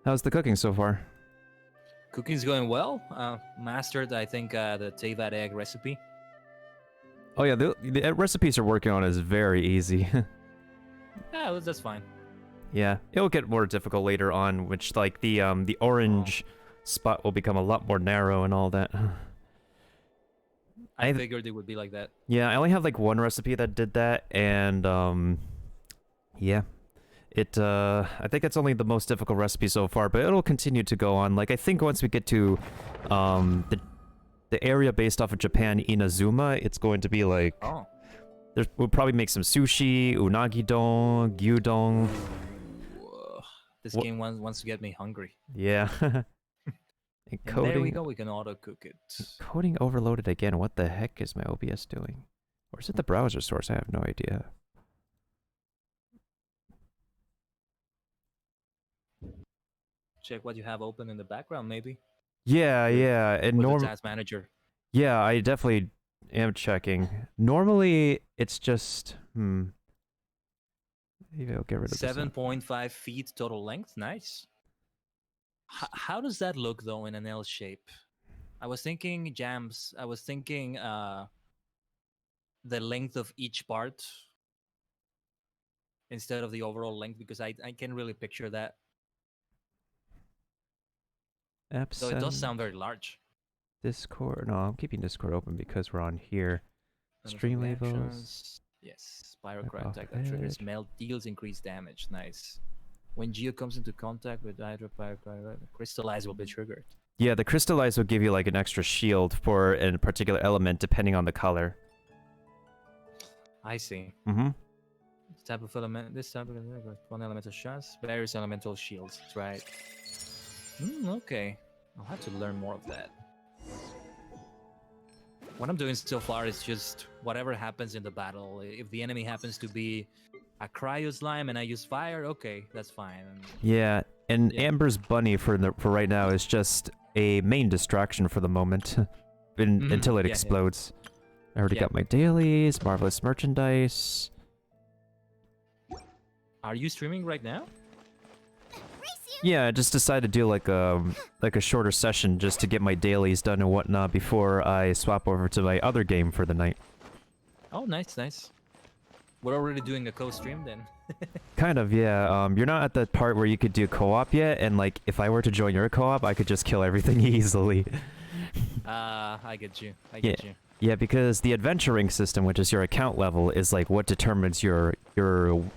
How's the cooking so far? Cooking's going well. Mastered, I think, the Tevat egg recipe. Oh yeah, the recipes you're working on is very easy. Yeah, that's fine. Yeah, it'll get more difficult later on, which like the orange spot will become a lot more narrow and all that. I figured it would be like that. Yeah, I only have like one recipe that did that, and yeah. I think it's only the most difficult recipe so far, but it'll continue to go on. Like, I think once we get to, the area based off of Japan, Inazuma, it's going to be like... Oh. We'll probably make some sushi, unagi-don, gyudon. This game wants to get me hungry. Yeah. And there we go, we can auto-cook it. Coding overloaded again. What the heck is my OBS doing? Or is it the browser source? I have no idea. Check what you have open in the background, maybe. Yeah, yeah. And the task manager. Yeah, I definitely am checking. Normally, it's just maybe I'll get rid of 7.5 feet total length. Nice. How does that look though in an L shape? I was thinking jams. I was thinking the length of each part instead of the overall length, because I can really picture that. So it does sound very large. Discord. No, I'm keeping Discord open because we're on here. Stream labels. Yes. Pyrocraft attack that triggers melt, deals increased damage. Nice. When Geo comes into contact with either pyrocraft, crystallize will be triggered. Yeah, the crystallize will give you like an extra shield for a particular element depending on the color. I see. Mm-hmm. This type of element, one elemental shots, various elemental shields. That's right. Okay. I'll have to learn more of that. What I'm doing so far is just whatever happens in the battle. If the enemy happens to be a cryo slime and I use fire, okay, that's fine. Yeah, and Amber's bunny for right now is just a main distraction for the moment, until it explodes. Yeah. I already got my dailies, marvelous merchandise. Are you streaming right now? Yeah, I just decided to do like a shorter session just to get my dailies done and whatnot before I swap over to my other game for the night. Oh, nice, nice. We're already doing a co-stream then. Kind of, yeah. You're not at the part where you could do co-op yet, and like if I were to join your co-op, I could just kill everything easily. I get you. I get you. Yeah, because the adventuring system, which is your account level, is like what determines your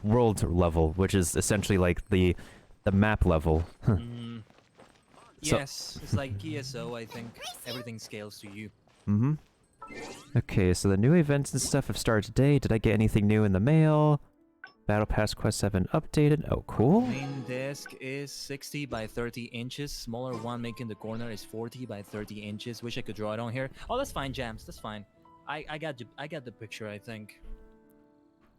world level, which is essentially like the map level. Yes, it's like ESO, I think. Everything scales to you. Mm-hmm. Okay, so the new events and stuff have started today. Did I get anything new in the mail? Battle Pass Quest 7 updated. Oh, cool. Main desk is 60 by 30 inches. Smaller one making the corner is 40 by 30 inches. Wish I could draw it on here. Oh, that's fine, Jams. That's fine. I got the picture, I think.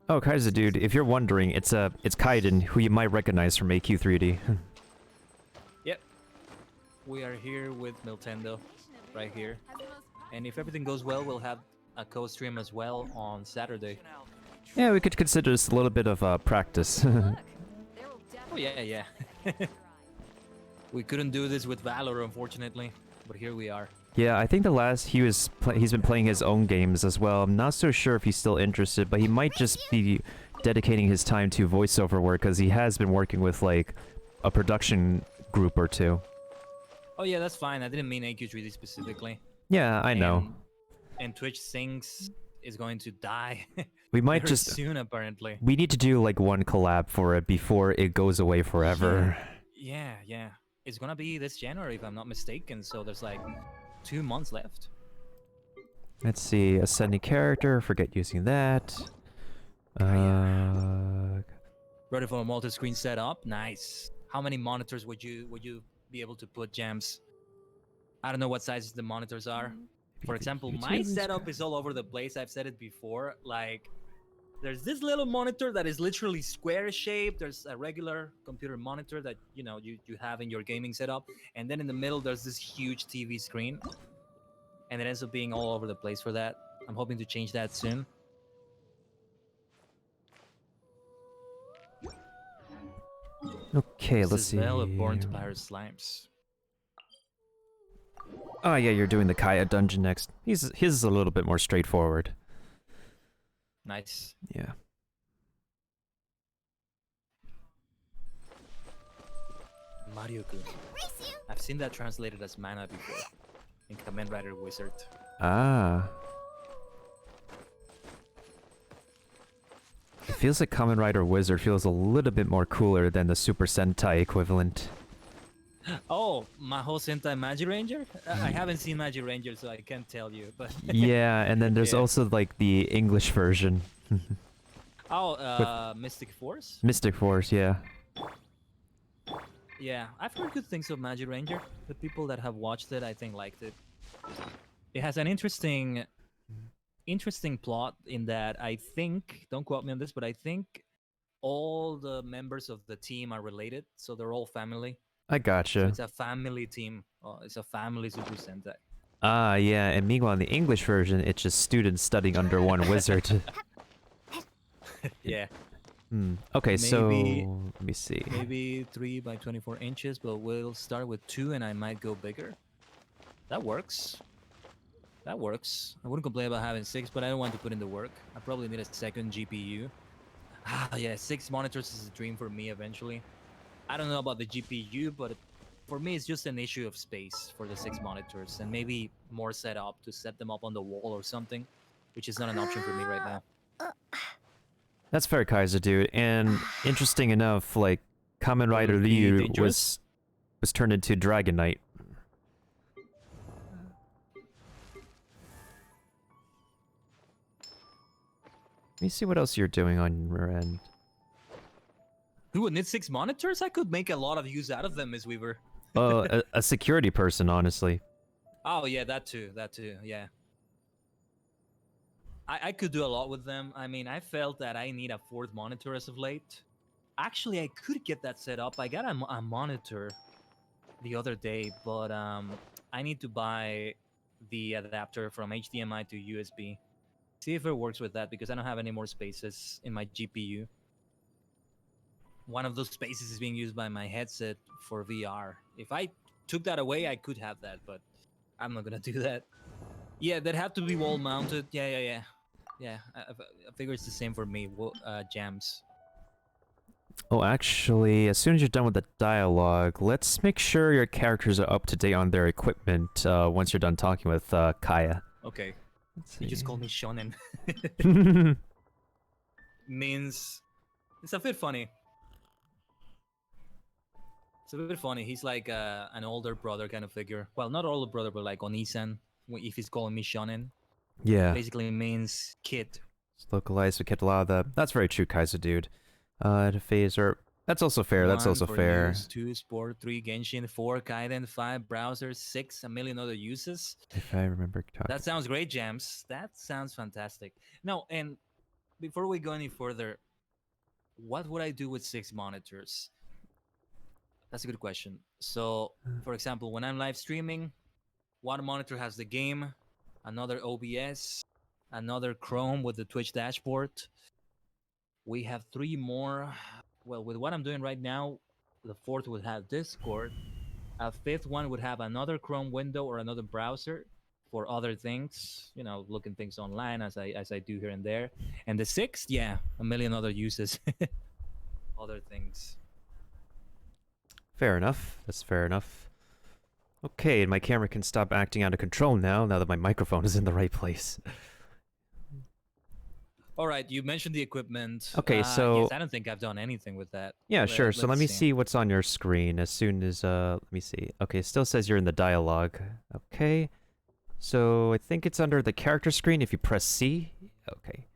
Oh, Kaiser, dude, if you're wondering, it's Khaiden, who you might recognize from AQ3D. Yep. We are here with Miltendo, right here. And if everything goes well, we'll have a co-stream as well on Saturday. Yeah, we could consider this a little bit of practice. Oh, yeah. We couldn't do this with Valor, unfortunately, but here we are. Yeah, I think he's been playing his own games as well. I'm not so sure if he's still interested, but he might just be dedicating his time to voiceover work because he has been working with like a production group or two. Oh yeah, that's fine. I didn't mean AQ3D specifically. Yeah, I know. And Twitch Sings is going to die. We might very just soon, apparently. We need to do like one collab for it before it goes away forever. Yeah. It's gonna be this January, if I'm not mistaken. So there's like 2 months left. Let's see, ascending character. Forget using that. Ready for a multi-screen setup? Nice. How many monitors would you be able to put, Jams? I don't know what sizes the monitors are. For example, my setup is all over the place. I've said it before. Like, there's this little monitor that is literally square shaped. There's a regular computer monitor that you have in your gaming setup, and then in the middle there's this huge TV screen, and it ends up being all over the place for that. I'm hoping to change that soon. Okay, let's This see. Veil of Born to Pirate Slimes. Oh yeah, you're doing the Kaya dungeon next. His is a little bit more straightforward. Nice. Yeah. Mario-kun. I've seen that translated as mana before in Kamen Rider Wizard. Ah. It feels like Kamen Rider Wizard feels a little bit more cooler than the Super Sentai equivalent. Oh, Maho Sentai Magi Ranger? I haven't seen Magi Ranger, so I can't tell you. But Yeah, and then there's yeah. also like the English version. Oh, With Mystic Force? Mystic Force, yeah. Yeah, I've heard good things of Magi Ranger. The people that have watched it, I think, liked it. It has an interesting plot in that I think, don't quote me on this, but I think all the members of the team are related, so they're all family. I So gotcha. it's a family team. It's a family Super Sentai. Ah, yeah, and meanwhile in the English version, it's just students studying under one wizard. Yeah. Okay, so Maybe- let me see. Maybe 3 by 24 inches, but we'll start with 2 and I might go bigger. That works. That works. I wouldn't complain about having 6, but I don't want to put in the work. I probably need a second GPU. Ah, yeah, 6 monitors is a dream for me eventually. I don't know about the GPU, but for me, it's just an issue of space for the 6 monitors and maybe more setup to set them up on the wall or something, which is not an option for me right now. That's fair, Kaiser, dude. And interesting enough, like Kamen Rider Will it be Ryu dangerous? was turned into Dragon Knight. Let me see what else you're doing on your end. Who would need 6 monitors? I could make a lot of use out of them, Miss Weaver. A security person, honestly. Oh yeah, that too, yeah. I could do a lot with them. I mean, I felt that I need a 4th monitor as of late. Actually, I could get that set up. I got a monitor the other day, but I need to buy the adapter from HDMI to USB. See if it works with that, because I don't have any more spaces in my GPU. One of those spaces is being used by my headset for VR. If I took that away, I could have that, but I'm not gonna do that. Yeah, that have to be wall mounted. Yeah. I figure it's the same for me. Jams. Oh, actually, as soon as you're done with the dialogue, let's make sure your characters are up to date on their equipment once you're done talking with Kaya. Okay. Let's You just see. called me shonen. Means it's a bit funny. It's a bit funny. He's like an older brother kind of figure. Well, not older brother, but like Onisan. If he's calling me shonen, Yeah. basically means kid. It's localized, we kept a lot of that. That's very true, Kaiser, dude. The phaser. That's also fair, that's 1 also for fair. Use, 2 sport, 3 Genshin, 4 Khaiden, 5 browser, 6 a million other uses. If I remember talking. That sounds great, Jams. That sounds fantastic. No, and before we go any further, what would I do with 6 monitors? That's a good question. So, for example, when I'm live streaming, one monitor has the game, another OBS, another Chrome with the Twitch dashboard. We have 3 more. Well, with what I'm doing right now, the 4th would have Discord. A 5th one would have another Chrome window or another browser for other things, you know, looking things online as I do here and there. And the 6th, yeah, a million other uses, other things. Fair enough. That's fair enough. Okay, and my camera can stop acting out of control now that my microphone is in the right place. All right, you mentioned the equipment. Okay, so- yes, I don't think I've done anything with that. Yeah, sure. So let let's me see what's on your screen as soon as, let me see. Okay, it still says you're in the dialogue. Okay. So I think it's under the character screen if you press C. Okay.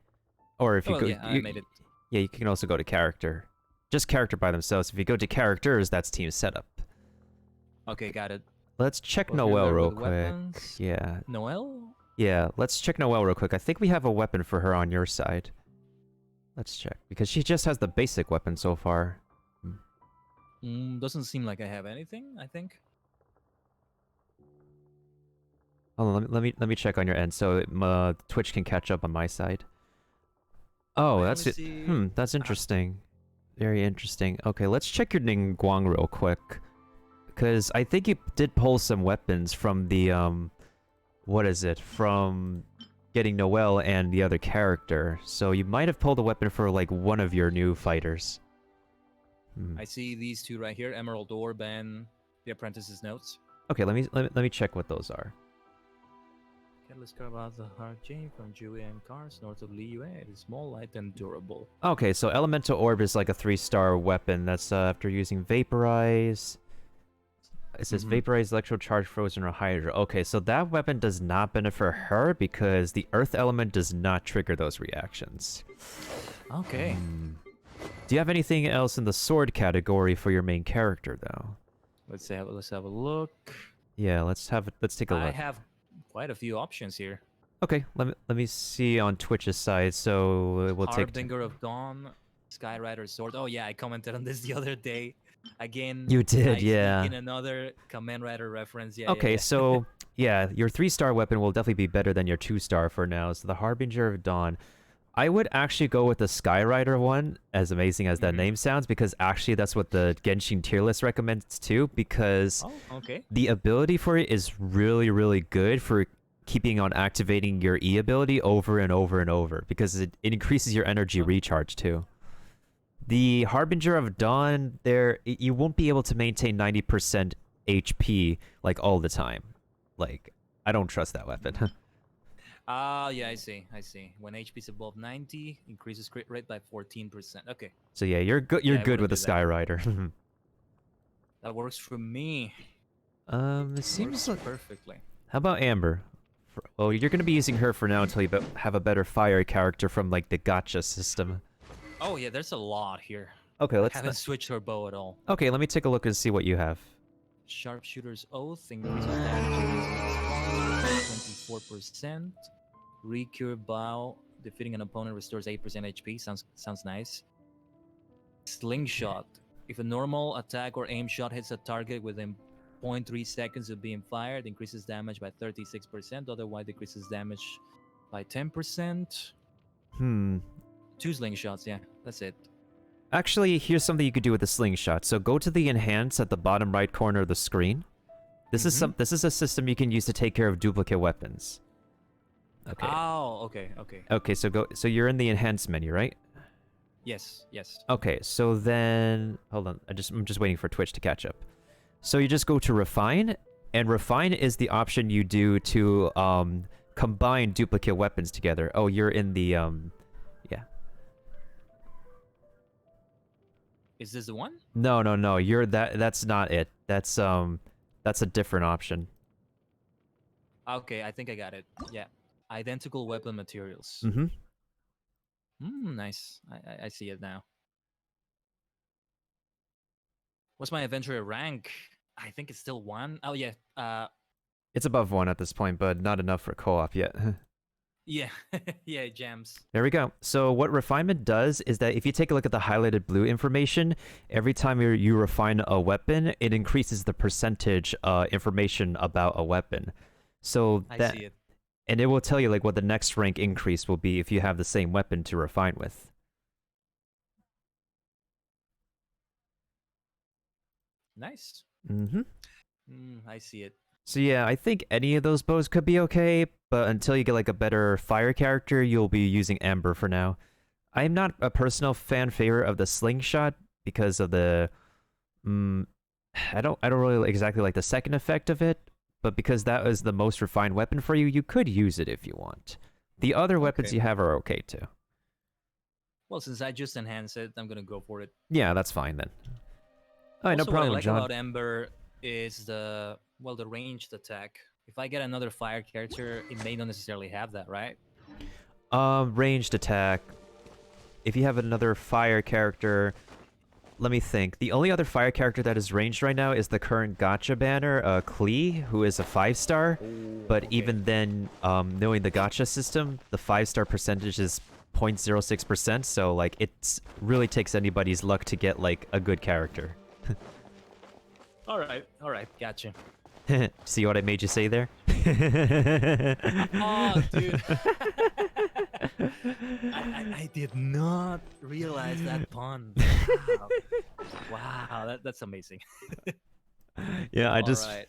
Or if you Oh, go... yeah, I made it. Yeah, you can also go to character. Just character by themselves. If you go to characters, that's team setup. Okay, got it. Let's check Go Noelle through real with quick. weapons. Yeah. Noelle? Yeah, let's check Noelle real quick. I think we have a weapon for her on your side. Let's check. Because she just has the basic weapon so far. Doesn't seem like I have anything, I think. Hold on, let me check on your end so Twitch can catch up on my side. Oh, I that's only it. see- That's interesting. Very interesting. Okay, let's check your Ningguang real quick. Because I think you did pull some weapons from the, what is it? From getting Noelle and the other character. So you might have pulled a weapon for, like, one of your new fighters. I see these two right here, Emerald Orb and the Apprentice's Notes. Okay, let me check what those are. Catalyst about the Hard Chain from Jue and Cars, north of Liyue. It is small, light, and durable. Okay, so Elemental Orb is like a 3-star weapon. That's after using Vaporize. It says Vaporize, Electro Charge, Frozen, or Hydra. Okay, so that weapon does not benefit her because the Earth element does not trigger those reactions. Okay. Do you have anything else in the sword category for your main character, though? Let's have a look. Yeah, let's take a look. I have quite a few options here. Okay, let me see on Twitch's side. So we'll take Harbinger of Dawn, Skyrider Sword. Oh yeah, I commented on this the other day. Again, You did, I yeah. sneak in another Kamen Rider reference. Yeah. Okay, yeah. so yeah, your 3-star weapon will definitely be better than your 2-star for now. So the Harbinger of Dawn. I would actually go with the Skyrider one, as amazing as that name sounds, because actually that's what the Genshin tier list recommends too, because the ability for it is really, really good for keeping on activating your E ability over and over and over, because it increases your energy recharge too. The Harbinger of Dawn, you won't be able to maintain 90% HP like all the time. Like, I don't trust that weapon. Yeah, I see. When HP is above 90, increases crit rate by 14%. Okay. So yeah, you're good. You're good with the Skyrider. That works for me. It seems like perfectly. How about Amber? Well, you're gonna be using her for now until you have a better fire character from like the gacha system. Oh yeah, there's a lot here. Okay, I haven't switched her bow at all. Okay, let me take a look and see what you have. Sharpshooter's Oath increases damage 24%. Recure Bow, defeating an opponent restores 8% HP. Sounds nice. Slingshot. If a normal attack or aim shot hits a target within 0.3 seconds of being fired, increases damage by 36%. Otherwise, decreases damage by 10%. 2 slingshots, yeah, that's it. Actually, here's something you could do with the slingshot. So go to the enhance at the bottom right corner of the screen. This is a system you can use to take care of duplicate weapons. Okay. Oh, okay. Okay, so you're in the enhance menu, right? Yes. Okay, so then hold on. I'm just waiting for Twitch to catch up. So you just go to refine, and refine is the option you do to combine duplicate weapons together. Oh, you're in the yeah. Is this the one? No. That's not it. That's a different option. Okay, I think I got it. Yeah. Identical weapon materials. Nice. I see it now. What's my adventurer rank? I think it's still 1. Oh yeah. It's above 1 at this point, but not enough for co-op yet. Yeah. Yeah, gems. There we go. So what refinement does is that if you take a look at the highlighted blue information, every time you refine a weapon, it increases the percentage information about a weapon. So I see it. And it will tell you like what the next rank increase will be if you have the same weapon to refine with. Nice. I see it. So yeah, I think any of those bows could be okay, but until you get like a better fire character, you'll be using Amber for now. I'm not a personal fan favorite of the slingshot because of the I don't really exactly like the second effect of it, but because that was the most refined weapon for you, you could use it if you want. The other weapons you have are okay too. Well, since I just enhanced it, I'm gonna go for it. Yeah, that's fine then. All right, no problem, what I like John. about Ember is the ranged attack. If I get another fire character, it may not necessarily have that, right? Ranged attack. If you have another fire character, let me think. The only other fire character that is ranged right now is the current gacha banner, Klee, who is a 5-star. But even then, knowing the gacha system, the 5-star percentage is 0.06%. So like, it really takes anybody's luck to get like a good character. All right, gotcha. See what I made you say there? Oh, dude. I did not realize that pun. Wow. Wow, that's amazing. Yeah, I just. Alright.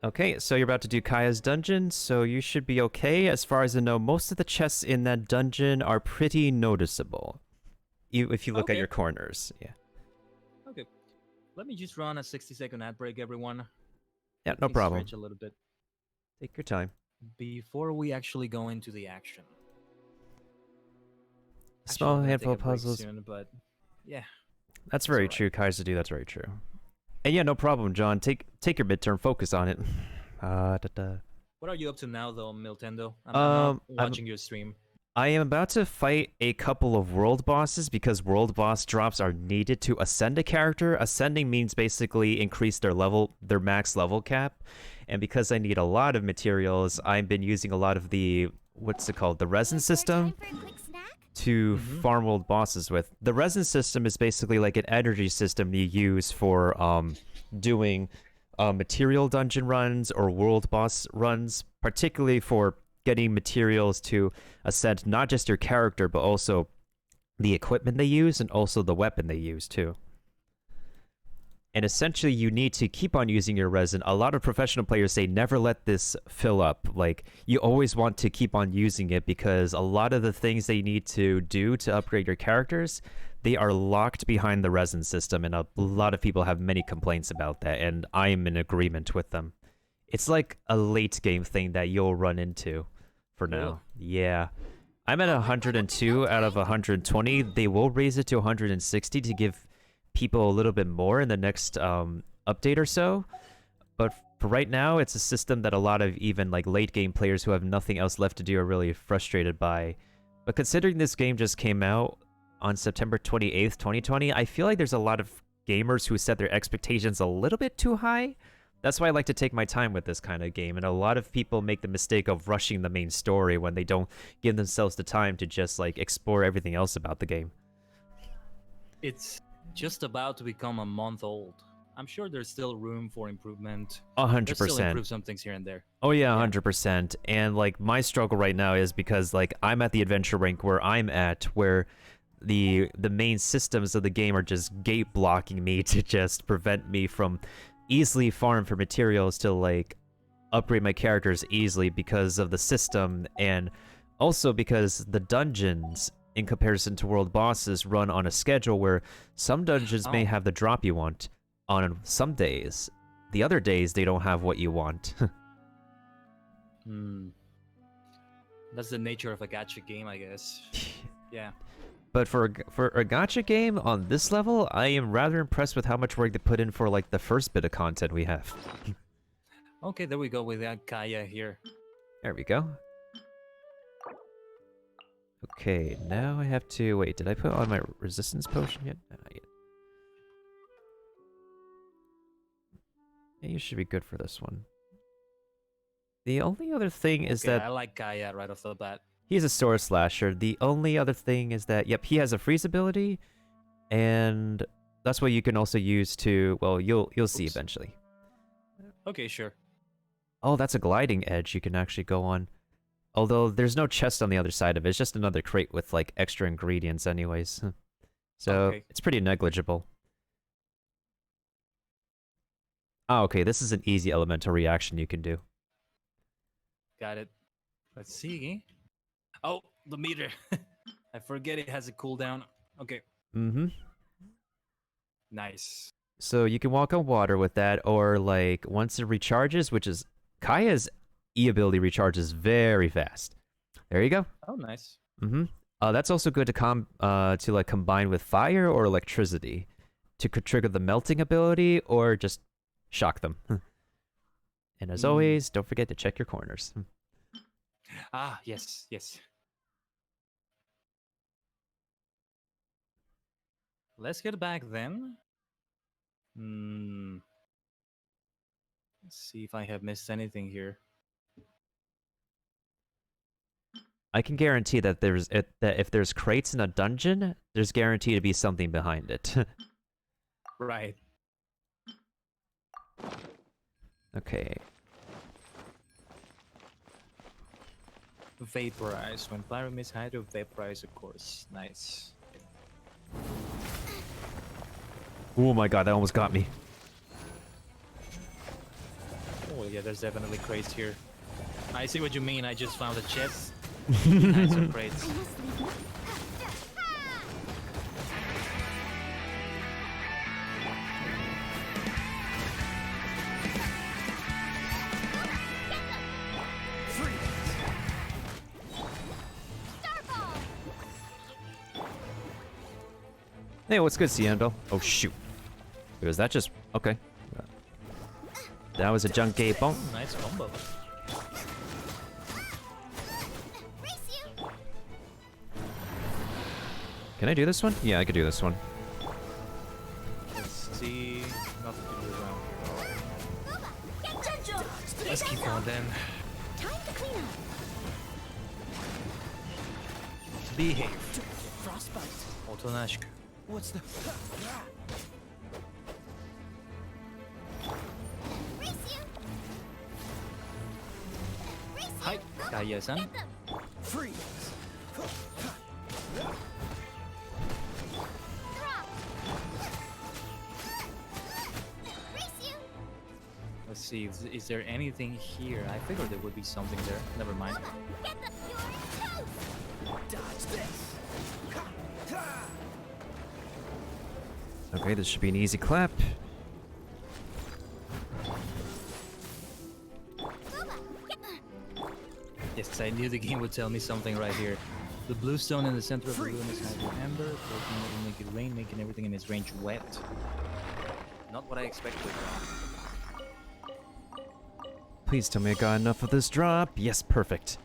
Okay, so you're about to do Kaya's dungeon, so you should be okay. As far as I know, most of the chests in that dungeon are pretty noticeable. If you look at Okay. your corners, yeah. Okay. Let me just run a 60-second ad break, everyone. Yeah, Let no me problem. stretch a little bit Take your time. before we actually go into the action. A Actually, small I'm gonna take handful a of break puzzles. soon, but yeah, That's it's very alright. true, Kaiser do. That's very true. And yeah, no problem, John. Take your midterm. Focus on it. What are you up to now, though, Miltendo? I'm not Um, I'm watching your stream. I am about to fight a couple of world bosses because world boss drops are needed to ascend a character. Ascending means basically increase their max level cap. And because I need a lot of materials, I've been using a lot of the, what's it called, the resin system to Mm-hmm. farm world bosses with. The resin system is basically like an energy system you use for doing material dungeon runs or world boss runs, particularly for getting materials to ascend not just your character, but also the equipment they use and also the weapon they use too. And essentially, you need to keep on using your resin. A lot of professional players say never let this fill up. Like, you always want to keep on using it because a lot of the things they need to do to upgrade your characters, they are locked behind the resin system. And a lot of people have many complaints about that. And I am in agreement with them. It's like a late game thing that you'll run into for now. Really? Yeah. I'm at 102 out of 120. They will raise it to 160 to give people a little bit more in the next update or so. But for right now, it's a system that a lot of even like late game players who have nothing else left to do are really frustrated by. But considering this game just came out on September 28th, 2020, I feel like there's a lot of gamers who set their expectations a little bit too high. That's why I like to take my time with this kind of game, and a lot of people make the mistake of rushing the main story when they don't give themselves the time to just like explore everything else about the game. It's just about to become a month old. I'm sure there's still room for improvement. They'll still 100%. improve some things here and there. Oh yeah, Yeah. 100%. And like my struggle right now is because like I'm at the adventure rank where I'm at, where the main systems of the game are just gate blocking me to just prevent me from easily farm for materials to like upgrade my characters easily because of the system, and also because the dungeons in comparison to world bosses run on a schedule where some dungeons may Oh. have the drop you want on some days. The other days they don't have what you want. Hmm. That's the nature of a gacha game, I guess. Yeah. But for a gacha game on this level, I am rather impressed with how much work they put in for like the first bit of content we have. Okay, there we go with that Kaya here. There we go. Okay, now I have to wait. Did I put on my resistance potion yet? No, not yet. Yeah, you should be good for this one. The only other thing is Okay, that I like Kaya right off the bat. he's a sword slasher. The only other thing is that, yep, he has a freeze ability, and that's what you can also use to, well, you'll see Oops. eventually. Okay, sure. Oh, that's a gliding edge you can actually go on. Although there's no chest on the other side of it. It's just another crate with like extra ingredients anyways. So Okay. it's pretty negligible. Oh, okay, this is an easy elemental reaction you can do. Got it. Let's see. Oh, the meter. I forget it has a cooldown. Okay, Mm-hmm. nice. So you can walk on water with that, or like once it recharges, which is Kaya's E ability recharges very fast. There you go. Oh, nice. Mm-hmm. That's also good to like combine with fire or electricity to trigger the melting ability or just shock them. And as always, don't forget to check your corners. Ah, yes, yes. Let's get back then. Hmm. Let's see if I have missed anything here. I can guarantee that that if there's crates in a dungeon, there's guaranteed to be something behind it. Right. Okay. Vaporize. When pyramid hydro vaporize, of course. Nice. Oh my god, that almost got me. Oh yeah, there's definitely crates here. I see what you mean. I just found a chest. Nice of crates. Hey, what's good, Ciendo? Oh, shoot. Was that just... Okay. That was a junkie bonk. Nice combo. Can I do this one? Yeah, I could do this one. Let's see. Nothing to do around here. Let's keep going then. Time to clean up. Behave. Frostbite. Otonash. What's the... Hi. Kaya-san. Freeze. Let's see. Is there anything here? I figured there would be something there. Never mind. Dodge this. Okay, this should be an easy clap. Yes, I knew the game would tell me something right here. The blue stone in the center of the room is hiding amber, working will make it rain, making everything in its range wet. Not what I expected. Please tell me I got enough of this drop. Yes, perfect.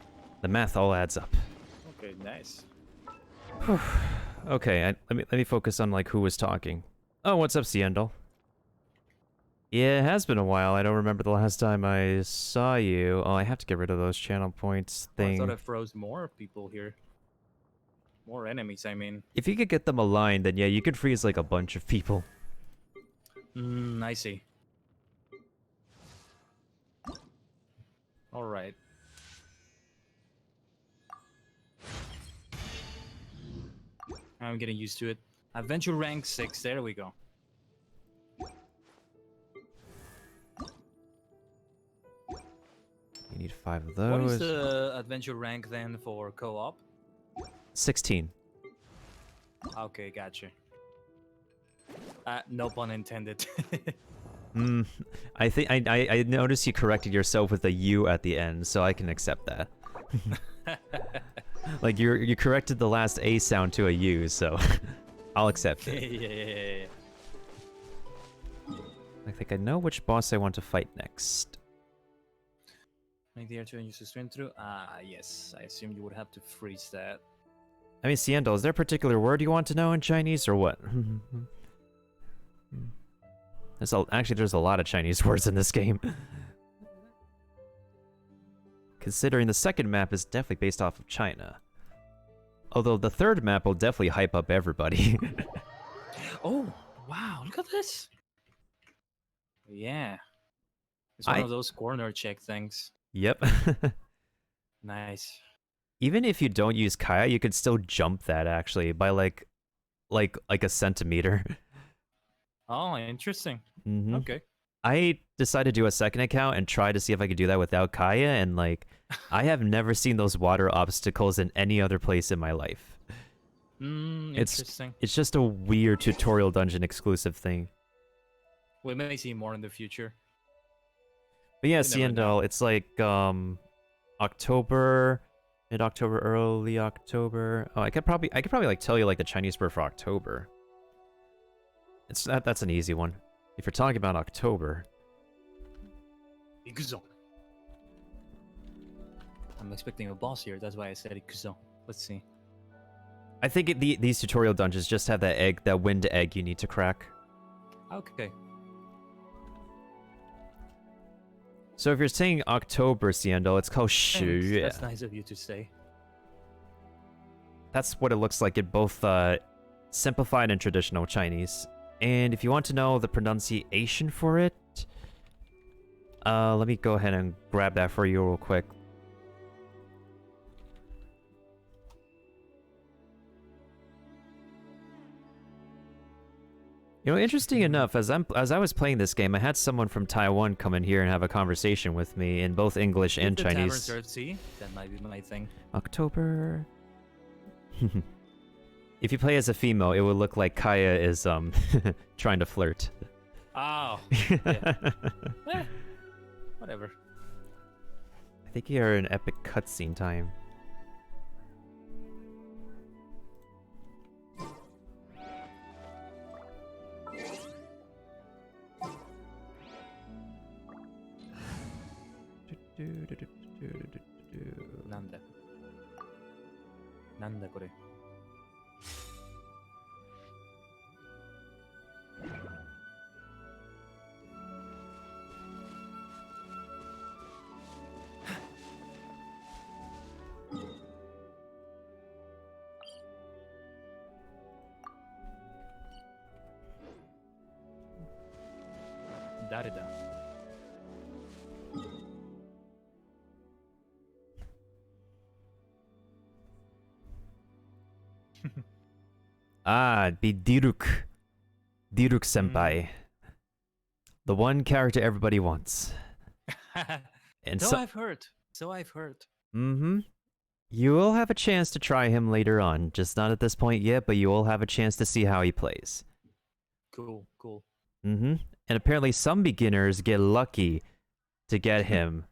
The math all adds up. Okay, nice. Okay, let me focus on like who was talking. Oh, what's up, Ciendo? Yeah, it has been a while. I don't remember the last time I saw you. Oh, I have to get rid of those channel points I thing. thought I froze more people here. More enemies, I mean. If you could get them aligned, then yeah, you could freeze like a bunch of people. I see. Alright. I'm getting used to it. Adventure rank 6, there we go. You need 5 of What is those. the adventure rank then for co-op? 16. Okay, gotcha. No pun intended. I think I noticed you corrected yourself with a U at the end, so I can accept that. Like you corrected the last A sound to a U, so I'll accept it. Yeah. I think I know which boss I want to fight next. Make the R2 and use the swim through. Yes. I assume you would have to freeze that. I mean, Ciendo, is there a particular word you want to know in Chinese or what? Actually, there's a lot of Chinese words in this game. Considering the second map is definitely based off of China. Although the third map will definitely hype up everybody. Oh, wow. Look at this. Yeah. It's one of those corner check things. Yep. Nice. Even if you don't use Kaya, you could still jump that actually by like a centimeter. Oh, interesting. Mm-hmm. Okay. I decided to do a second account and try to see if I could do that without Kaya, and like, I have never seen those water obstacles in any other place in my life. Interesting. It's just a weird tutorial dungeon exclusive thing. We may see more in the future. But yeah, You never know. Ciendo, it's like October, mid-October, early October. Oh, I could probably like tell you like the Chinese word for October. That's an easy one. If you're talking about October. Ikuzo. I'm expecting a boss here. That's why I said Ikuzo. Let's see. I think these tutorial dungeons just have that wind egg you need to crack. Okay. So if you're saying October, Ciendo, it's called Thanks. Shu. That's nice of you to say. That's what it looks like in both simplified and traditional Chinese. And if you want to know the pronunciation for it, let me go ahead and grab that for you real quick. You know, interesting enough, as I was playing this game, I had someone from Taiwan come in here and have a conversation with me in both English and If the tavern Chinese. serves tea, that might be my thing. October. If you play as a female, it would look like Kaya is trying to flirt. Oh, yeah. Whatever. I think you're in epic cutscene time. Nanda. Nanda kore. Darida. Ah, it'd be Diruk. Diruk senpai. The one character everybody wants. And So so, I've heard. So I've heard. mm-hmm. You will have a chance to try him later on. Just not at this point yet, but you will have a chance to see how he plays. Cool, cool. Mm-hmm. And apparently some beginners get lucky to get him.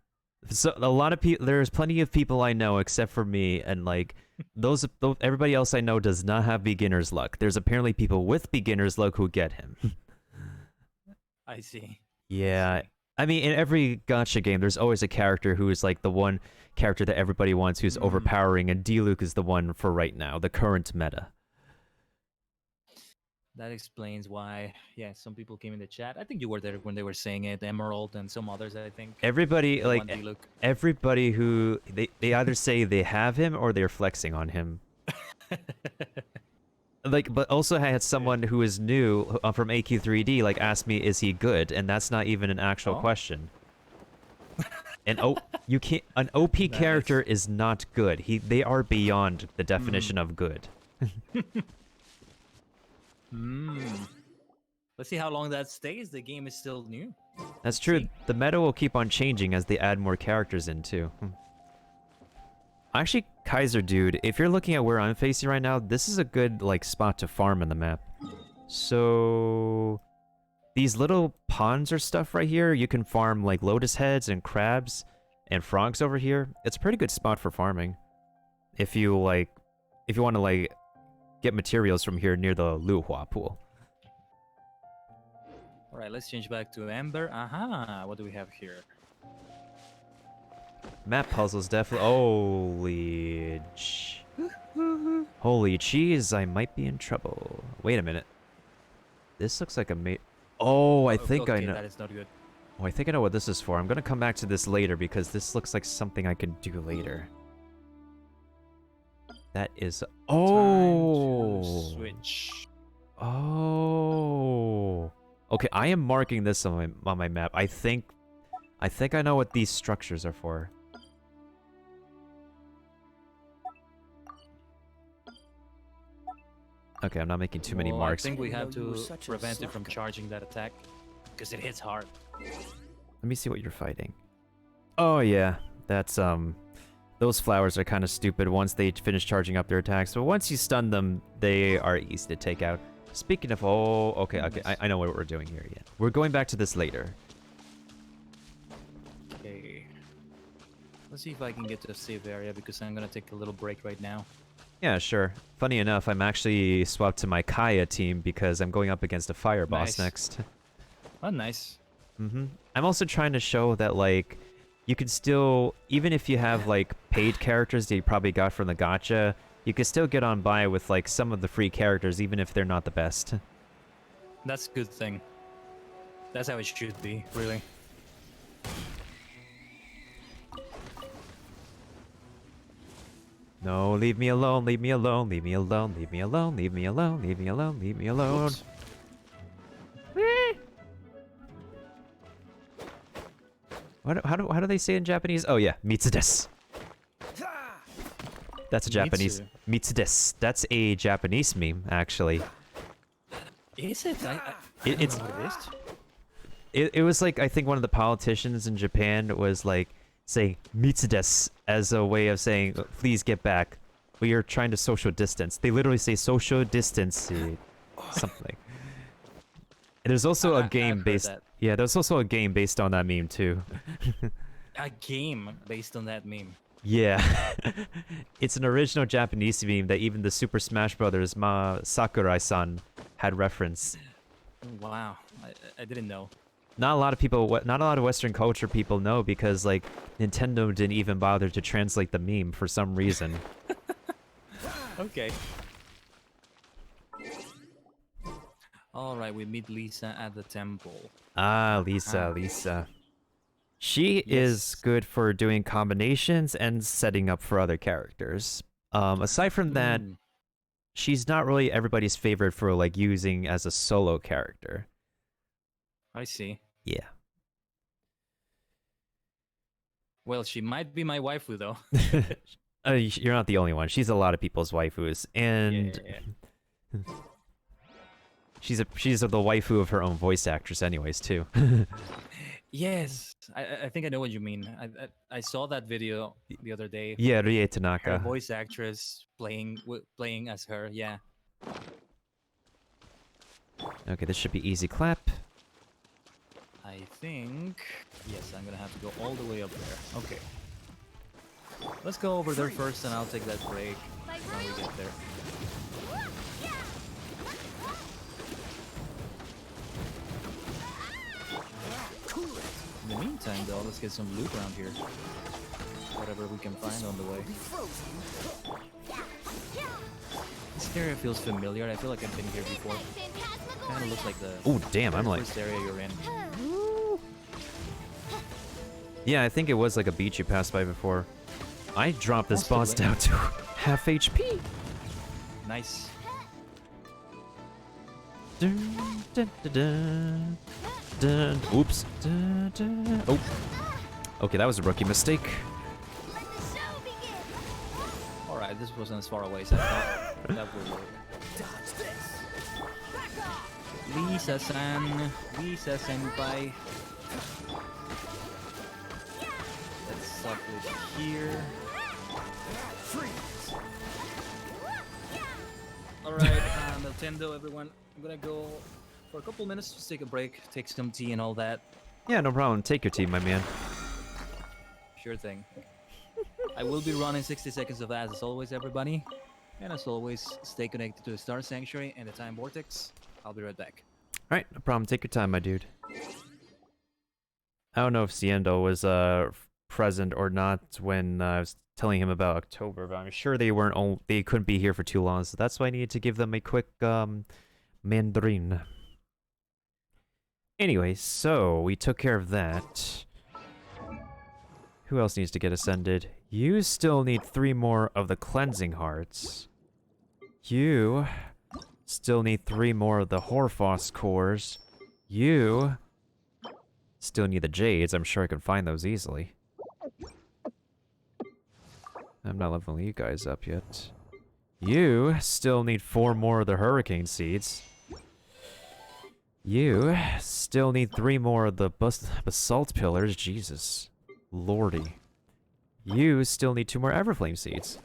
So a lot of people, there's plenty of people I know except for me, and like those everybody else I know does not have beginner's luck. There's apparently people with beginner's luck who get him. I see. Yeah. I mean, in every gacha game, there's always a character who is like the one character that everybody wants who's overpowering, and Diluc is the one for right now, the current meta. That explains why, yeah, some people came in the chat. I think you were there when they were saying it. Emerald and some others, I think. Everybody, They like, want Diluc. everybody who, they either say they have him or they're flexing on him. Like, but also I had someone who is new from AQ3D, like, ask me, is he good? And that's not even an actual question. And you can't, an OP character is not good. They are beyond the definition of good. Let's see how long that stays. The game is still new. That's true. See? The meta will keep on changing as they add more characters in too. Actually, Kaiser dude, if you're looking at where I'm facing right now, this is a good like spot to farm in the map. So these little ponds or stuff right here, you can farm like lotus heads and crabs and frogs over here. It's a pretty good spot for farming. If you want to like get materials from here near the Luhua pool. All right, let's change back to Ember. Aha, what do we have here? Map puzzles definitely. Holy cheese! I might be in trouble. Wait a minute. This looks like a Oh, I think I Okay, know. that is not good. Oh, I think I know what this is for. I'm gonna come back to this later because this looks like something I can do later. That is. Time Oh. to switch. Oh. Okay, I am marking this on my map. I think I know what these structures are for. Okay, I'm not making too many Well, marks. I think we have You were to such a prevent it from sucker. charging that attack because it hits hard. Let me see what you're fighting. Oh yeah, that's those flowers are kind of stupid once they finish charging up their attacks. But once you stun them, they are easy to take out. Speaking of, okay, I know what we're doing here. Yeah, we're going back to this later. Okay. Let's see if I can get to a safe area because I'm gonna take a little break right now. Yeah, sure. Funny enough, I'm actually swapped to my Kaya team because I'm going up against a fire boss Nice. next. Oh, nice. I'm also trying to show that, like, you can still, even if you have, like, paid characters that you probably got from the gacha, you can still get on by with, like, some of the free characters, even if they're not the best. That's a good thing. That's how it should be, really. No, leave me alone, leave me alone, leave me alone, leave me alone, leave me alone, leave me alone, leave me alone. Oops. How do they say it in Japanese? Oh yeah, mitsu desu. That's a Japanese. Mitsu desu. That's a Japanese meme, actually. Is it? I It's don't know what it is. it was like I think one of the politicians in Japan was like saying "mitsudes" as a way of saying please get back. We are trying to social distance. They literally say social distance something. And there's also a game I've heard based that. yeah, there's also a game based on that meme too. A game based on that meme. Yeah. It's an original Japanese meme that even the Super Smash Brothers Sakurai-san had reference. Wow, I didn't know. Not a lot of people, not a lot of Western culture people know because like Nintendo didn't even bother to translate the meme for some reason. Okay. All right, we meet Lisa at the temple. Ah, Lisa. She is Yes. good for doing combinations and setting up for other characters. Aside from that, Mm, she's not really everybody's favorite for like using as a solo character. I see. Yeah. Well, she might be my waifu though. You're not the only one. She's a lot of people's waifus, and Yeah. she's the waifu of her own voice actress, anyways, too. Yes, I think I know what you mean. I saw that video the other day. Yeah, Rie Her Tanaka. voice actress playing as her. Yeah. Okay, this should be easy clap. I think yes, I'm gonna have to go all the way up there. Okay. Let's go over there first, and I'll take that break when we get there. In the meantime, though, let's get some loot around here. Whatever we can find on the way. This area feels familiar. I feel like I've been here before. Kind of looks like the Oh, damn, I'm like... first area you're in. Yeah, I think it was like a beach you passed by before. I dropped this boss Possibly. down to half HP. Nice. Dun, dun, dun, dun, dun. Oops. Dun, dun. Oh. Okay, that was a rookie mistake. All right, this wasn't as far away as I thought. That would work. Dodge this. Lisa-san, Lisa senpai. Let's stop it here. Freeze. All right, Nintendo, everyone. I'm gonna go for a couple minutes, just take a break, take some tea and all that. Yeah, no problem. Take your team, my man. Sure thing. I will be running 60 seconds of ads as always, everybody. And as always, stay connected to the Star Sanctuary and the Time Vortex. I'll be right back. Alright, no problem. Take your time, my dude. I don't know if Ciendo was present or not when I was telling him about October, but I'm sure they weren't. They couldn't be here for too long, so that's why I needed to give them a quick mandarin. Anyway, so we took care of that. Who else needs to get ascended? You still need 3 more of the cleansing hearts. You still need 3 more of the Horfos cores. You still need the jades. I'm sure I can find those easily. I'm not leveling you guys up yet. You still need 4 more of the hurricane seeds. You still need 3 more of the basalt pillars. Jesus. Lordy. You still need 2 more Everflame seeds.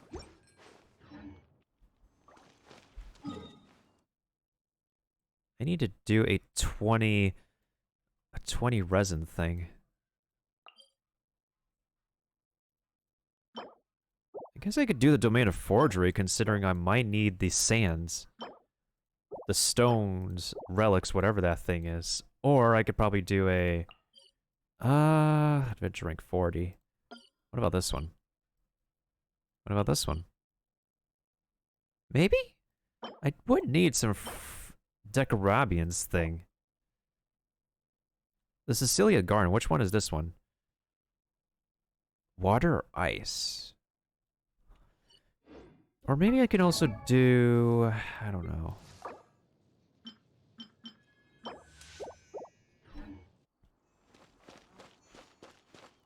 I need to do a 20 resin thing. I guess I could do the Domain of Forgery, considering I might need the sands. The stones, relics, whatever that thing is. Or I could probably do a... Adventure rank 40. What about this one? What about this one? Maybe? I would need some Decarabians thing. The Cecilia Garden, which one is this one? Water or ice? Or maybe I can also do... I don't know.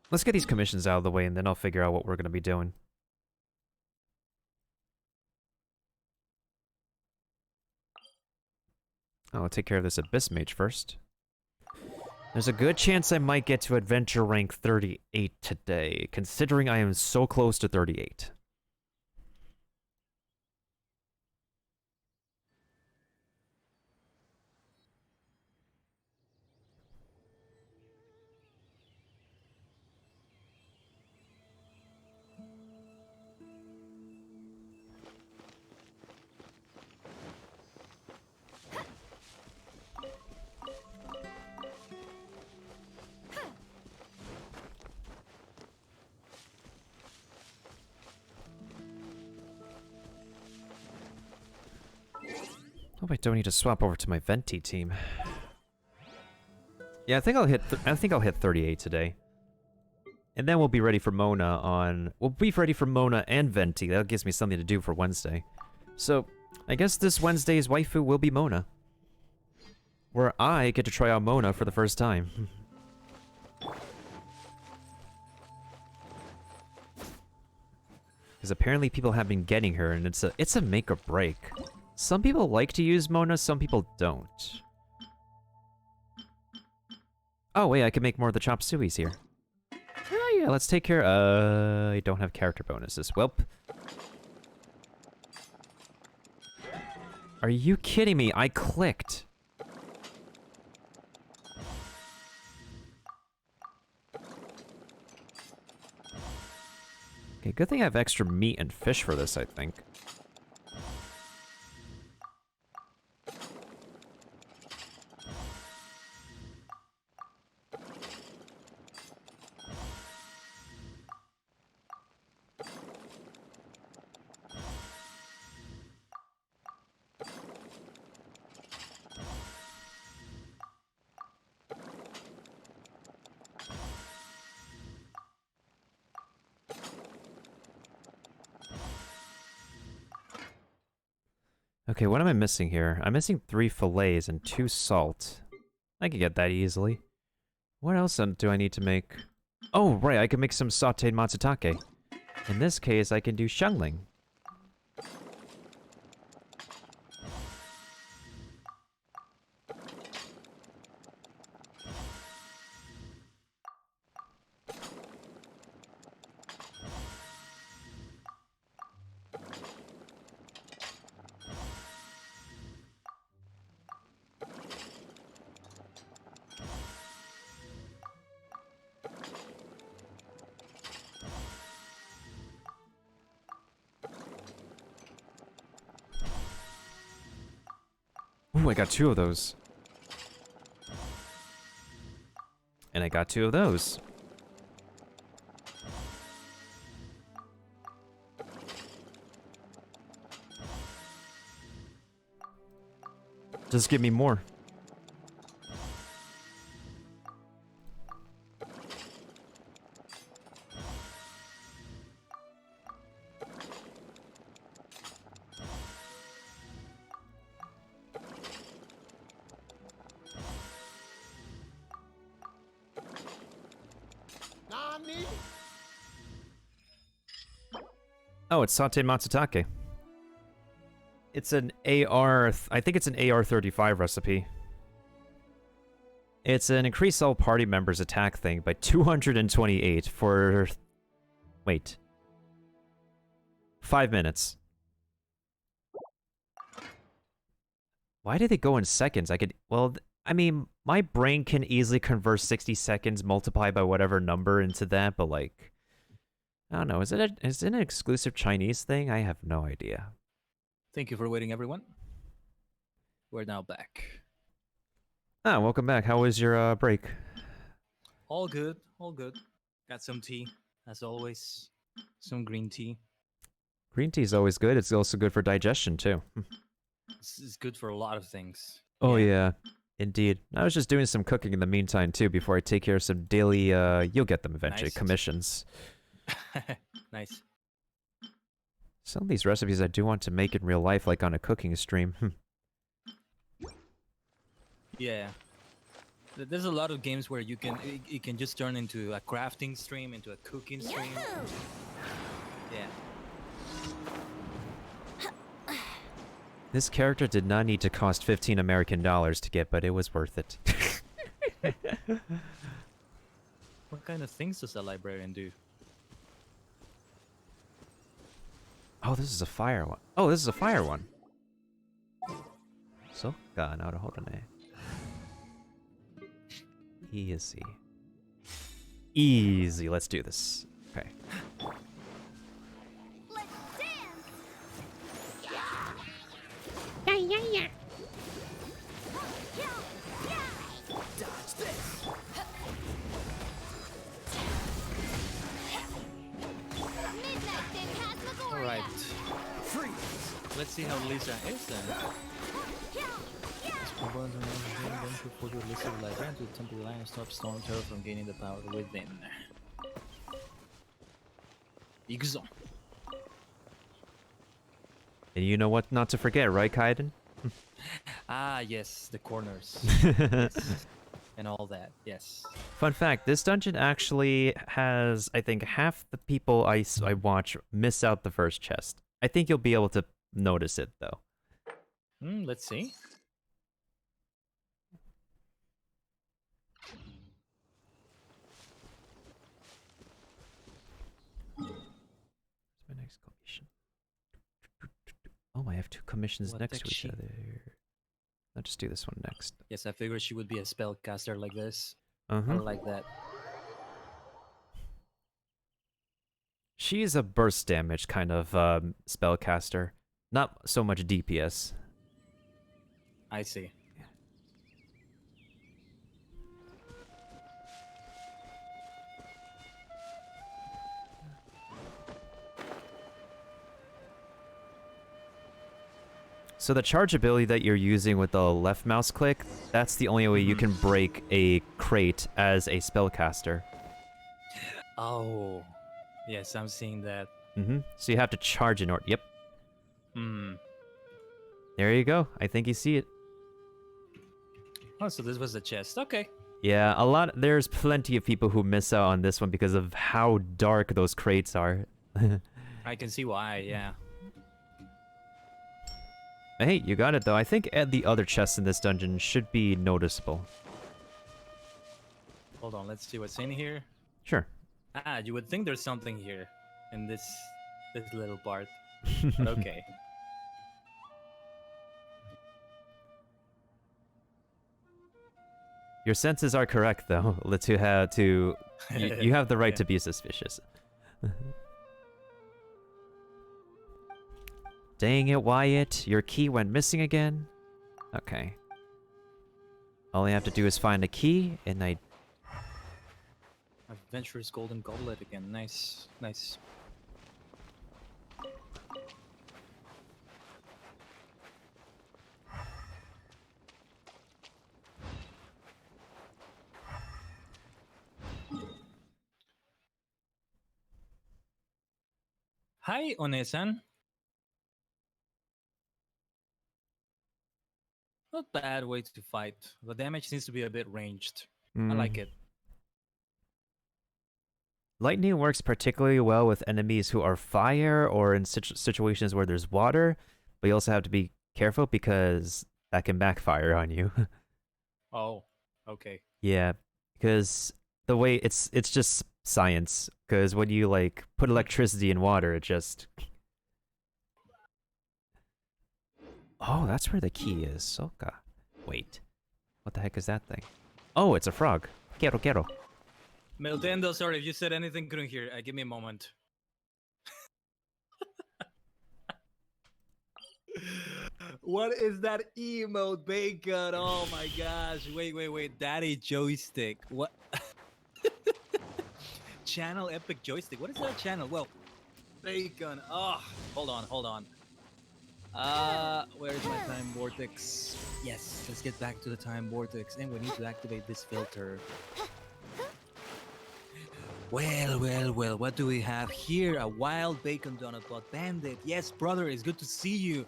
Let's get these commissions out of the way, and then I'll figure out what we're going to be doing. I'll take care of this Abyss Mage first. There's a good chance I might get to Adventure Rank 38 today, considering I am so close to 38. Hope I don't need to swap over to my Venti team. Yeah, I think I'll hit 38 today. And then we'll be ready for Mona on... We'll be ready for Mona and Venti. That gives me something to do for Wednesday. So, I guess this Wednesday's waifu will be Mona. Where I get to try out Mona for the first time. Because apparently people have been getting her, and it's a make or break. Some people like to use Mona, some people don't. Oh wait, I can make more of the chop sueys here. Oh yeah, let's take care. I don't have character bonuses. Welp. Are you kidding me? I clicked. Okay, good thing I have extra meat and fish for this, I think. Okay, what am I missing here? I'm missing 3 fillets and 2 salt. I can get that easily. What else do I need to make? Oh, right, I can make some sauteed matsutake. In this case, I can do shungling. Ooh, I got 2 of those. And I got 2 of those. Just give me more. Nani? Oh, it's sauteed matsutake. It's an AR... I think it's an AR-35 recipe. It's an increase all party members' attack thing by 228 for... Wait. 5 minutes. Why did they go in seconds? I could... Well, I mean, my brain can easily convert 60 seconds multiplied by whatever number into that, but like... I don't know, is it an exclusive Chinese thing? I have no idea. Thank you for waiting, everyone. We're now back. Ah, welcome back. How was your break? All good, all good. Got some tea, as always. Some green tea. Green tea is always good. It's also good for digestion, too. It's good for a lot of things. Oh, yeah. Indeed. I was just doing some cooking in the meantime, too, before I take care of some daily, you'll get them eventually, Nice. commissions. Nice. Some of these recipes I do want to make in real life, like on a cooking stream. Yeah. There's a lot of games where you can it can just turn into a crafting stream, into a cooking stream. Yeah. This character did not need to cost 15 American dollars to get, but it was worth it. What kind of things does a librarian do? Oh, this is a fire one. Oh, this is a fire one. So, naるほどね. Easy. Easy. Let's do this. Okay. Let's dance. Dodge this. Midnight Phantasmagoria. All right. Freeze. Let's see how Lisa is then. Combines an then to put your list of librarian to the temple line and stop Storm Terror from gaining the power within. Ikuzo. And you know what not to forget, right, Khaiden? Ah, yes, the corners. Yes. And all that, yes. Fun fact, this dungeon actually has, I think, half the people I watch miss out the first chest. I think you'll be able to notice it, though. Let's see. My next commission. Oh, I have two commissions What next to deck each she? other. I'll just do this one next. Yes, I figured she would be a spellcaster like this. Uh-huh. Or like that. She's a burst damage kind of spellcaster. Not so much DPS. I see. So the charge ability that you're using with the left mouse click, that's the only way you can break a crate as a spellcaster. Oh. Yes, I'm seeing that. So you have to charge in order. Yep. Hmm. There you go. I think you see it. Oh, so this was the chest. Okay. Yeah, there's plenty of people who miss out on this one because of how dark those crates are. I can see why, yeah. Hey, you got it though. I think the other chests in this dungeon should be noticeable. Hold on, let's see what's in here. Sure. Ah, you would think there's something here in this little part. But okay. Your senses are correct though. You have the right Yeah. to be suspicious. Dang it, Wyatt. Your key went missing again? Okay. All I have to do is find a key, and I... Adventurous Golden Goblet again. Nice. Nice. Hi, One-san. Not bad way to fight. The damage seems to be a bit ranged. I like it. Lightning works particularly well with enemies who are fire or in situations where there's water, but you also have to be careful because that can backfire on you. Oh, okay. Yeah, because the way it's just science. Because when you like put electricity in water, it just... Oh, that's where the key is. Soka. Wait, what the heck is that thing? Oh, it's a frog. Quiero. Meltendo, sorry if you said anything, couldn't hear. Give me a moment. What is that emote, Bacon? Oh my gosh. Wait. Daddy joystick. What? Channel Epic Joystick. What is that channel? Well, Bacon. Oh, hold on. Where's my time vortex? Yes, let's get back to the time vortex. And we need to activate this filter. Well, what do we have here? A wild bacon donut bot bandit. Yes, brother, it's good to see you.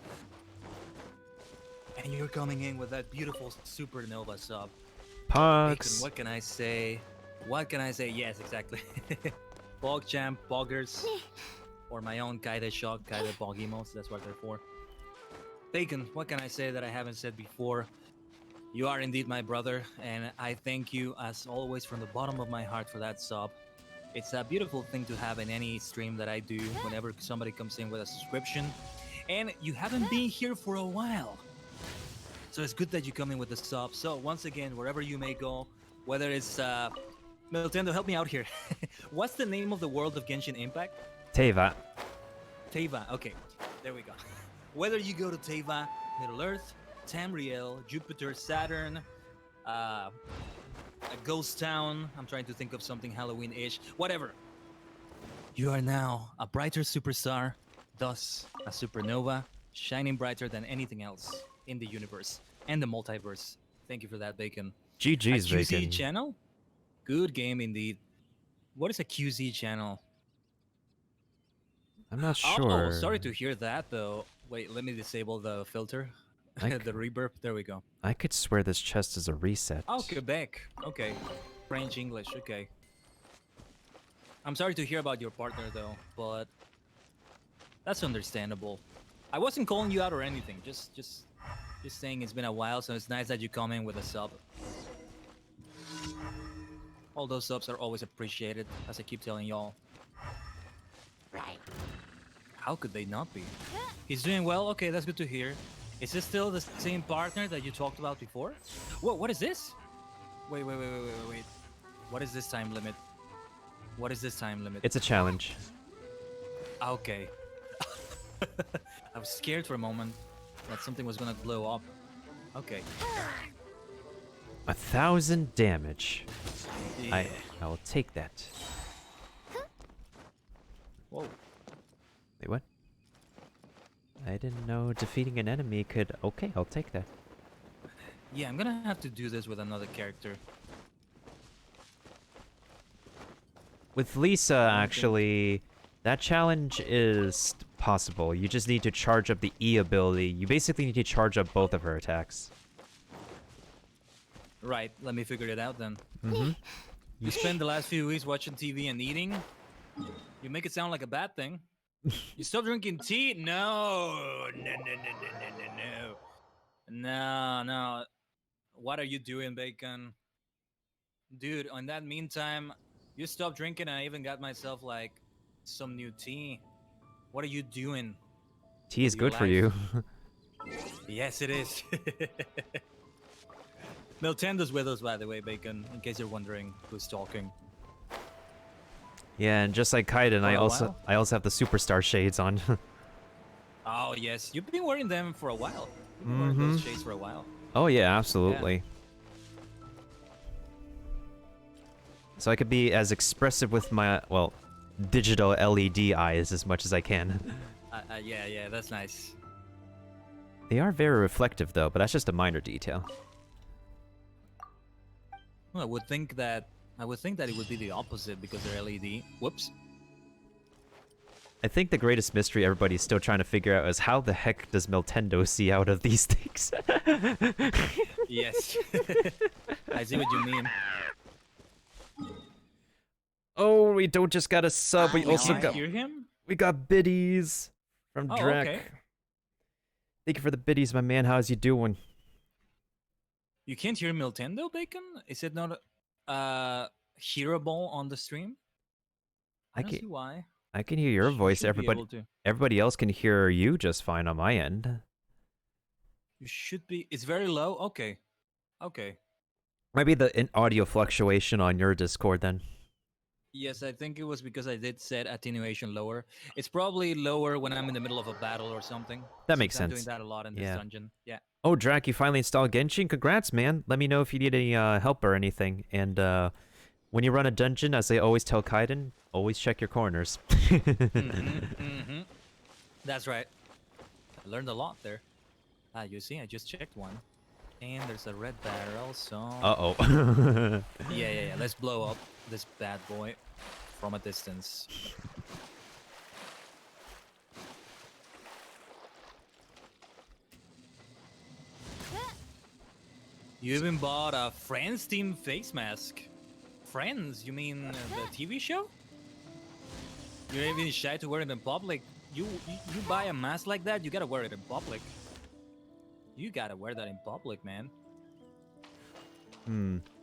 And you're coming in with that beautiful supernova sub. Bacon, Pogs. what can I say? Yes, exactly. PogChamp, Poggers. Or my own Khaiden Shock, Khaiden Pog emotes, that's what they're for. Bacon, what can I say that I haven't said before? You are indeed my brother, and I thank you as always from the bottom of my heart for that sub. It's a beautiful thing to have in any stream that I do whenever somebody comes in with a subscription. And you haven't been here for a while. So it's good that you come in with the sub. So once again, wherever you may go, whether it's Nintendo, help me out here. What's the name of the world of Genshin Impact? Teva. Teva. Okay, there we go. Whether you go to Teva, Middle Earth, Tamriel, Jupiter, Saturn, a ghost town. I'm trying to think of something Halloween-ish. Whatever. You are now a brighter superstar, thus a supernova, shining brighter than anything else in the universe and the multiverse. Thank you for that, Bacon. GG's, a QZ Bacon. channel? Good game indeed. What is a QZ channel? I'm not Oh, sure. sorry to hear that, though. Wait, let me disable the filter. The reverb. There we go. I could swear this chest is a reset. Oh, Quebec. Okay. French, English. Okay. I'm sorry to hear about your partner, though, but that's understandable. I wasn't calling you out or anything. Just saying it's been a while, so it's nice that you come in with a sub. All those subs are always appreciated, as I keep telling y'all. Right. How could they not be? He's doing well. Okay, that's good to hear. Is this still the same partner that you talked about before? Whoa, what is this? Wait. What is this time limit? What is this time limit? It's a challenge. Okay. I was scared for a moment that something was gonna blow up. Okay. 1,000 damage. Yeah. I will take that. Whoa. Wait, what? I didn't know defeating an enemy could... Okay, I'll take that. Yeah, I'm gonna have to do this with another character. With Lisa, actually, that challenge is possible. You just need to charge up the E ability. You basically need to charge up both of her attacks. Right, let me figure it out then. Mm-hmm. You spend the last few weeks watching TV and eating. You make it sound like a bad thing. You stop drinking tea? No. No. What are you doing, Bacon? Dude, in that meantime, you stopped drinking and I even got myself like some new tea. What are you doing? Tea is with your good for you. Yes, it is. Miltendo's with us, by the way, Bacon, in case you're wondering who's talking. Yeah, and just like Khaiden, I For a also have the superstar shades on. Oh, yes. You've been wearing them for a while. You've been wearing those shades for a while. Oh yeah, absolutely. So I could be as expressive with my, well, digital LED eyes as much as I can. Yeah, that's nice. They are very reflective though, but that's just a minor detail. Well, I would think that it would be the opposite because they're LED. Whoops. I think the greatest mystery everybody's still trying to figure out is how the heck does Miltendo see out of these things? Yes. I see what you mean. Oh, we don't just got a sub, we also Can got... I hear him? We got biddies from Oh, Drek. okay. Thank you for the biddies, my man. How's you doing? You can't hear Miltendo, Bacon? Is it not hearable on the stream? I don't see why. I can hear your voice. should be able to. Everybody else can hear you just fine on my end. You should be. It's very low. Okay. Might be the audio fluctuation on your Discord then. Yes, I think it was because I did set attenuation lower. It's probably lower when I'm in the middle of a battle or something. That makes I'm sense. doing that a lot in this dungeon. Yeah. Oh, Drac, you finally installed Genshin? Congrats, man. Let me know if you need any help or anything. And when you run a dungeon, as I always tell Khaiden, always check your corners. That's right. I learned a lot there. You see, I just checked one. And there's a red barrel, so... Uh-oh. Yeah. Let's blow up this bad boy from a distance. You even bought a Friends team face mask. Friends? You mean the TV show? You're even shy to wear it in public. You buy a mask like that, you gotta wear it in public. You gotta wear that in public, man.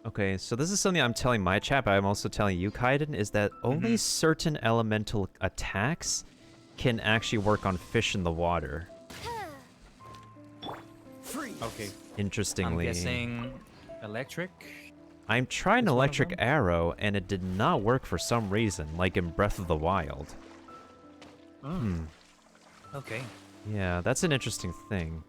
Okay, so this is something I'm telling my chat, but I'm also telling you, Khaiden, is that only certain elemental attacks can actually work on fish in the water. Okay. Interestingly. I'm guessing electric. I'm trying is one of electric them? arrow, and it did not work for some reason, like in Breath of the Wild. Okay. Yeah, that's an interesting thing.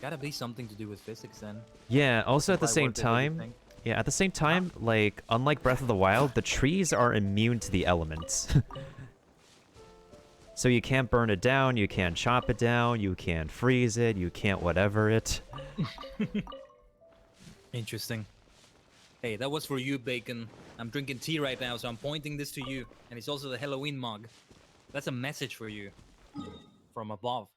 Gotta be something to do with physics then. Yeah, also at the Why same worth it, what do you time, think? yeah, at the same time, like, unlike Breath of the Wild, the trees are immune to the elements. So you can't burn it down, you can't chop it down, you can't freeze it, you can't whatever it. Interesting. Hey, that was for you, Bacon. I'm drinking tea right now, so I'm pointing this to you. And it's also the Halloween mug. That's a message for you. From above.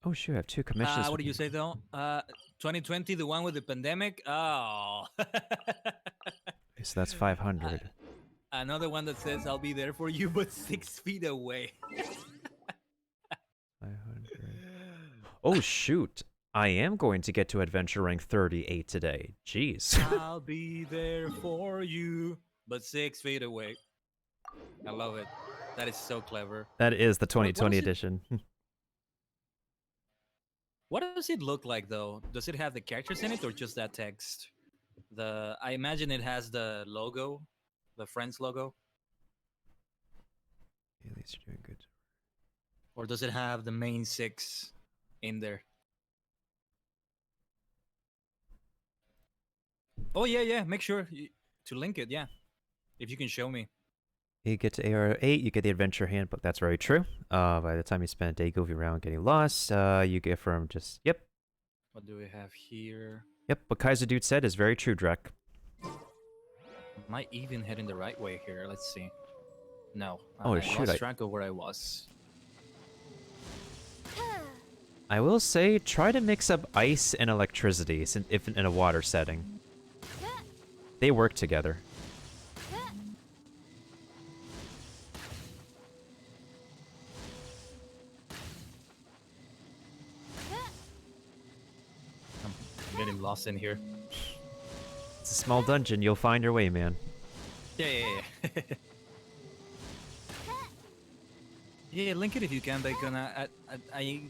Oh shoot, I have 2 commissions. What do you say though? 2020, the one with the pandemic? Oh. So that's 500. Another one that says, I'll be there for you, but 6 feet away. 500. Oh shoot, I am going to get to adventure rank 38 today. Jeez. I'll be there for you, but 6 feet away. I love it. That is so clever. That is the what 2020 is it? edition. What does it look like though? Does it have the characters in it or just that text? I imagine it has the logo, the Friends logo, At least you're doing good. or does it have the main 6 in there? Oh yeah, make sure to link it, yeah. If you can show me. You get to AR 8, you get the adventure handbook. That's very true. By the time you spend a day goofing around getting lost, you get from just yep. What do we have here? Yep, what Kaiser Dude said is very true, Drek. Am I even heading the right way here? Let's see. No. Oh, I shoot, lost track of where I was. I will say, try to mix up ice and electricity if in a water setting. They work together. I'm getting lost in here. It's a small dungeon, you'll find your way, man. Yeah. Yeah, link it if you can, Bacon. I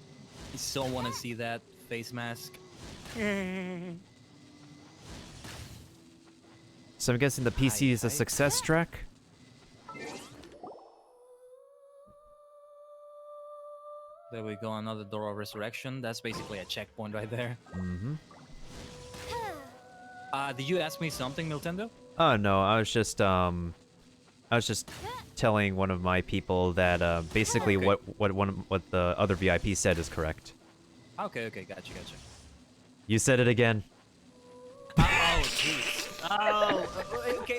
so want to see that face mask. So I'm guessing the PC is a success, Drek? There we go, another door of resurrection. That's basically a checkpoint right there. Mm-hmm. Did you ask me something, Miltendo? Oh no, I was just telling one of my people that basically Okay. what the other VIP said is correct. Okay, gotcha. You said it again. Oh, jeez. Oh,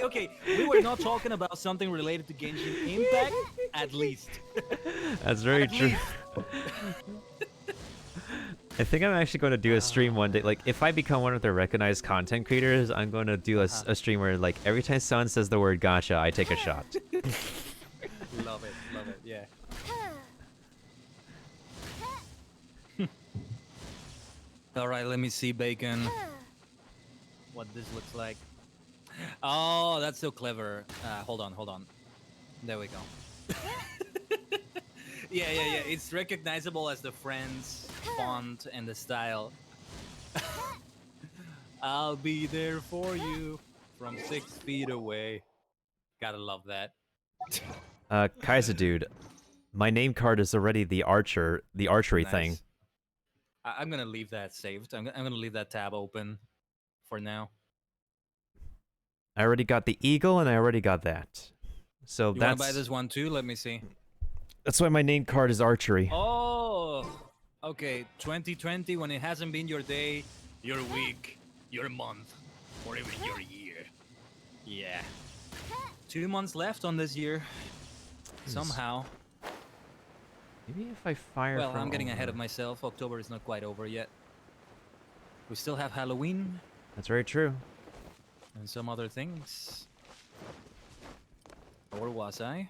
okay. We were not talking about something related to Genshin Impact, at least. That's very true. I think I'm actually going to do a stream one day. Like, if I become one of their recognized content creators, I'm going to do a stream where, like, every time someone says the word "gacha," I take a shot. Love it, yeah. All right, let me see, Bacon. What this looks like. Oh, that's so clever. Hold on. There we go. Yeah. It's recognizable as the Friends font and the style. I'll be there for you from 6 feet away. Gotta love that. Kaiser dude, my name card is already the archery Nice. thing. I'm gonna leave that saved. I'm gonna leave that tab open for now. I already got the eagle, and I already got that. So You wanna that's buy this one too? Let me see. that's why my name card is archery. Oh, okay. 2020, when it hasn't been your day, your week, your month, or even your year. Yeah. 2 months left on this year. Somehow. Maybe if I fire. Well, from I'm getting ahead of over. myself. October is not quite over yet. We still have Halloween That's very true. and some other things. Or was I?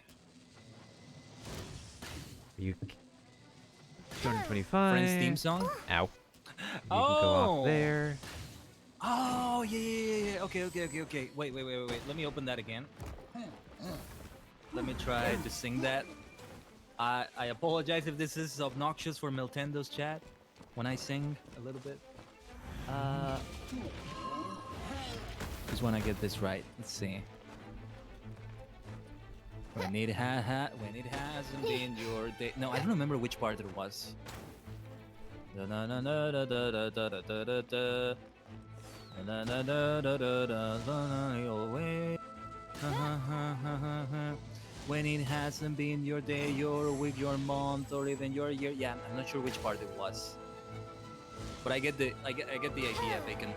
You. 225. Friends theme song. Ow. You can go Oh. off there. Oh yeah. Okay. Wait. Let me open that again. Let me try to sing that. I apologize if this is obnoxious for Miltendo's chat when I sing a little bit. Just when I get this right. Let's see. When it hasn't been your day. No, I don't remember which part it was. When it hasn't been your day, your week, your month, or even your year. Yeah, I'm not sure which part it was, but I get the idea, Bacon.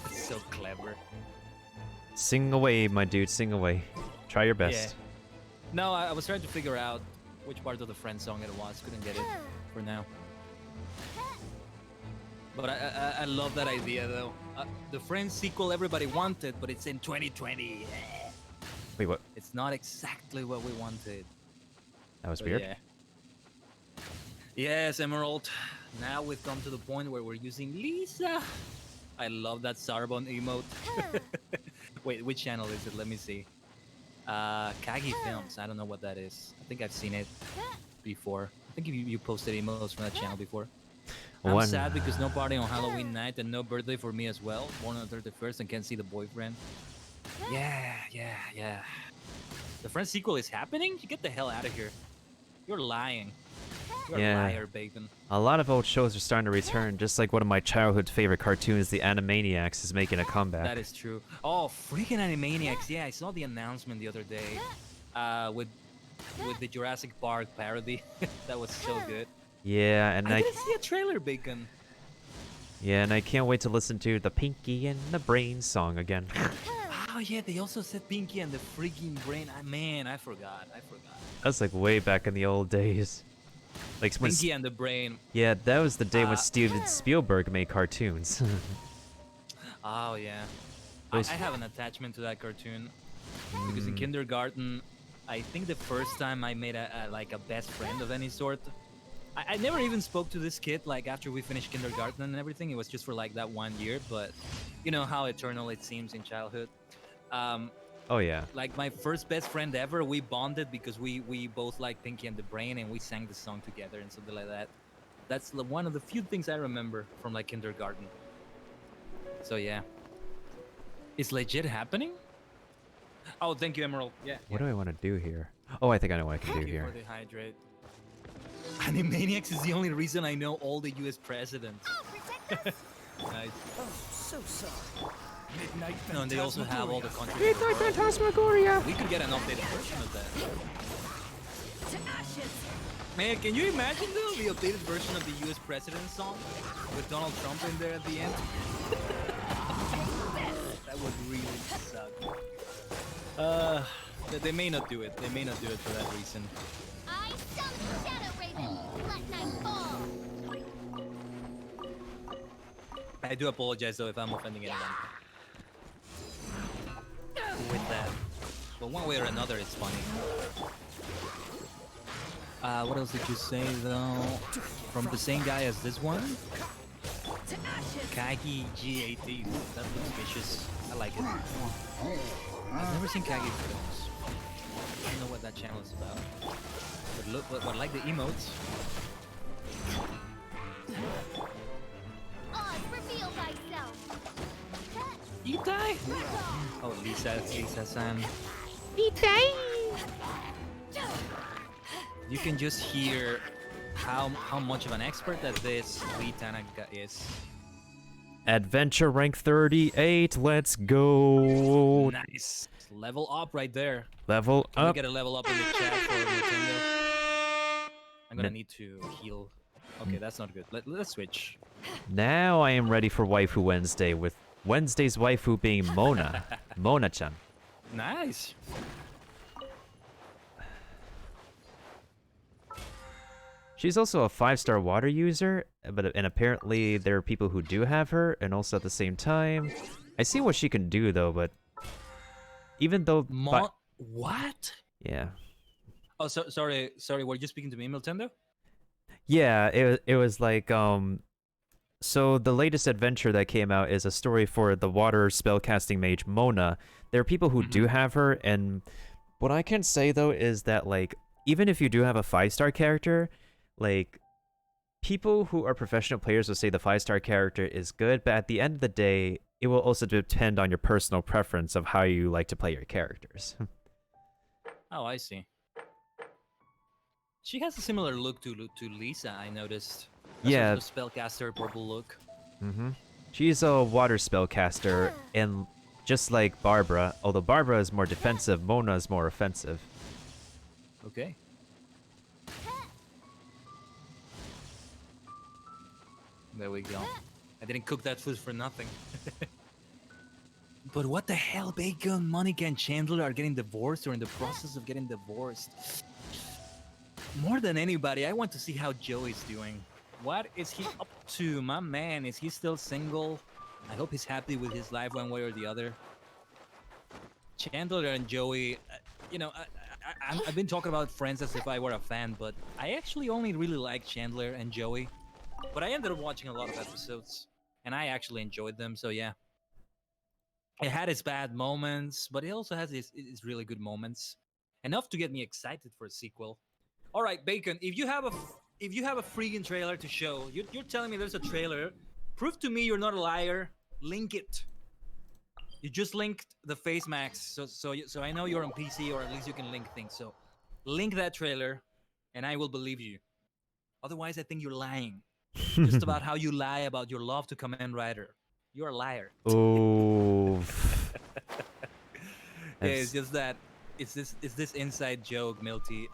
It's so clever. Sing away, my dude. Sing away. Try your best. Yeah. No, I was trying to figure out which part of the Friend song it was. Couldn't get it for now. But I love that idea though. The Friends sequel everybody wanted, but it's in 2020. Wait, what? It's not exactly what we wanted. That was But weird. yeah. Yes, Emerald. Now we've come to the point where we're using Lisa. I love that Sarbon emote. Wait, which channel is it? Let me see. Kagi Films. I don't know what that is. I think I've seen it before. I think you posted emotes from that channel before. I'm sad because no party on Halloween night and no birthday for me as well. Born on the 31st and can't see the boyfriend. Yeah. The Friends sequel is happening? You get the hell out of here. You're lying. You're a liar, Bacon. A lot of old shows are starting to return, just like one of my childhood favorite cartoons, The Animaniacs, is making a comeback. That is true. Oh, freaking Animaniacs. Yeah, I saw the announcement the other day with the Jurassic Park parody. That was so good. Yeah, and I didn't see a trailer, Bacon. Yeah, and I can't wait to listen to the Pinky and the Brain song again. Oh yeah, they also said Pinky and the freaking Brain. Man, I forgot. That's like way back in the old days. Like when Pinky and the Brain. Yeah, that was the day when Steven Spielberg made cartoons. Oh yeah. I have an attachment to that cartoon because in kindergarten, I think the first time I made a best friend of any sort. I never even spoke to this kid like after we finished kindergarten and everything. It was just for like that 1 year, but you know how eternal it seems in childhood. Oh yeah. Like my first best friend ever, we bonded because we both liked Pinky and the Brain and we sang the song together and something like that. That's one of the few things I remember from like kindergarten. So yeah. It's legit happening? Oh, thank you, Emerald. Yeah. What do I want to do here? Oh, I think I know what I can do Thank you here. for the hydrate. Animaniacs is the only reason I know all the U.S. presidents. Nice. Oh, so sorry. Midnight No, and they also have all the countries. Midnight Phantasmagoria! We could get an updated version of that. to ashes. Man, can you imagine though the updated version of the U.S. president song with Donald Trump in there at the end? That would really suck. They may not do it. They may not do it for that reason. I summon Shadow Raven. Let night fall. I do apologize though if I'm offending anyone with that. But one way or another, it's funny. What else did you say though? From the same guy as this one? To ashes. Kagi G18. That looks vicious. I like it. I've never seen Kagi films. I don't know what that channel is about. But look, but I like the emotes. Oz, reveal thyself. Itai? Oh, Lisa-san. You can just hear how much of an expert at this Lee Tanaka is. Adventure rank 38, let's go! Nice. Level up right there. Level Can we up. get a level up in the chat for Nintendo? I'm gonna need to heal. Okay, that's not good. Let's switch. Now I am ready for Waifu Wednesday, with Wednesday's waifu being Mona. Mona-chan. Nice. She's also a 5-star water user, and apparently there are people who do have her, and also at the same time, I see what she can do though, but even though... What? Yeah. Oh, sorry. Were you speaking to me, Miltendo? Yeah, it was like so the latest adventure that came out is a story for the water spellcasting mage Mona. There are people who do have her, and what I can say though is that like even if you do have a 5-star character, like people who are professional players will say the 5-star character is good, but at the end of the day, it will also depend on your personal preference of how you like to play your characters. Oh, I see. She has a similar look to Lisa, I noticed. That's Yeah. her spellcaster purple look. She's a water spellcaster, and just like Barbara, although Barbara is more defensive, Mona is more offensive. Okay. There we go. I didn't cook that food for nothing. But what the hell, Bacon, Monica, and Chandler are getting divorced or in the process of getting divorced. More than anybody, I want to see how Joey's doing. What is he up to, my man? Is he still single? I hope he's happy with his life one way or the other. Chandler and Joey, I've been talking about Friends as if I were a fan, but I actually only really like Chandler and Joey. But I ended up watching a lot of episodes, and I actually enjoyed them, so yeah. It had its bad moments, but it also has its really good moments. Enough to get me excited for a sequel. All right, Bacon, if you have a freaking trailer to show, you're telling me there's a trailer, prove to me you're not a liar, link it. You just linked the face max, so I know you're on PC, or at least you can link things. So link that trailer, and I will believe you. Otherwise, I think you're lying. Just about how you lie about your love to Kamen Rider. You're a liar. Oh. Yeah, it's just that it's this inside joke, Milty.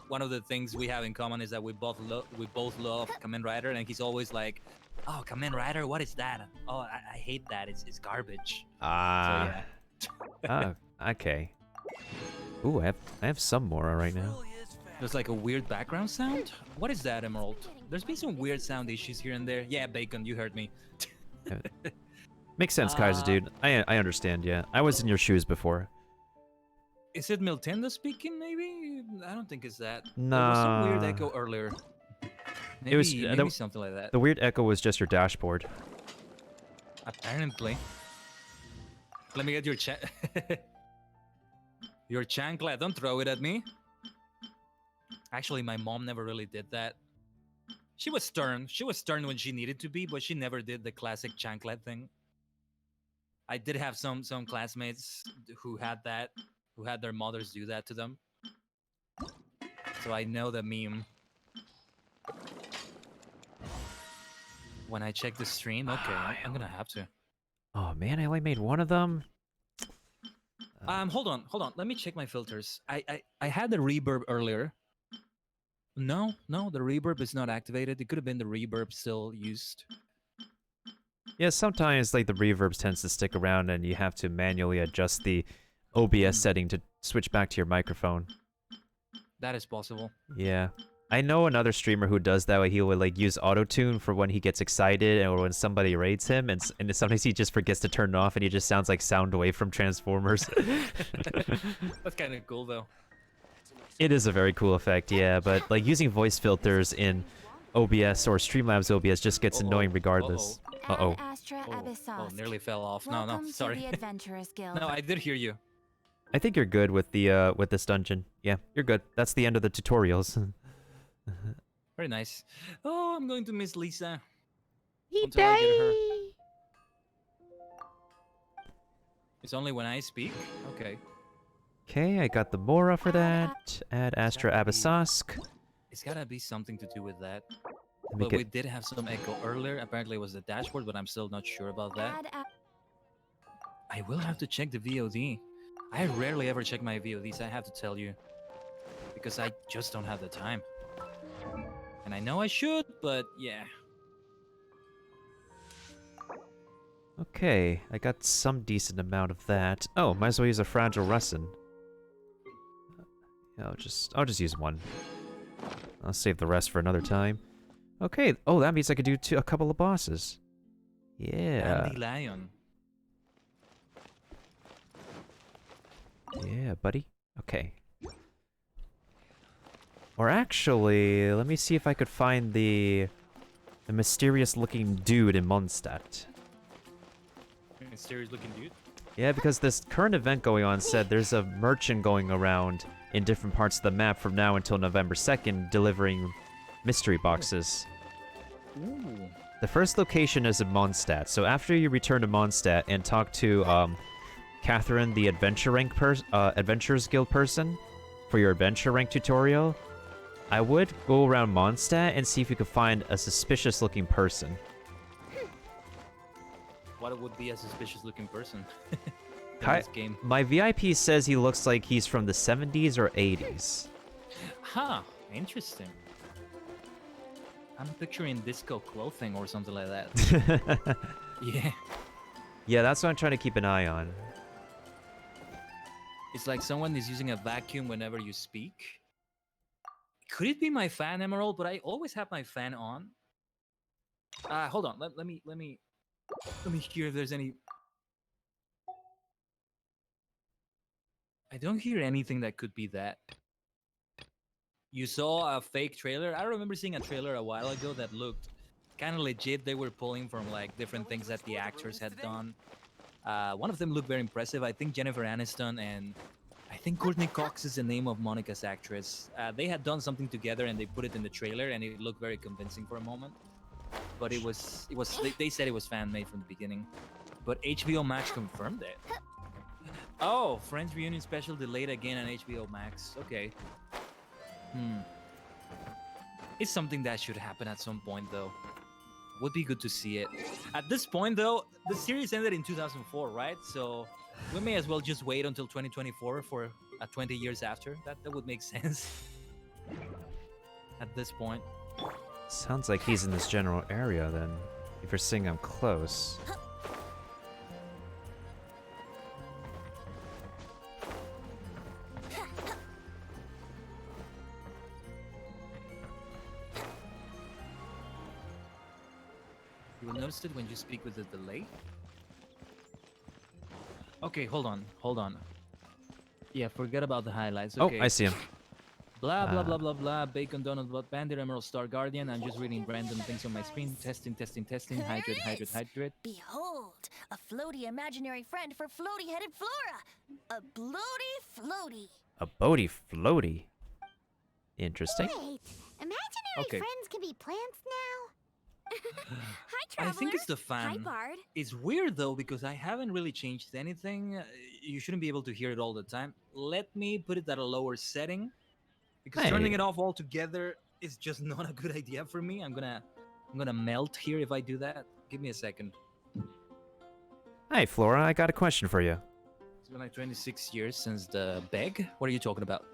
One of the things we have in common is that we both love Kamen Rider, and he's always like, "Oh, Kamen Rider, what is that? Oh, I hate that. It's garbage." Ah. So yeah. Okay. Ooh, I have some Mora right now. There's like a weird background sound. What is that, Emerald? There's been some weird sound issues here and there. Yeah, Bacon, you heard me. Makes sense, Kaiser, dude. I understand, yeah. I was in your shoes before. Is it Miltenda speaking, maybe? I don't think it's that. Nah. There was some weird echo earlier. Maybe, It was maybe something like that. The weird echo was just your dashboard. Apparently. Let me get your your chancla. Don't throw it at me. Actually, my mom never really did that. She was stern. She was stern when she needed to be, but she never did the classic chanclet thing. I did have some classmates who had that, who had their mothers do that to them. So I know the meme. When I check the stream, okay, I'm gonna have to. Oh man, I only made one of them. Hold on. Let me check my filters. I had the reverb earlier. No, the reverb is not activated. It could have been the reverb still used. Yeah, sometimes like the reverb tends to stick around and you have to manually adjust the OBS setting to switch back to your microphone. That is possible. Yeah. I know another streamer who does that, where he would like use auto-tune for when he gets excited or when somebody rates him, and sometimes he just forgets to turn it off and he just sounds like Soundwave from Transformers. That's kind of cool though. It is a very cool effect, yeah, but like using voice filters in OBS or Streamlabs OBS just gets annoying regardless. Uh-oh. Oh, nearly fell off. No, sorry. The Adventurers Guild. No, I did hear you. I think you're good with the with this dungeon. Yeah, you're good. That's the end of the tutorials. Very nice. Oh, I'm going to miss Lisa. He until I get her. died. It's only when I speak? Okay. Okay, I got the Mora for that. Add Astra Abyssosque. It's gotta be something to do with that. Let me But get- we did have some echo earlier. Apparently it was the dashboard, but I'm still not sure about that. I will have to check the VOD. I rarely ever check my VODs, I have to tell you. Because I just don't have the time. And I know I should, but yeah. Okay, I got some decent amount of that. Oh, might as well use a Fragile Russin. Yeah, I'll just use one. I'll save the rest for another time. Okay, oh, that means I could do a couple of bosses. Yeah. Andy Lion. Yeah, buddy. Okay. Or actually, let me see if I could find the mysterious-looking dude in Mondstadt. Mysterious looking dude. Yeah, because this current event going on said there's a merchant going around in different parts of the map from now until November 2nd delivering mystery boxes. Ooh. The first location is in Mondstadt, so after you return to Mondstadt and talk to Catherine, the Adventurers Guild person, for your adventure rank tutorial, I would go around Mondstadt and see if you could find a suspicious-looking person. What would be a suspicious looking person in Hi- this game? My VIP says he looks like he's from the 70s or 80s. Huh, interesting. I'm picturing disco clothing or something like that. Yeah. Yeah, that's what I'm trying to keep an eye on. It's like someone is using a vacuum whenever you speak. Could it be my fan, Emerald? But I always have my fan on. Hold on. Let me hear if there's any. I don't hear anything that could be that. You saw a fake trailer? I remember seeing a trailer a while ago that looked kind of legit. They were pulling from like different things that the actors had done. One of them looked very impressive. I think Jennifer Aniston and I think Courtney Cox is the name of Monica's actress. They had done something together and they put it in the trailer and it looked very convincing for a moment. But they said it was fan made from the beginning. But HBO Max confirmed it. Oh, Friends Reunion special delayed again on HBO Max. Okay. It's something that should happen at some point though. Would be good to see it. At this point though, the series ended in 2004, right? So we may as well just wait until 2024 for 20 years after. That would make sense. At this point. Sounds like he's in this general area then. If you're saying I'm close. You will notice it when you speak with a delay. Okay, hold on. Yeah, forget about the highlights. Okay. Oh, I see him. Blah blah blah blah blah. Bacon Donut Blood Bandit Emerald Star Guardian. I'm just reading random things on my screen. Testing. Hydrate. Behold, a floaty imaginary friend for floaty-headed Flora. A bloaty floaty. A boaty floaty. Interesting. Wait, imaginary Okay. friends can be plants now? Hi, I Traveler. think it's the Hi, fan. Bard. It's weird though because I haven't really changed anything. You shouldn't be able to hear it all the time. Let me put it at a lower setting because turning Hey. it off altogether is just not a good idea for me. I'm gonna melt here if I do that. Give me a second. Hi, Flora. I got a question for you. It's been like 26 years since the beg. What are you talking about?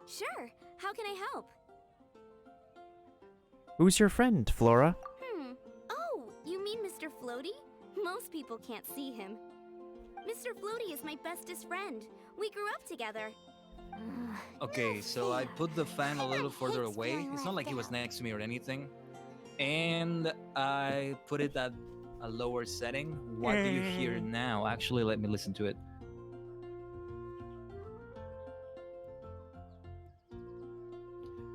Sure. How can I help? Who's your friend, Flora? Oh, you mean Mr. Floaty? Most people can't see him. Mr. Floaty is my bestest friend. We grew up together. Okay, so I put the fan a little further away. It's not like he was next to me or anything. And I put it at a lower setting. What do you hear now? Actually, let me listen to it.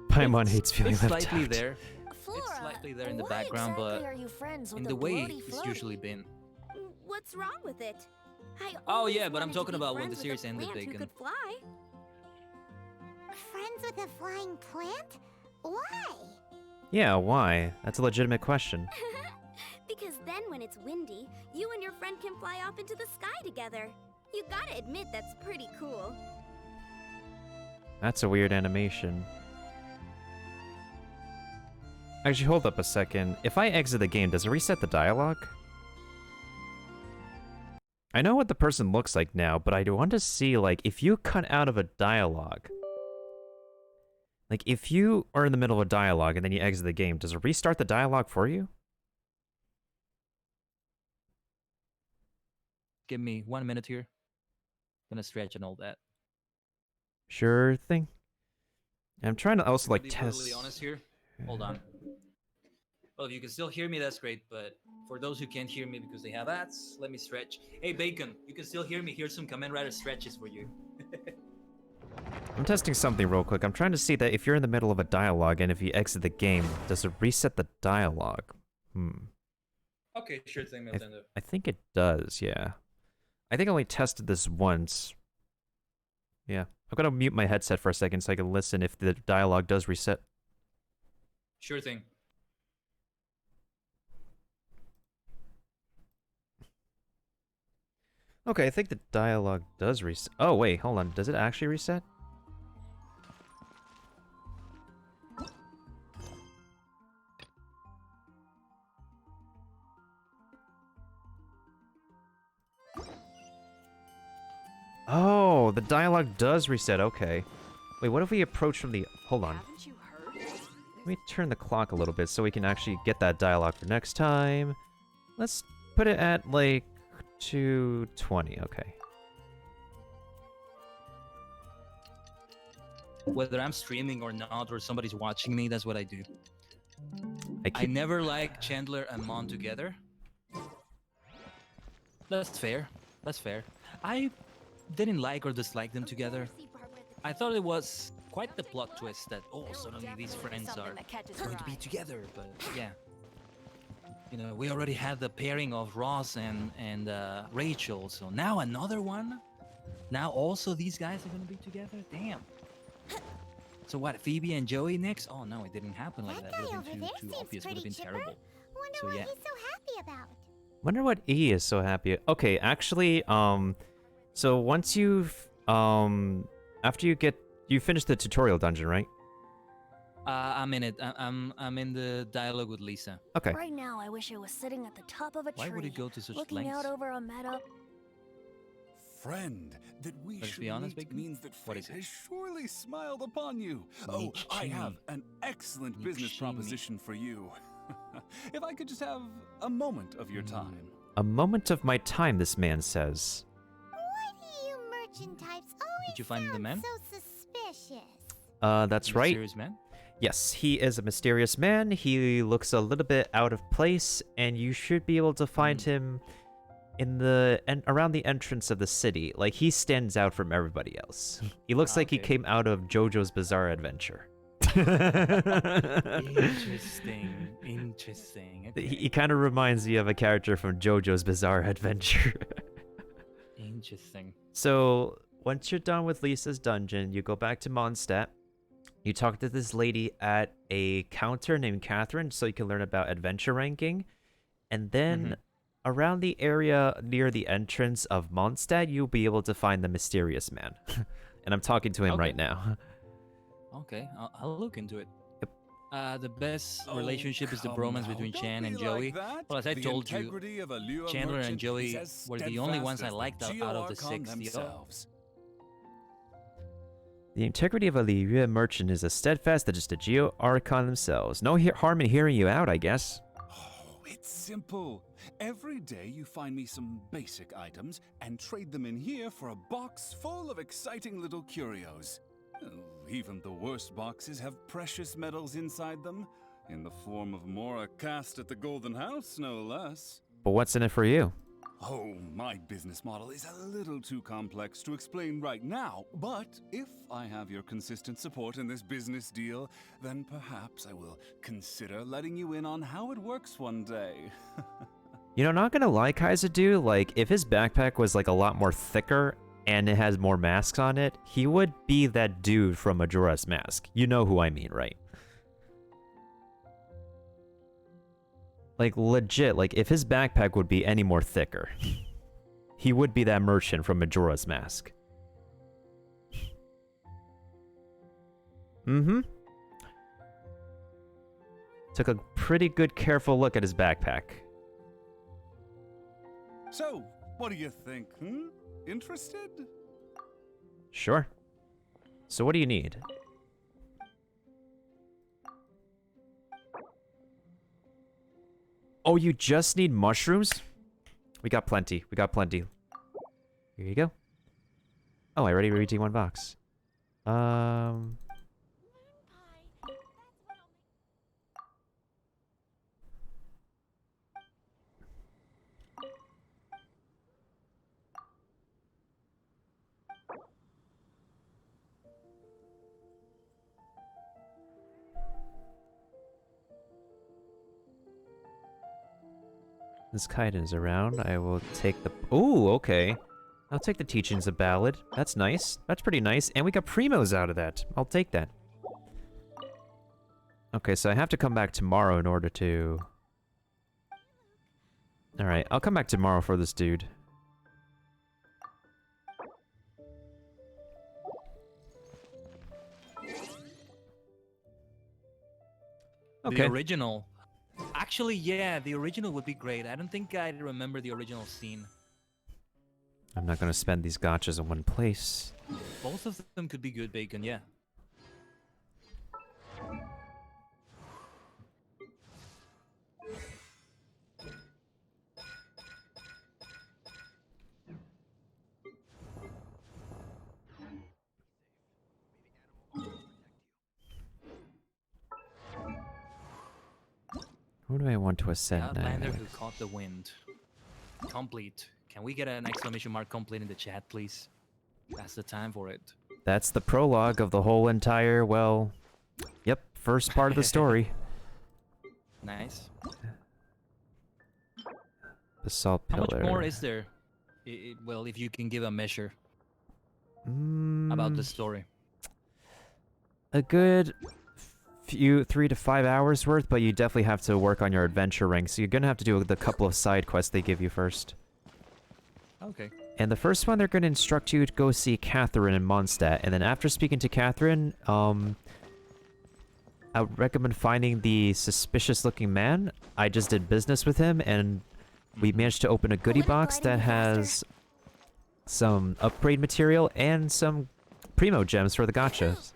Paimon hates feeling It's left slightly out. there. Flora, It's slightly there in the why background, exactly but are you friends in with the a way bloaty it's floaty? usually been. What's wrong with it? I Oh, always yeah, but I'm wanted to talking be about when the friends with series a ended, plant who Bacon. could fly. Friends with a flying plant? Why? Yeah, why? That's a legitimate question. Because then when it's windy, you and your friend can fly off into the sky together. You gotta admit that's pretty cool. That's a weird animation. Actually, hold up a second. If I exit the game, does it reset the dialogue? I know what the person looks like now, but I want to see, like, if you cut out of a dialogue. Like, if you are in the middle of a dialogue and then you exit the game, does it restart the dialogue for you? Give me 1 minute here. Gonna stretch and all that. Sure thing. I'm trying to also, like, To be test... brutally honest here. Hold on. Well, if you can still hear me, that's great. But for those who can't hear me because they have ads, let me stretch. Hey, Bacon, you can still hear me. Here's some Kamen Rider stretches for you. I'm testing something real quick. I'm trying to see that if you're in the middle of a dialogue and if you exit the game, does it reset the dialogue? Okay, sure thing, Nintendo. I think it does, yeah. I think I only tested this once. Yeah. I'm gonna mute my headset for a second so I can listen if the dialogue does reset. Sure thing. Okay, I think the dialogue does reset. Oh, wait, hold on. Does it actually reset? Oh, the dialogue does reset. Okay. Wait, what if we approach from the... Hold on. Haven't you heard? Let me turn the clock a little bit so we can actually get that dialogue for next time. Let's put it at, like, 2:20. Okay. Whether I'm streaming or not, or somebody's watching me, that's what I do. I I never like Chandler and Mon together. That's fair. That's fair. I didn't like or dislike them together. I thought it was quite the plot twist that, oh, suddenly these friends are going to be together. But yeah, you know, we already had the pairing of Ross and Rachel, so now another one. Now also these guys are going to be together. Damn. So what? Phoebe and Joey next? Oh no, it didn't happen like that. It would have been too obvious. Would have been terrible. Wonder So what yeah. he's so happy about. Wonder what E is so happy. Okay, actually, so once you've, after you finish the tutorial dungeon, right? I'm in it. I'm in the dialogue with Lisa. Okay. Right now, I wish I was sitting at the top of a tree, Why would it go to such looking lengths? out over a meadow. Friend, that we Let's should be honest, meet Bacon. means that What fate is it? has surely smiled upon you. Oh, Meet I have Jimmy. an excellent business Meet proposition for you. If I could just have a moment of your time. A moment of my time, this man says. Why do you merchant types always Did you find the sound man? so suspicious? That's right. Serious man. Yes, he is a mysterious man. He looks a little bit out of place, and you should be able to find him in the around the entrance of the city. Like, he stands out from everybody else. He looks like he Okay. came out of JoJo's Bizarre Adventure. Interesting. Interesting. Okay. He kind of reminds me of a character from JoJo's Bizarre Adventure. Interesting. So, once you're done with Lisa's dungeon, you go back to Mondstadt. You talk to this lady at a counter named Catherine so you can learn about adventure ranking. And then around the area near the entrance of Mondstadt, you'll be able to find the mysterious man. And I'm talking to him Okay. right now. Okay, I'll look into it. Yep. The best Oh, relationship is the come bromance now, between don't Chan and be Joey. like that. Well, as I The told you, integrity of a lure Chandler and merchant Joey is as were the only steadfast ones I as liked out of the Geoarchon 6. themselves. The integrity of a Liyue merchant is as steadfast as the Geo Archon themselves. No harm in hearing you out, I guess. Oh, it's simple. Every day you find me some basic items and trade them in here for a box full of exciting little curios. Oh, even the worst boxes have precious metals inside them, in the form of Mora cast at the Golden House, no less. But what's in it for you? Oh, my business model is a little too complex to explain right now, but if I have your consistent support in this business deal, then perhaps I will consider letting you in on how it works one day. You know, not gonna lie, Kaiser dude, like, if his backpack was, like, a lot more thicker and it has more masks on it, he would be that dude from Majora's Mask. You know who I mean, right? Like, legit, like, if his backpack would be any more thicker, he would be that merchant from Majora's Mask. Mm-hmm. Took a pretty good, careful look at his backpack. So, what do you think, Interested? Sure. So what do you need? Oh, you just need mushrooms? We got plenty. We got plenty. Here you go. Oh, I already redeemed one box. This Khaiden is around. I will take the... Ooh, okay. I'll take the teachings of Ballad. That's nice. That's pretty nice. And we got primos out of that. I'll take that. Okay, so I have to come back tomorrow in order to... Alright, I'll come back tomorrow for this dude. Okay. The original. Actually, yeah, the original would be great. I don't think I remember the original scene. I'm not gonna spend these gotchas in one place. Both of them could be good, Bacon, yeah. Who do I want to ascend Outlander now? who caught the wind. Complete. Can we get an exclamation mark complete in the chat, please? That's the time for it. That's the prologue of the whole entire, well... Yep, first part of the story. Nice. Basalt How pillar. much more is there? Well, if you can give a measure about the story. A good few 3 to 5 hours worth, but you definitely have to work on your adventure rank, so you're gonna have to do the couple of side quests they give you first. Okay. And the first one, they're gonna instruct you to go see Catherine in Mondstadt, and then after speaking to Catherine, I would recommend finding the suspicious-looking man. I just did business with him, and we managed to open a goodie box that has some upgrade material and some primo gems for the gotchas.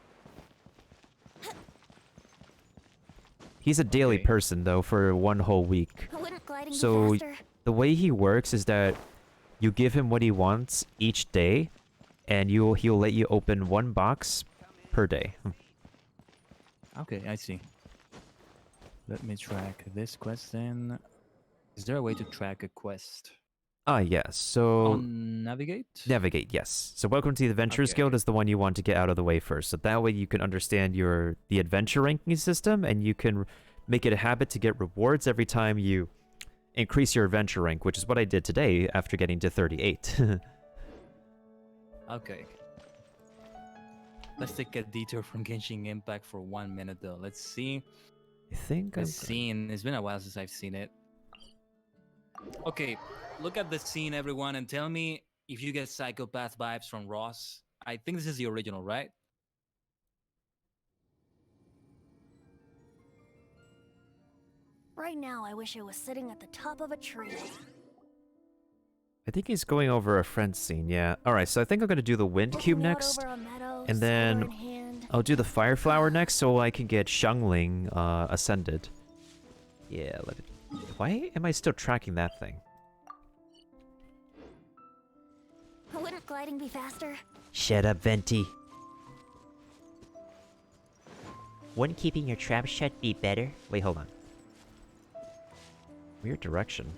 He's a daily Okay. person, though, for 1 whole week. Wouldn't gliding So, be faster? the way he works is that you give him what he wants each day, and he'll let you open 1 box per day. Okay, I see. Let me track this quest then. Is there a way to track a quest? Ah, yes. So, On navigate? navigate, yes. So, Welcome to the Adventurers Okay. Guild is the one you want to get out of the way first. So that way you can understand the adventure ranking system, and you can make it a habit to get rewards every time you increase your adventure rank, which is what I did today after getting to 38. Okay. Let's take a detour from Genshin Impact for 1 minute though. Let's see. I think The I'm... scene. It's been a while since I've seen it. Okay, look at the scene, everyone, and tell me if you get psychopath vibes from Ross. I think this is the original, right? Right now, I wish I was sitting at the top of a tree. I think he's going over a friend scene, yeah. Alright, so I think I'm going to do the wind cube Looking out next. over a meadow, and then cider in hand. I'll do the fire flower next so I can get Xiangling ascended. Yeah, let it... Why am I still tracking that thing? Wouldn't gliding be faster? Shut up, Venti. Wouldn't keeping your trap shut be better? Wait, hold on. Weird direction.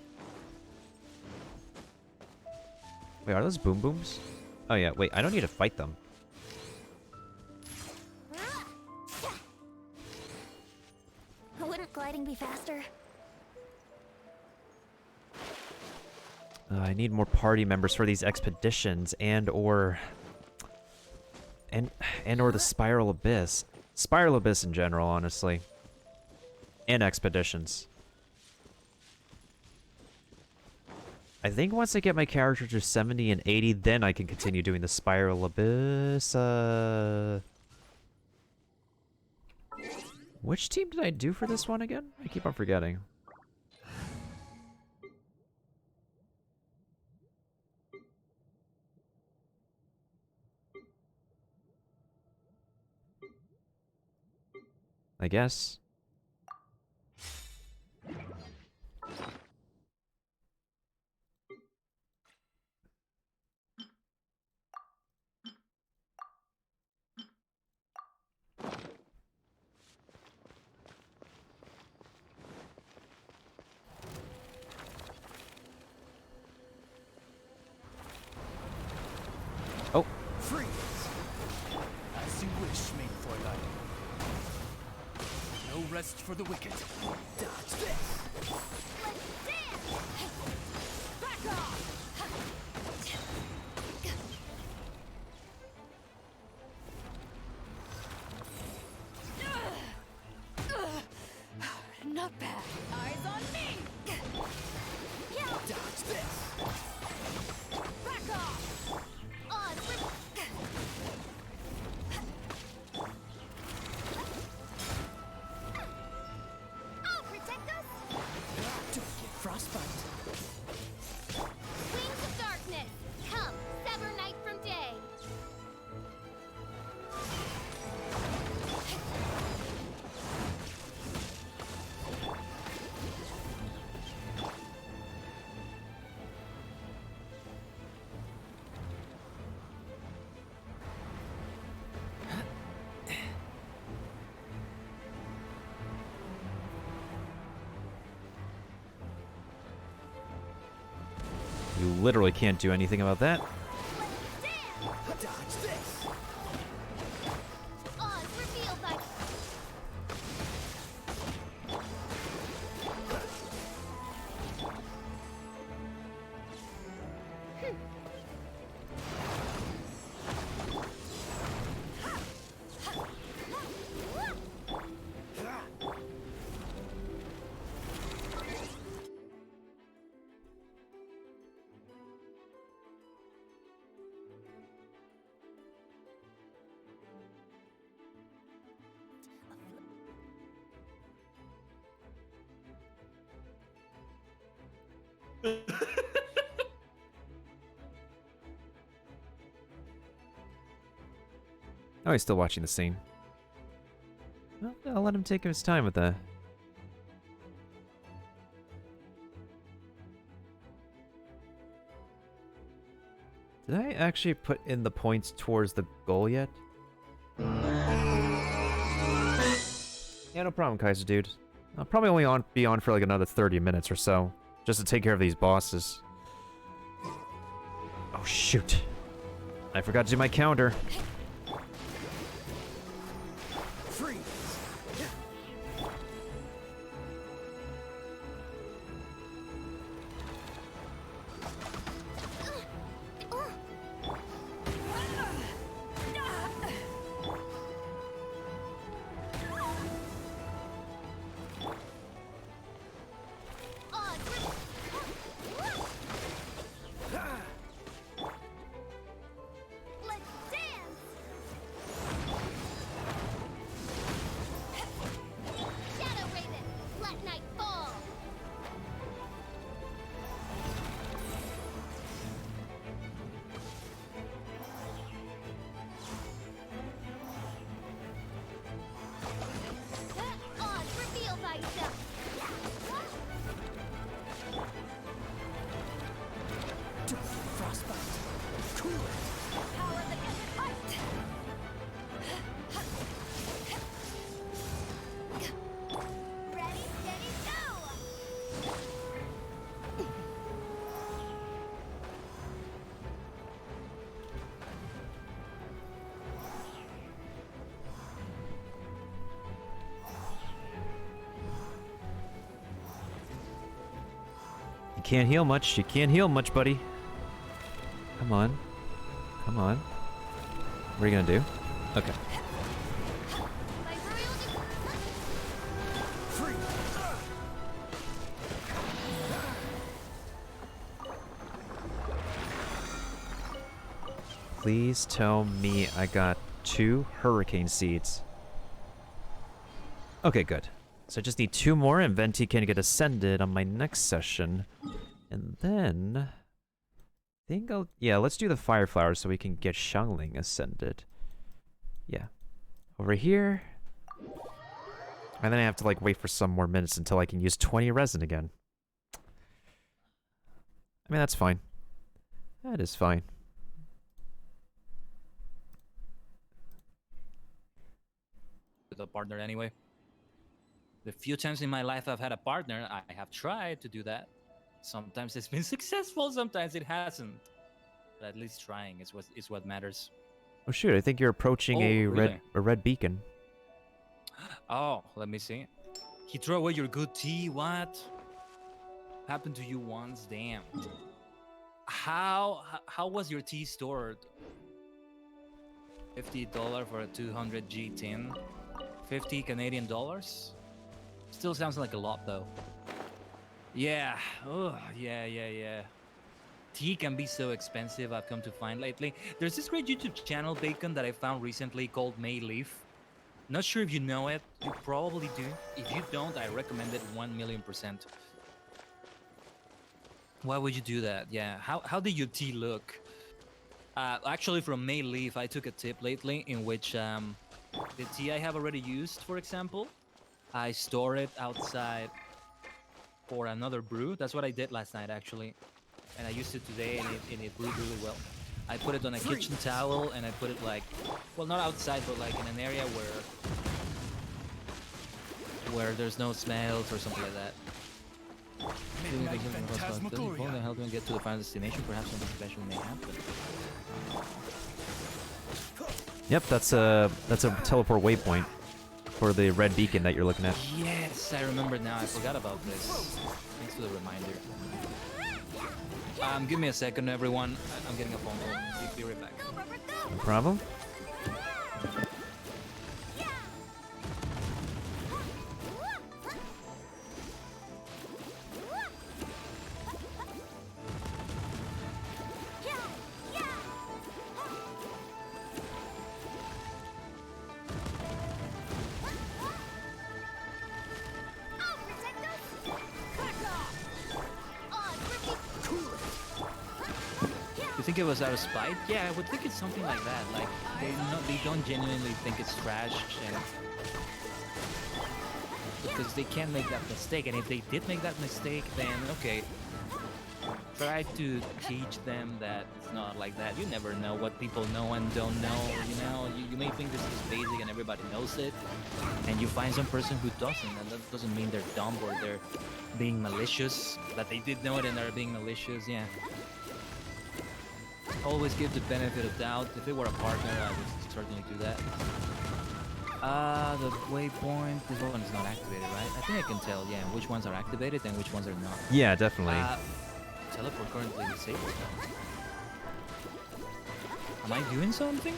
Wait, are those boom booms? Oh yeah, wait, I don't need to fight them. Wouldn't gliding be faster? I need more party members for these expeditions and or the Spiral Abyss. Spiral Abyss in general, honestly. And expeditions. I think once I get my character to 70 and 80, then I can continue doing the Spiral Abyss. Which team did I do for this one again? I keep on forgetting. I guess. Oh, Freeze! As you wish, main Fräulein. No rest for the wicked. Dodge this! You literally can't do anything about that. Dodge this. Oz revealed by Oh, he's still watching the scene. Well, I'll let him take his time with that. Did I actually put in the points towards the goal yet? Yeah, no problem, Kaiser dude. I'll probably only be on for like another 30 minutes or so, just to take care of these bosses. Oh shoot. I forgot to do my counter. Freeze. Oz Let's dance! Shadow Raven, let night fall! Oz, reveal thyself! Frostbite. Cool it. Power the fight! Ready, steady, go! You can't heal much. You can't heal much, buddy. Come on. Come on. What are you gonna do? Okay. Freeze. Please tell me I got 2 hurricane seeds. Okay, good. So I just need 2 more and Venti can get ascended on my next session. And then think I'll, yeah, let's do the fire flowers so we can get Xiangling ascended. Yeah. Over here. And then I have to like wait for some more minutes until I can use 20 resin again. I mean, that's fine. That is fine. With a partner anyway. The few times in my life I've had a partner, I have tried to do that. Sometimes it's been successful, sometimes it hasn't. But at least trying is what matters. Oh shoot, I think you're approaching Oh, a really? red beacon. Oh, let me see. He threw away your good tea. What happened to you once? Damn. How was your tea stored? $50 for a 200G tin. 50 Canadian dollars. Still sounds like a lot though. Yeah. Oh, yeah. Tea can be so expensive, I've come to find lately. There's this great YouTube channel, Bacon, that I found recently called May Leaf. Not sure if you know it. You probably do. If you don't, I recommend it 1,000,000%. Why would you do that? Yeah. How did your tea look? Actually, from May Leaf, I took a tip lately in which the tea I have already used, for example, I store it outside for another brew. That's what I did last night, actually. And I used it today, and it brewed really well. I put it on a kitchen towel, and I put it like, well, not outside, but like in an area where there's no smells or something like that. Midnight Phantasmagoria. To help them get to the final destination. Perhaps something special may happen. Yep, that's a teleport waypoint for the red beacon that you're looking at. Yes, I remember now. I forgot about this. Thanks for the reminder. Give me a second, everyone. I'm getting a phone call. Be right back. No problem. You think it was out of spite? Yeah, I would think it's something like that. Like they don't genuinely think it's trash, and because they can't make that mistake. And if they did make that mistake, then okay, try to teach them that it's not like that. You never know what people know and don't know. You know, you may think this is basic and everybody knows it, and you find some person who doesn't, and that doesn't mean they're dumb or they're being malicious. That they did know it and they're being malicious. Yeah. Always give the benefit of doubt. If it were a partner, I would certainly do that. The waypoint. This one is not activated, right? I think I can tell, yeah, which ones are activated and which ones are not. Yeah, definitely. Teleport currently disabled. Am I doing something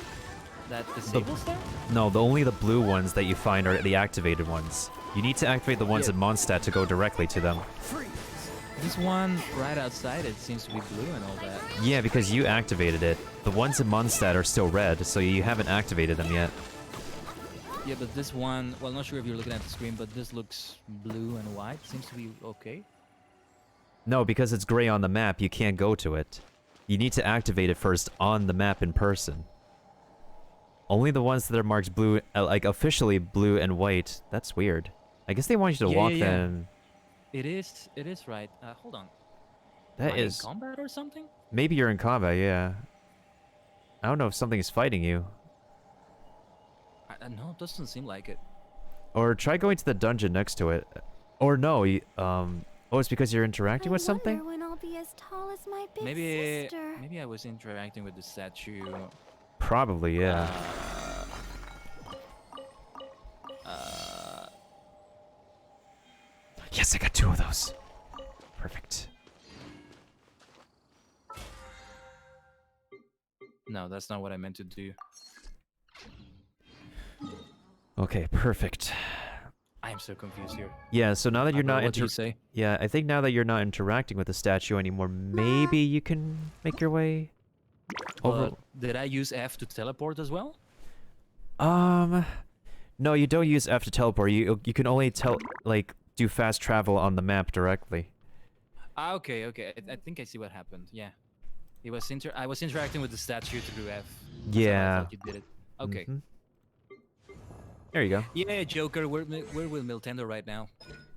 that disables that? No, only the blue ones that you find are the activated ones. You need to activate the ones in Mondstadt to go directly to them. This one right outside, it seems to be blue and all that. Yeah, because you activated it. The ones in Mondstadt are still red, so you haven't activated them yet. Yeah, but this one, well, not sure if you're looking at the screen, but this looks blue and white. Seems to be okay. No, because it's gray on the map, you can't go to it. You need to activate it first on the map in person. Only the ones that are marked blue, like officially blue and white. That's weird. I guess they want you to walk then. It is right. Hold on. That Am I is... in combat or something? Maybe you're in combat, yeah. I don't know if something is fighting you. No, it doesn't seem like it. Or try going to the dungeon next to it. Or no, oh, it's because you're interacting with something? I wonder when I'll be as tall as my big Maybe sister. maybe I was interacting with the statue. Probably, yeah. Yes, I got 2 of those. Perfect. No, that's not what I meant to do. Okay, perfect. I am so confused here. Yeah, so now that you're not what do you say? Yeah, I think now that you're not interacting with the statue anymore, maybe you can make your way over. Did I use F to teleport as well? No, you don't use F to teleport. You can only do fast travel on the map directly. Okay. I think I see what happened. Yeah. It was I was interacting with the statue through F. That's how I thought you did it. Okay. There you go. Yeah, Joker, we're with Miltendo right now.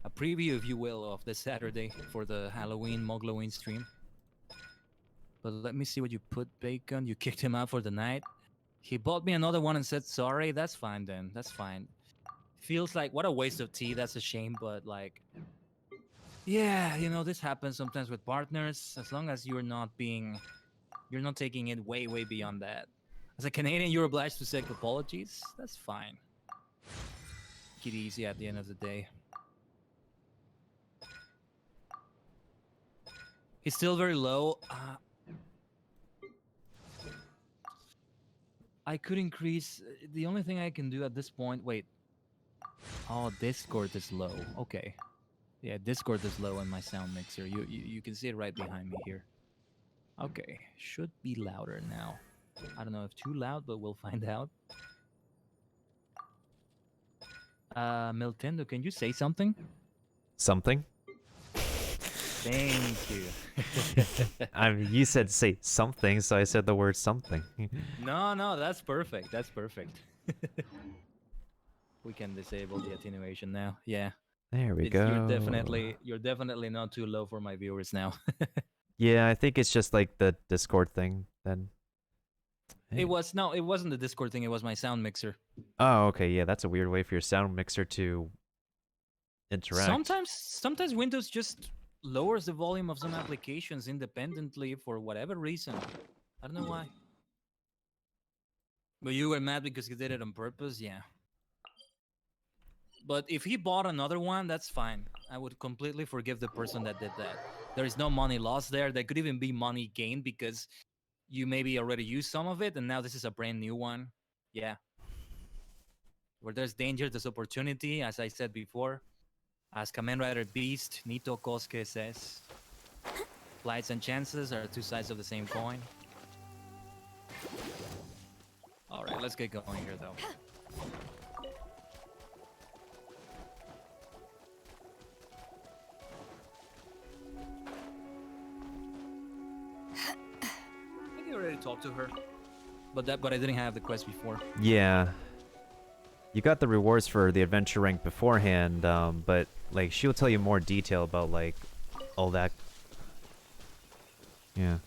A preview, if you will, of this Saturday for the Halloween Mogloween stream. But let me see what you put, Bacon. You kicked him out for the night. He bought me another one and said sorry. That's fine then. That's fine. Feels like what a waste of tea. That's a shame, but like, yeah, you know, this happens sometimes with partners. As long as you're not taking it way beyond that. As a Canadian, you're obliged to say apologies. That's fine. Take it easy at the end of the day. He's still very low. I could increase. The only thing I can do at this point. Wait. Oh, Discord is low. Okay. Yeah, Discord is low on my sound mixer. You can see it right behind me here. Okay, should be louder now. I don't know if too loud, but we'll find out. Miltendo, can you say something? Something? Thank you. You said say something, so I said the word something. No, that's perfect. That's perfect. We can disable the attenuation now. Yeah. There we go. You're definitely not too low for my viewers now. Yeah, I think it's just like the Discord thing then. It wasn't the Discord thing, it was my sound mixer. Oh, okay, yeah, that's a weird way for your sound mixer to interact. Sometimes Windows just lowers the volume of some applications independently for whatever reason. I don't know why. But you were mad because he did it on purpose? Yeah. But if he bought another one, that's fine. I would completely forgive the person that did that. There is no money lost there. There could even be money gained because you maybe already used some of it and now this is a brand new one. Yeah. Where there's danger, there's opportunity, as I said before. As Kamen Rider Beast Nito Kosuke says, flights and chances are two sides of the same coin. Alright, let's get going here though. I think I already talked to her. But I didn't have the quest before. Yeah. You got the rewards for the adventure rank beforehand, but like she'll tell you more detail about like all that. Yeah.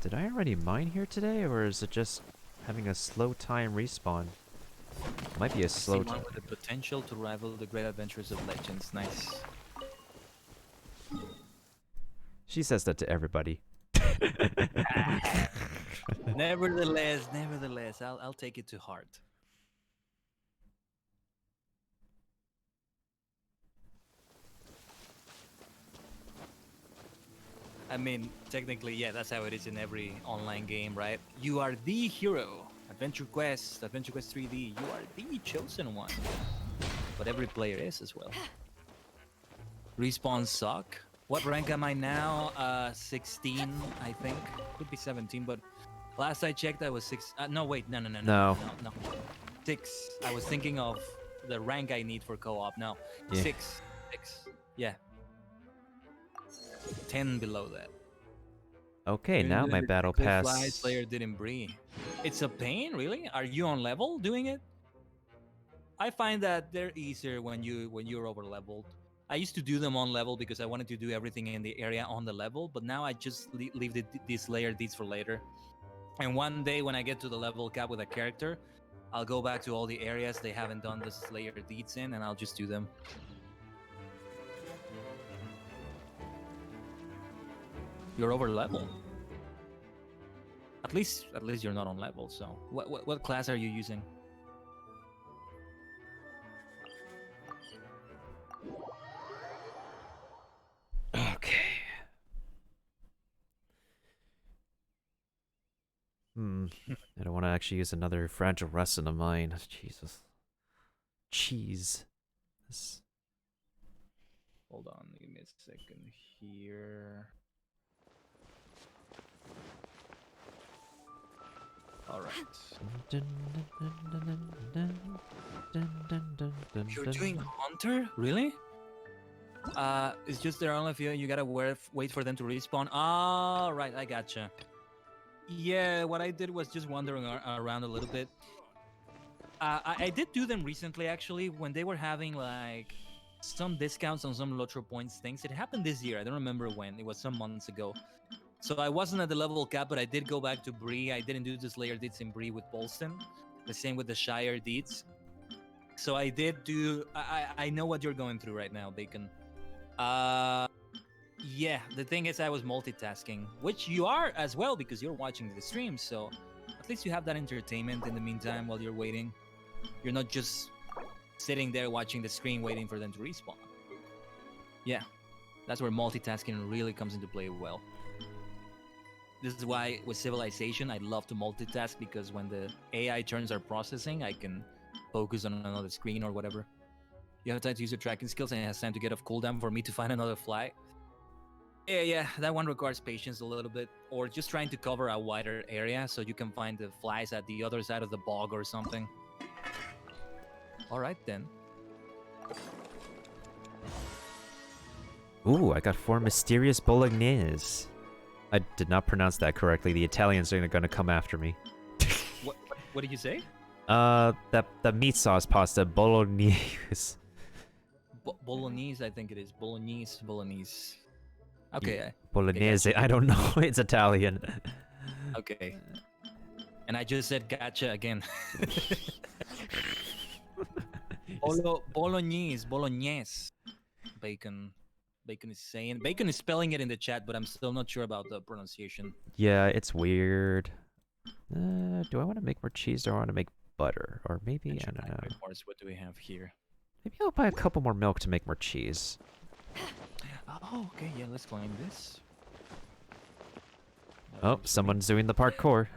Did I already mine here today, or is it just having a slow time respawn? Might be a slow time. With the potential to rival the great adventures of legends. Nice. She says that to everybody. Nevertheless, I'll take it to heart. I mean, technically, yeah, that's how it is in every online game, right? You are the hero. Adventure Quest 3D, you are the chosen one. But every player is as well. Respawns suck. What rank am I now? 16, I think. Could be 17, but last I checked, I was 6. No, wait, no. 6. I was thinking of the rank I need for co-op. No, Yeah. 6. Yeah. 10 below that. Okay, now my battle pass. Fly Slayer didn't breathe. It's a pain, really? Are you on level doing it? I find that they're easier when you're over leveled. I used to do them on level because I wanted to do everything in the area on the level, but now I just leave these layer deeds for later. And one day when I get to the level cap with a character, I'll go back to all the areas they haven't done the Slayer deeds in, and I'll just do them. You're over level. At least you're not on level. So, what class are you using? Okay. I don't want to actually use another fragile resin of mine. Jesus. Cheese. This... Hold on, give me a second here. All right. You're doing Hunter? Really? It's just there are only a few. You gotta wait for them to respawn. All right, I gotcha. Yeah, what I did was just wandering around a little bit. I did do them recently, actually, when they were having like some discounts on some Lotro points things. It happened this year. I don't remember when. It was some months ago. So I wasn't at the level cap, but I did go back to Bree. I didn't do the Slayer deeds in Bree with Bolston. The same with the Shire deeds. So I did do... I know what you're going through right now, Bacon. Yeah, the thing is I was multitasking, which you are as well because you're watching the stream. So at least you have that entertainment in the meantime while you're waiting. You're not just sitting there watching the screen waiting for them to respawn. Yeah, that's where multitasking really comes into play well. This is why with Civilization, I love to multitask because when the AI turns are processing, I can focus on another screen or whatever. You have time to use your tracking skills and it has time to get off cooldown for me to find another fly. Yeah, that one requires patience a little bit, or just trying to cover a wider area so you can find the flies at the other side of the bog or something. All right then. Ooh, I got 4 mysterious bolognese. I did not pronounce that correctly. The Italians are gonna come after me. What did you say? That meat sauce pasta bolognese. Bolognese, I think it is. Bolognese. Okay. Bolognese. I don't know. It's Italian. Okay. And I just said gotcha again. Bolognese. Bacon. Bacon is spelling it in the chat, but I'm still not sure about the pronunciation. Yeah, it's weird. Do I want to make more cheese or I want to make butter? Or maybe, I don't know. What do we have here? Maybe I'll buy a couple more milk to make more cheese. Oh, okay. Yeah, let's climb this. Oh, someone's doing the parkour.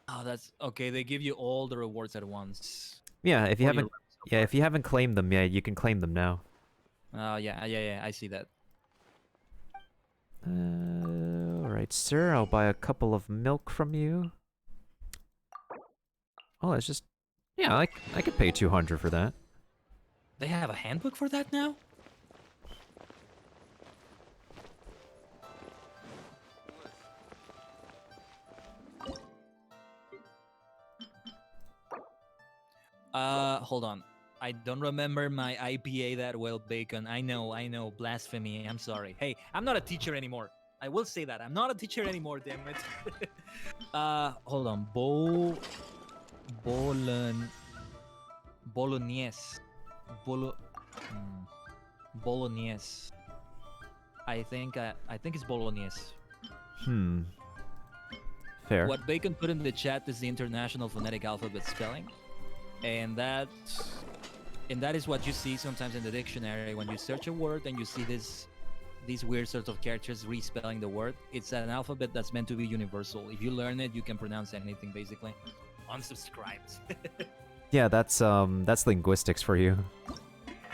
Oh, that's okay. They give you all the rewards at once. Yeah, if you For your haven't, levels so yeah, far. if you haven't claimed them, yeah, you can claim them now. Yeah. I see that. Alright, sir. I'll buy a couple of milk from you. Oh, it's just... Yeah, I could pay 200 for that. They have a handbook for that now? Hold on. I don't remember my IPA that well, Bacon. I know. Blasphemy. I'm sorry. Hey, I'm not a teacher anymore. I will say that. I'm not a teacher anymore, damn it. Hold on. Bolognese. Bolognese. I think it's Bolognese. Fair. What Bacon put in the chat is the International Phonetic Alphabet spelling. And that is what you see sometimes in the dictionary when you search a word and you see these weird sorts of characters respelling the word. It's an alphabet that's meant to be universal. If you learn it, you can pronounce anything basically. Unsubscribed. Yeah, that's linguistics for you.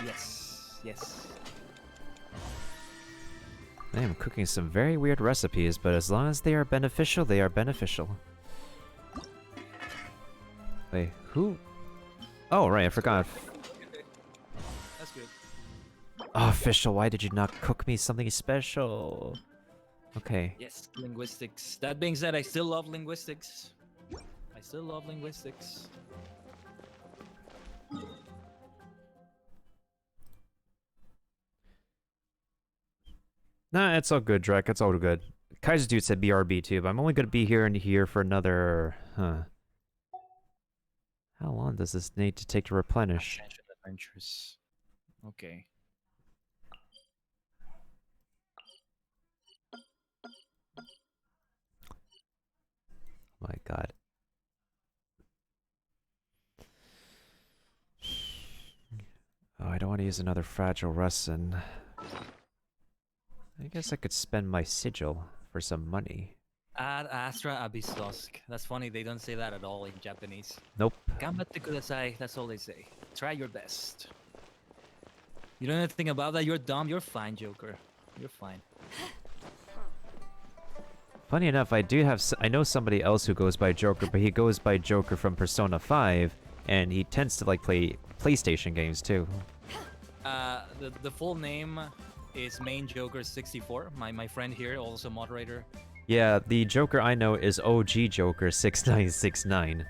Yes. I am cooking some very weird recipes, but as long as they are beneficial, they are beneficial. Wait, who? Oh, right, I forgot. That's good. Oh, official, why did you not cook me something special? Okay. Yes, linguistics. That being said, I still love linguistics. Nah, it's all good, Drek. It's all good. Kaiser Dude said BRB too, but I'm only gonna be here and here for another... How long does this need to take to replenish? Genshin Adventures. Okay. My god. Oh, I don't want to use another fragile resin. I guess I could spend my sigil for some money. Ad Astra Abyssosk. That's funny, they don't say that at all in Japanese. Nope. Gambatte kudasai, that's all they say. Try your best. You don't know anything about that, you're dumb, you're fine, Joker. You're fine. Funny enough, I know somebody else who goes by Joker, but he goes by Joker from Persona 5, and he tends to like play PlayStation games too. The full name is Main Joker 64. My friend here, also moderator. Yeah, the Joker I know is OG Joker 6969.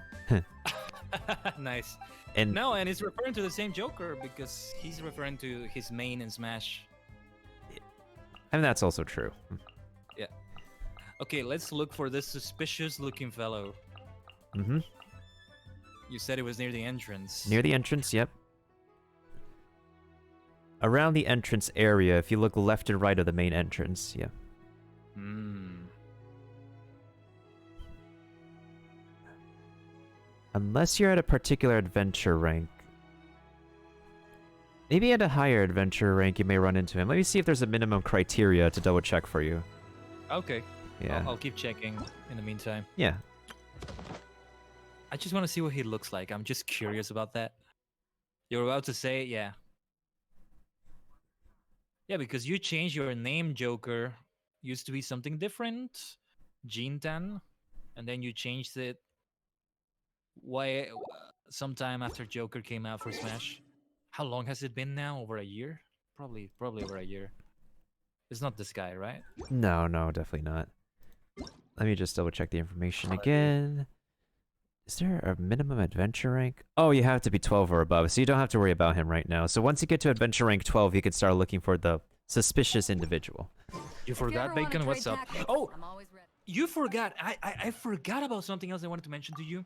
Nice. And No, and it's referring to the same Joker because he's referring to his main in Smash. and that's also true. Okay, let's look for this suspicious-looking fellow. Mm-hmm. You said it was near the entrance. Near the entrance, yep. Around the entrance area, if you look left and right of the main entrance, yeah. Unless you're at a particular adventure rank. Maybe at a higher adventure rank you may run into him. Let me see if there's a minimum criteria to double check for you. Okay. Yeah. I'll keep checking in the meantime. Yeah. I just want to see what he looks like. I'm just curious about that. You're about to say, yeah. Yeah, because you changed your name, Joker. Used to be something different. Jintan. And then you changed it. Why? Sometime after Joker came out for Smash. How long has it been now? Over a year? Probably over a year. It's not this guy, right? No, definitely not. Let me just double check the information again. Is there a minimum adventure rank? Oh, you have to be 12 or above, so you don't have to worry about him right now. So once you get to adventure rank 12, you can start looking for the suspicious individual. You forgot, Bacon? What's up? Oh, you forgot. I forgot about something else I wanted to mention to you.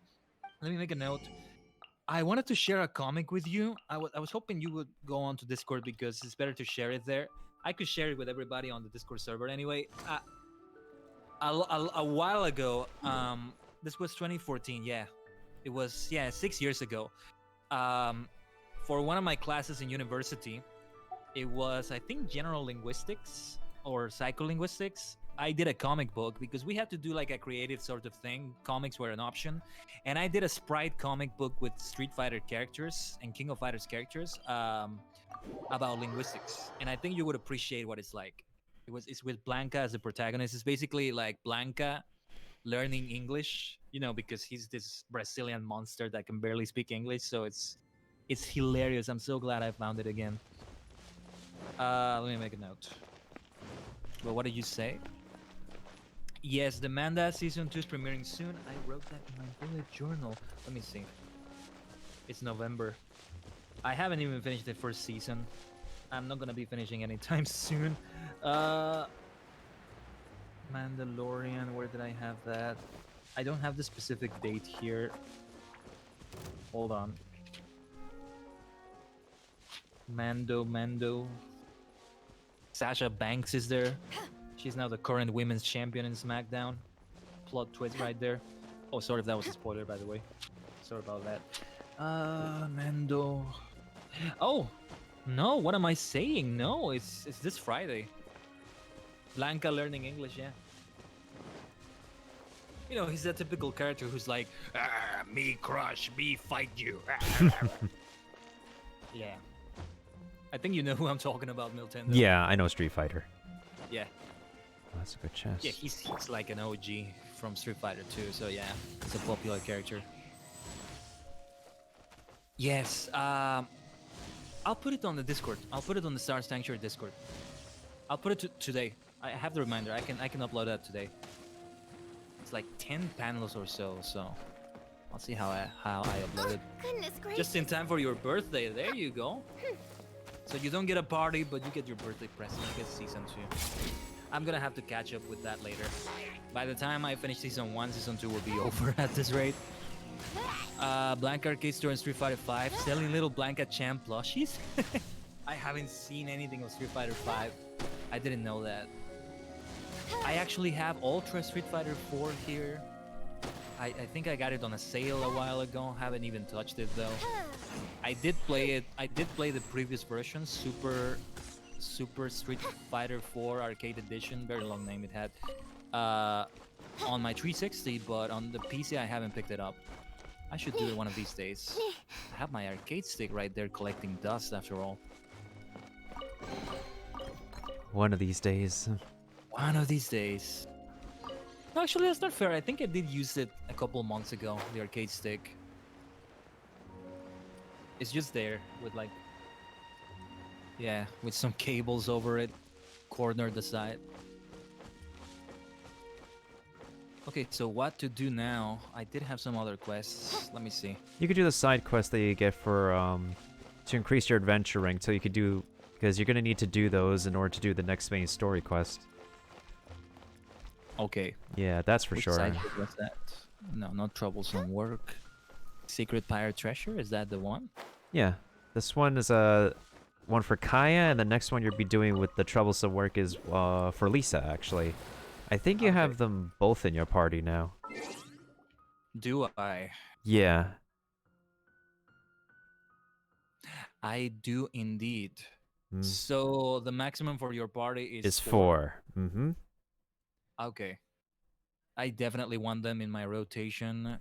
Let me make a note. I wanted to share a comic with you. I was hoping you would go on to Discord because it's better to share it there. I could share it with everybody on the Discord server anyway. A while ago, this was 2014. Yeah, it was 6 years ago. For one of my classes in university, it was I think general linguistics or psycholinguistics. I did a comic book because we had to do like a creative sort of thing. Comics were an option, and I did a sprite comic book with Street Fighter characters and King of Fighters characters about linguistics. And I think you would appreciate what it's like. It's with Blanca as the protagonist. It's basically like Blanca learning English, because he's this Brazilian monster that can barely speak English. So it's hilarious. I'm so glad I found it again. Let me make a note. But what did you say? Yes, the Manda Season 2 is premiering soon. I wrote that in my bullet journal. Let me see. It's November. I haven't even finished the first season. I'm not gonna be finishing anytime soon. Mandalorian, where did I have that? I don't have the specific date here. Hold on. Mando. Sasha Banks is there. She's now the current women's champion in SmackDown. Plot twist right there. Oh, sorry if that was a spoiler, by the way. Sorry about that. Mando. Oh, no, what am I saying? No, it's this Friday. Blanca learning English, yeah. He's that typical character who's like, me crush, me fight you. Yeah. I think you know who I'm talking about, Milton. Yeah, I know Street Fighter. Yeah. Oh, that's a good chest. Yeah, he's like an OG from Street Fighter 2, so yeah, he's a popular character. Yes, I'll put it on the Discord. I'll put it on the Star Sanctuary Discord. I'll put it today. I have the reminder. I can upload that today. It's like 10 panels or so, I'll see how I upload it. Goodness gracious. Just in time for your birthday. There you go. So you don't get a party, but you get your birthday present. You get Season 2. I'm gonna have to catch up with that later. By the time I finish Season 1, Season 2 will be over at this rate. Blanca Arcade Store and Street Fighter 5 selling little Blanca Champ plushies. I haven't seen anything of Street Fighter 5. I didn't know that. I actually have Ultra Street Fighter 4 here. I think I got it on a sale a while ago. Haven't even touched it though. I did play it. I did play the previous version, Super Street Fighter 4 Arcade Edition. Very long name it had. On my 360, but on the PC I haven't picked it up. I should do it one of these days. I have my arcade stick right there collecting dust after all. One of these days. One of these days. No, actually, that's not fair. I think I did use it a couple months ago, the arcade stick. It's just there with like... Yeah, with some cables over it, cornered the side. Okay, so what to do now? I did have some other quests. Let me see. You could do the side quest that you get for to increase your adventure rank, so you could do, because you're gonna need to do those in order to do the next main story quest. Okay. Yeah, that's for Which sure. side quest was that? No, not troublesome work. Secret Pirate Treasure, is that the one? Yeah, this one is one for Kaya, and the next one you'll be doing with the troublesome work is for Lisa, actually. I think you have them both in your party now. Do I? Yeah. I do indeed. Mm. So the maximum for your party is 4. Mm-hmm. Okay. I definitely want them in my rotation.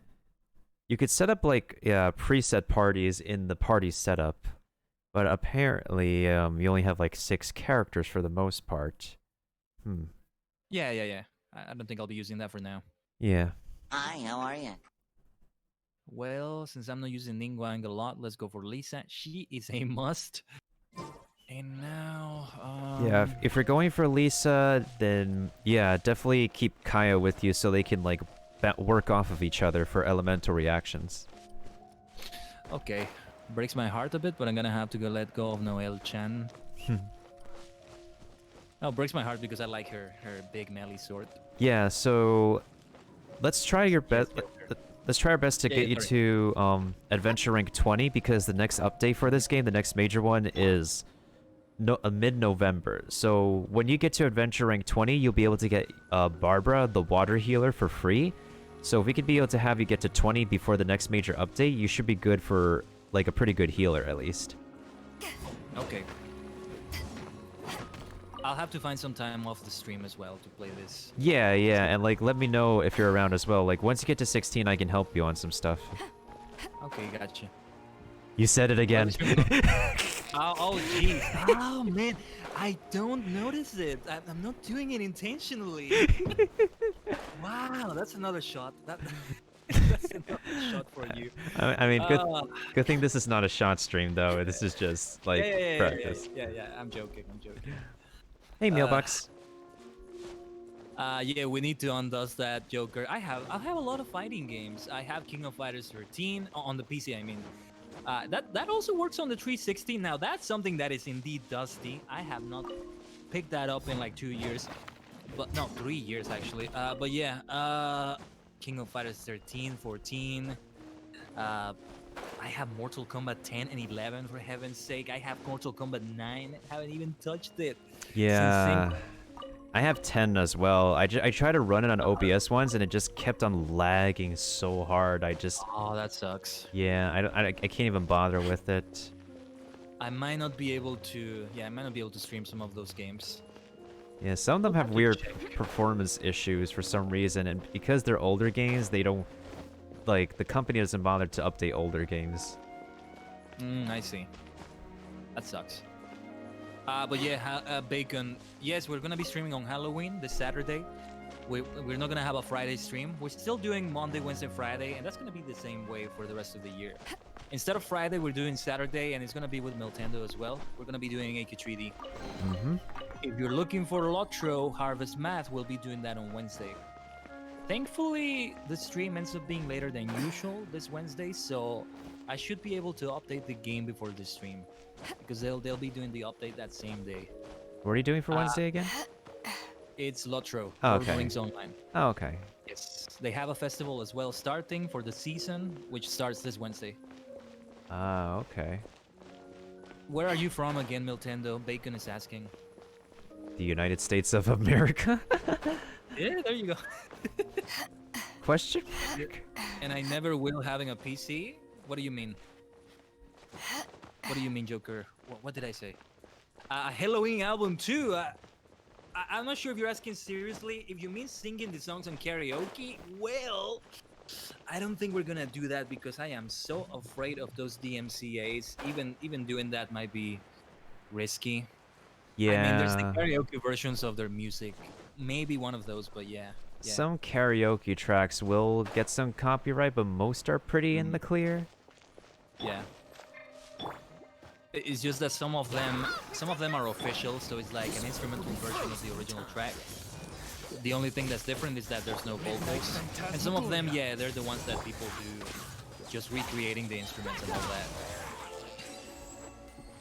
You could set up like preset parties in the party setup, but apparently you only have like 6 characters for the most part. Yeah. I don't think I'll be using that for now. Yeah. Hi, how are you? Well, since I'm not using Ningguang a lot, let's go for Lisa. She is a must. And now... Yeah, if you're going for Lisa, then yeah, definitely keep Kaya with you so they can like work off of each other for elemental reactions. Okay. Breaks my heart a bit, but I'm gonna have to go let go of Noelle Chan. No, breaks my heart because I like her big melee sword. Yeah, so let's try your best. Let's try our best to get you to Adventure Rank 20 because the next update for this game, the next major one, is mid-November. So when you get to Adventure Rank 20, you'll be able to get Barbara, the water healer, for free. So if we could be able to have you get to 20 before the next major update, you should be good for like a pretty good healer at least. Okay. I'll have to find some time off the stream as well to play this. Yeah, and like let me know if you're around as well. Like once you get to 16, I can help you on some stuff. Okay, gotcha. You said it again. Oh, jeez. Oh, man. I don't notice it. I'm not doing it intentionally. Wow, that's another shot. That's another shot for you. I mean, good thing this is not a shot stream though. This is just like practice. Yeah. I'm joking. Hey, Mailbox. Yeah, we need to undust that Joker. I'll have a lot of fighting games. I have King of Fighters 13 on the PC. I mean, that also works on the 360. Now that's something that is indeed dusty. I have not picked that up in like 2 years, but no, 3 years actually. But yeah, King of Fighters 13, 14. I have Mortal Kombat 10 and 11 for heaven's sake. I have Mortal Kombat 9. Haven't even touched it. Yeah. I have 10 as well. I tried to run it on OBS once and it just kept on lagging so hard. Oh, that sucks. Yeah, I can't even bother with it. I might not be able to. Yeah, I might not be able to stream some of those games. Yeah, some of them have to weird check. performance issues for some reason, and because they're older games, they don't like the company doesn't bother to update older games. I see. That sucks. But yeah, Bacon. Yes, we're gonna be streaming on Halloween this Saturday. We're not gonna have a Friday stream. We're still doing Monday, Wednesday, Friday, and that's gonna be the same way for the rest of the year. Instead of Friday, we're doing Saturday, and it's gonna be with Miltendo as well. We're gonna be doing AQ3D. If you're looking for Lotro Harvest Math, we'll be doing that on Wednesday. Thankfully, the stream ends up being later than usual this Wednesday, so I should be able to update the game before the stream, because they'll be doing the update that same day. What are you doing for Wednesday again? It's Lotro. Oh, Lord of okay. the Rings Online. Oh, okay. Yes, they have a festival as well starting for the season, which starts this Wednesday. Okay. Where are you from again, Miltendo? Bacon is asking. The United States of America? Yeah, there you go. Question mark? And I never will having a PC? What do you mean? What do you mean, Joker? What did I say? A Halloween album too. I'm not sure if you're asking seriously. If you mean singing the songs on karaoke, well, I don't think we're gonna do that because I am so afraid of those DMCAs. Even doing that might be risky. Yeah. I mean, there's the karaoke versions of their music. Maybe one of those, but yeah. Some karaoke tracks will get some copyright, but most are pretty in the clear. Yeah. It's just that some of them are official, so it's like an instrumental version of the original track. The only thing that's different is that there's no vocals. And some of them, yeah, they're the ones that people do, just recreating the instruments and all that.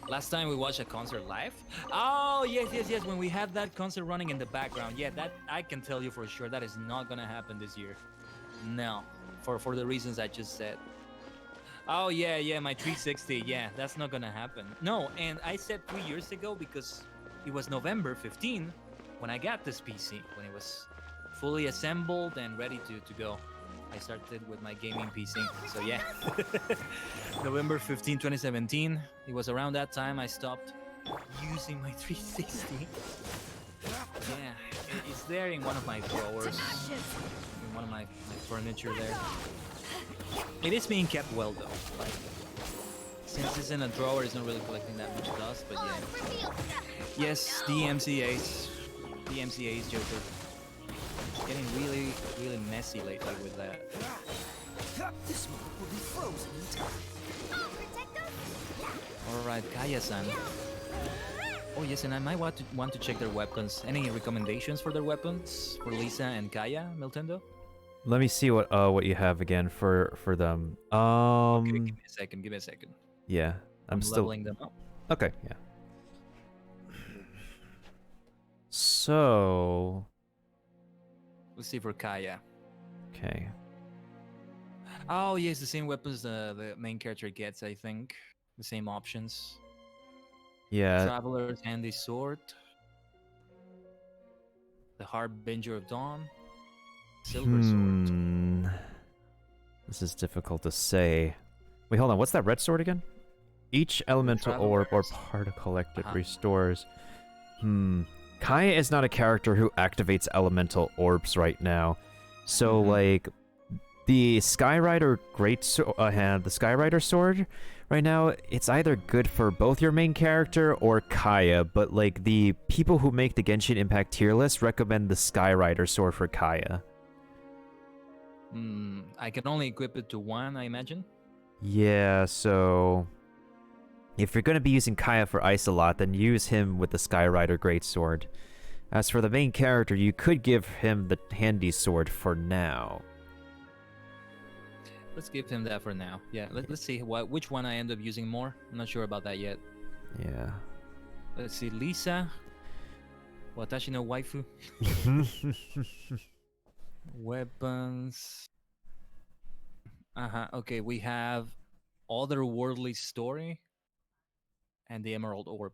Last time we watched a concert live? Oh, yes, when we had that concert running in the background. Yeah, that I can tell you for sure that is not gonna happen this year. No, for the reasons I just said. Oh, yeah, my 360, yeah, that's not gonna happen. No, and I said 3 years ago because it was November 15 when I got this PC, when it was fully assembled and ready to go. I started with my gaming PC, so yeah. November 15, 2017, it was around that time I stopped using my 360. Yeah, it's there in one of my drawers, in one of my furniture there. It is being kept well though. Like, since it's in a drawer, it's not really collecting that much dust, but yeah. Yes, DMCAs, Joker. Getting really, really messy lately with that. This one will be frozen in time. Alright, Kaya-san. Oh yes, and I might want to check their weapons. Any recommendations for their weapons? For Lisa and Kaya, Miltendo? Let me see what you have again for them. Okay, give me a second. Give me a second. Yeah, I'm still leveling them up. okay. Yeah. So Let's see for Kaya. okay. Oh, yes, the same weapons the main character gets, I think. The same options. Yeah. Traveler's Handy Sword. The Harbinger of Dawn. Silver Sword. This is difficult to say. Wait, hold on. What's that red sword again? Each elemental orb or Travelers. part collected Uh-huh. restores. Kaya is not a character who activates elemental orbs right now. So, like, the Skyrider the Skyrider sword right now, it's either good for both your main character or Kaya, but, like, the people who make the Genshin Impact tier list recommend the Skyrider sword for Kaya. I can only equip it to one, I imagine. Yeah, so if you're going to be using Kaya for ice a lot, then use him with the Skyrider Greatsword. As for the main character, you could give him the handy sword for now. Let's give him that for now. Yeah, let's see which one I end up using more. I'm not sure about that yet. Yeah. Let's see, Lisa. Watashi no waifu. Weapons. Okay, we have Otherworldly Story and the Emerald Orb.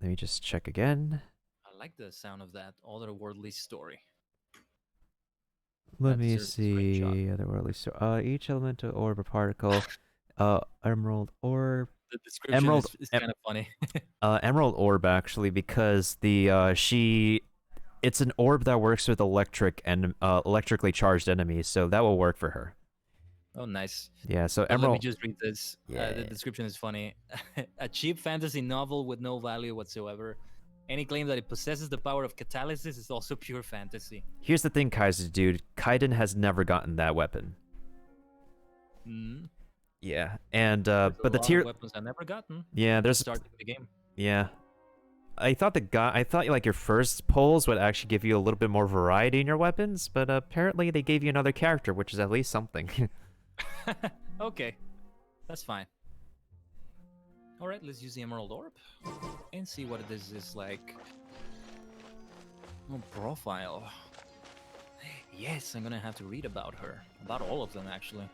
Let me just check again. I like the sound of that. Otherworldly Story. Let me That's a screenshot. see. Otherworldly so each elemental orb or particle. Emerald orb. The description Emerald- is kind of funny. Emerald orb actually, because the it's an orb that works with electrically charged enemies, so that will work for her. Oh, nice. Yeah, so Let me Emerald. just read this. Yeah. The description is funny. A cheap fantasy novel with no value whatsoever. Any claim that it possesses the power of catalysis is also pure fantasy. Here's the thing, Kaiser dude. Khaiden has never gotten that weapon. Yeah, and There's but a the lot tier. of weapons I've never gotten. Yeah, there's. Starting the game. Yeah. I thought like your first pulls would actually give you a little bit more variety in your weapons, but apparently they gave you another character, which is at least something. Okay, that's fine. All right, let's use the Emerald Orb and see what this is like. Oh, profile. Yes, I'm gonna have to read about her. About all of them, actually.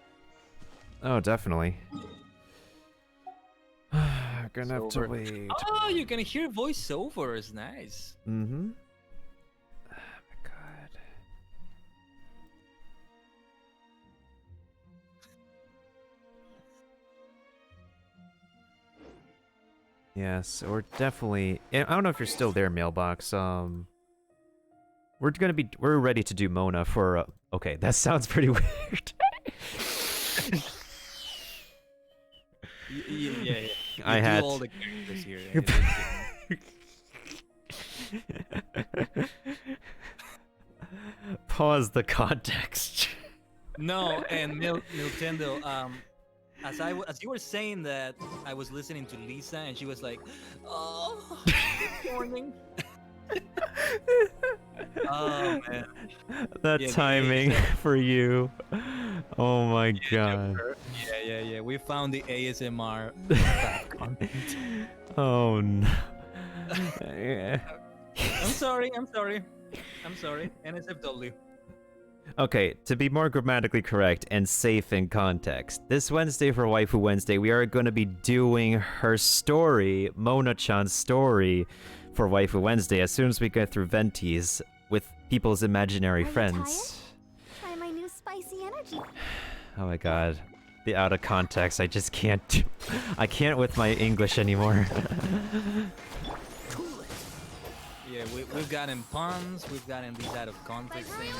Oh, definitely. Gonna have to Voiceover. wait. Oh, you can hear voiceovers. Nice. Mm-hmm. Oh my god. Yes, we're definitely. I don't know if you're still there, Mailbox. We're ready to do Mona for. Okay, that sounds pretty weird. Yeah. I You had do all the characters here. Pause the context. No, and Nintendo. As you were saying that, I was listening to Lisa, and she was like, "Oh, good morning." Oh man, That Yeah, timing for you. Oh my god. yeah. We found the ASMR content. Oh no. I'm sorry. NSFW. Okay, to be more grammatically correct and safe in context, this Wednesday for Waifu Wednesday, we are going to be doing her story, Mona-chan's story, for Waifu Wednesday as soon as we get through Venti's with people's imaginary Are you friends. Try my new spicy energy. Oh my god. The out of context, I just can't. I can't with my English anymore. Yeah, we've gotten puns, we've gotten these out of context things.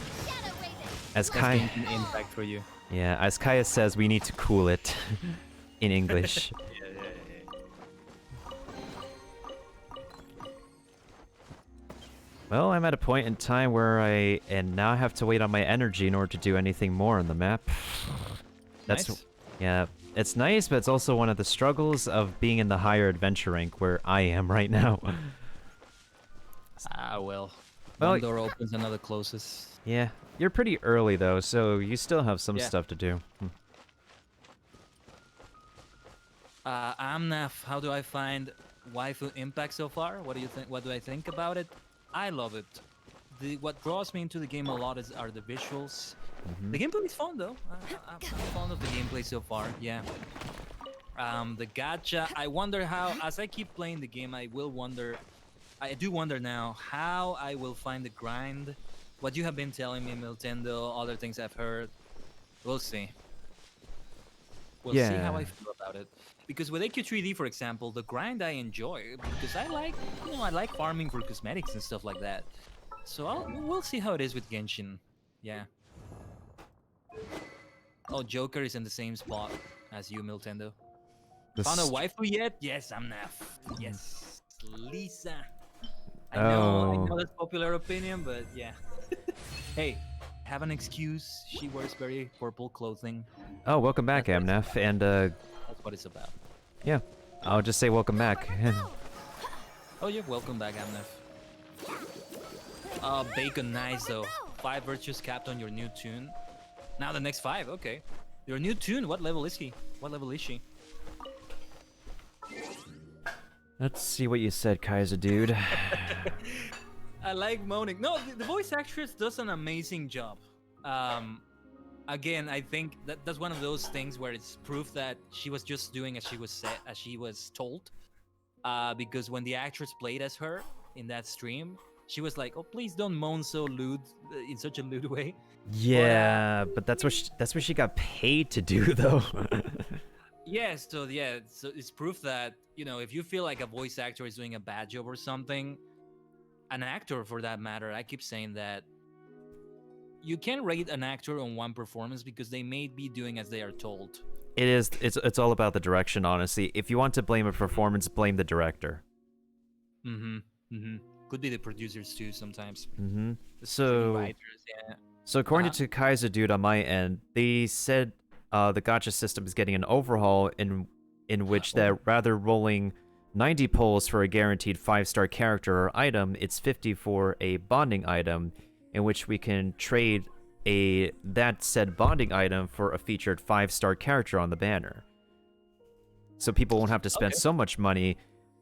As That's Kai, Genshin Impact for you. yeah, as Kaya says, we need to cool it in English. Yeah. Well, I'm at a point in time where I now have to wait on my energy in order to do anything more on the map. That's Nice. yeah, it's nice, but it's also one of the struggles of being in the higher adventure rank where I am right now. Ah, well. Well, One door opens, another closes. yeah, you're pretty early though, so you still have some Yeah. stuff to do. Amnaf, how do I find waifu impact so far? What do you think? What do I think about it? I love it. What draws me into the game a lot are the visuals. The gameplay is fun though. I'm fond of the gameplay so far. Yeah. The gacha. I wonder how. As I keep playing the game, I do wonder now how I will find the grind. What you have been telling me, Nintendo, other things I've heard. We'll see. We'll see how I Yeah. feel about it. Because with AQ3D, for example, the grind I enjoy because I like farming for cosmetics and stuff like that. So we'll see how it is with Genshin. Yeah. Oh, Joker is in the same spot as you, Nintendo. The Found a st- waifu yet? Yes, I'm Naf. Yes, Lisa. I Oh. know that's popular opinion, but yeah. Hey, have an excuse. She wears very purple clothing. Oh, welcome back, That's Amnef, and That's what it's about. yeah, I'll just say welcome back. Oh yeah, welcome back, Amnef. Bacon, nice though. 5 virtues capped on your new tune. Now the next 5, okay. Your new tune, what level is he? What level is she? Let's see what you said, Kaiser dude. I like moaning. No, the voice actress does an amazing job. Again, I think that's one of those things where it's proof that she was just doing as she was told. Because when the actress played as her in that stream, she was like, "Oh, please don't moan so lewd in such a lewd way." Yeah, but that's what she got paid to do, though. Yes, so it's proof that, if you feel like a voice actor is doing a bad job or something, an actor for that matter, I keep saying that you can't rate an actor on one performance because they may be doing as they are told. It is. It's all about the direction, honestly. If you want to blame a performance, blame the director. Could be the producers too sometimes. Mm-hmm. The So, writers, yeah. so according to Kaiser dude on my end, they said the gacha system is getting an overhaul in which that rather rolling 90 pulls for a guaranteed 5-star character or item, it's 50 for a bonding item, in which we can trade that said bonding item for a featured 5-star character on the banner. So people won't have to spend so much money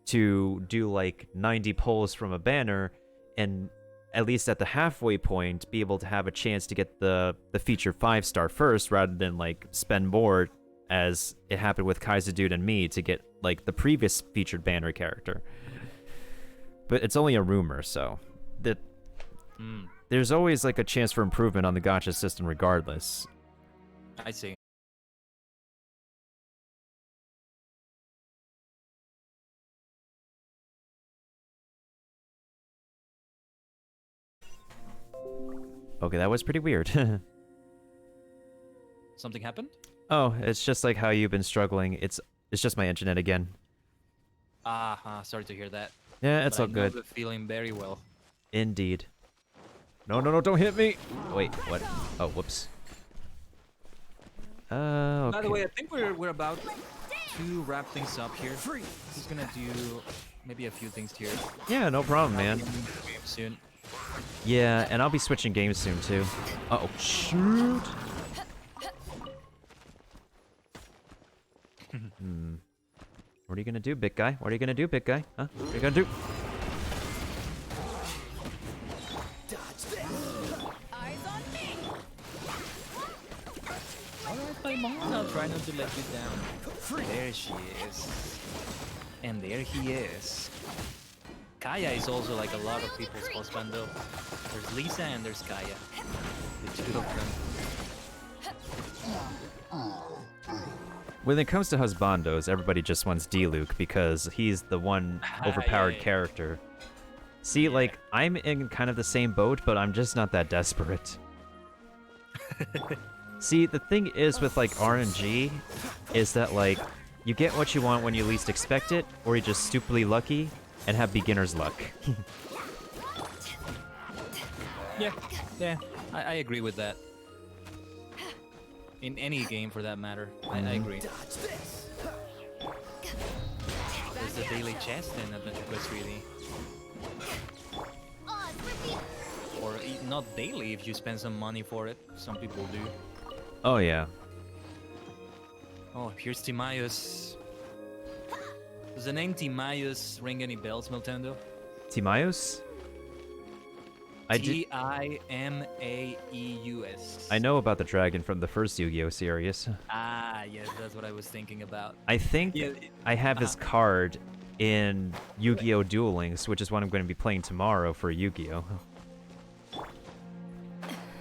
to do like 90 pulls from a banner, and at least at the halfway point be able to have a chance to get the featured 5-star first, rather than like spend more as it happened with Kaiser dude and me to get like the previous featured banner character. But it's only a rumor, so that there's always like a chance for improvement on the gacha system regardless. I see. Okay, that was pretty weird. Something happened? Oh, it's just like how you've been struggling. It's just my internet again. Sorry to hear that. Yeah, it's But all I good. know the feeling very well. Indeed. No, don't hit me! Wait, what? Oh, whoops. Okay. By the way, I think we're about to wrap things up here. Just gonna do maybe a few things here. Yeah, no problem, man. Soon. Yeah, and I'll be switching games soon, too. Uh-oh, shoot! What are you gonna do, big guy? What are you gonna do, big guy? Huh? What are you gonna do? Alright, my mom, I'll try not to let you down. There she is. And there he is. Kaya is also like a lot of people's husband though. There's Lisa and there's Kaya. The two of them. When it comes to husbandos, everybody just wants D-Luke because he's the one overpowered yeah. character. See, like, I'm in kind of the same boat, but I'm just not that desperate. See, the thing is with, like, RNG, is that, like, you get what you want when you least expect it, or you're just stupidly lucky and have beginner's luck. Yeah, I agree with that. In any game for that matter, I agree. There's the daily chest in Adventure Quest 3D. not daily if you spend some money for it. Some people do. Oh yeah. Oh, here's Timaeus. Does the name Timaeus ring any bells, Miltendo? Timaeus? Timaeus. I know about the dragon from the first Yu-Gi-Oh series. Ah, yes, that's what I was thinking about. I think Yeah, I have his card in Yu-Gi-Oh! Duel Links, which is what I'm going to be playing tomorrow for Yu-Gi-Oh!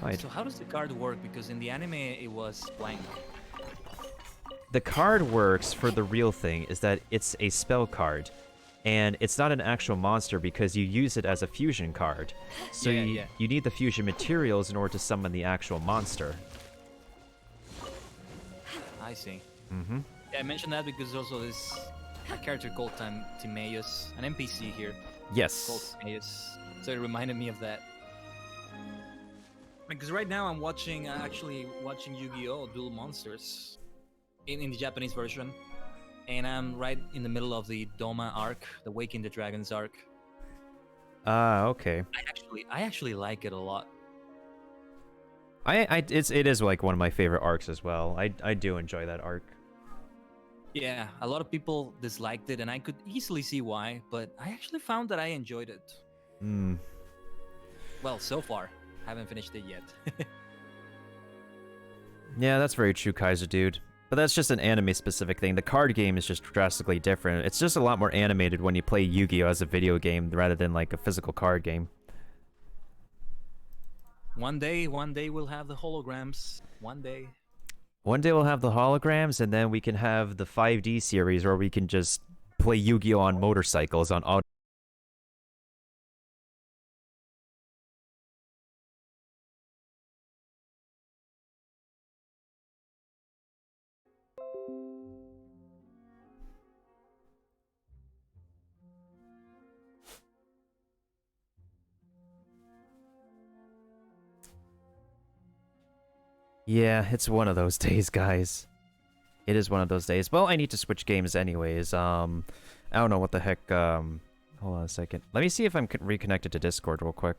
Right. So how does the card work? Because in the anime it was blank. The card works for the real thing is that it's a spell card, and it's not an actual monster because you use it as a fusion card. So Yeah. you need the fusion materials in order to summon the actual monster. I see. Mm-hmm. Yeah, I mentioned that because also this a character called Timaeus, an NPC here called Yes. Timaeus. So it reminded me of that. Because right now I'm watching, actually watching Yu-Gi-Oh! Duel Monsters in the Japanese version. And I'm right in the middle of the Doma arc, the Waking the Dragons arc. Ah, okay. I actually like it a lot. It is like one of my favorite arcs as well. I do enjoy that arc. Yeah, a lot of people disliked it, and I could easily see why, but I actually found that I enjoyed it. Hmm. Well, so far. Haven't finished it yet. Yeah, that's very true, Kaiser dude. But that's just an anime-specific thing. The card game is just drastically different. It's just a lot more animated when you play Yu-Gi-Oh! As a video game rather than like a physical card game. One day we'll have the holograms. One day. One day we'll have the holograms, and then we can have the 5D series where we can just play Yu-Gi-Oh! On motorcycles on auto. Yeah, it's one of those days, guys. It is one of those days. Well, I need to switch games anyways. I don't know what the heck. Hold on a second. Let me see if I'm reconnected to Discord real quick.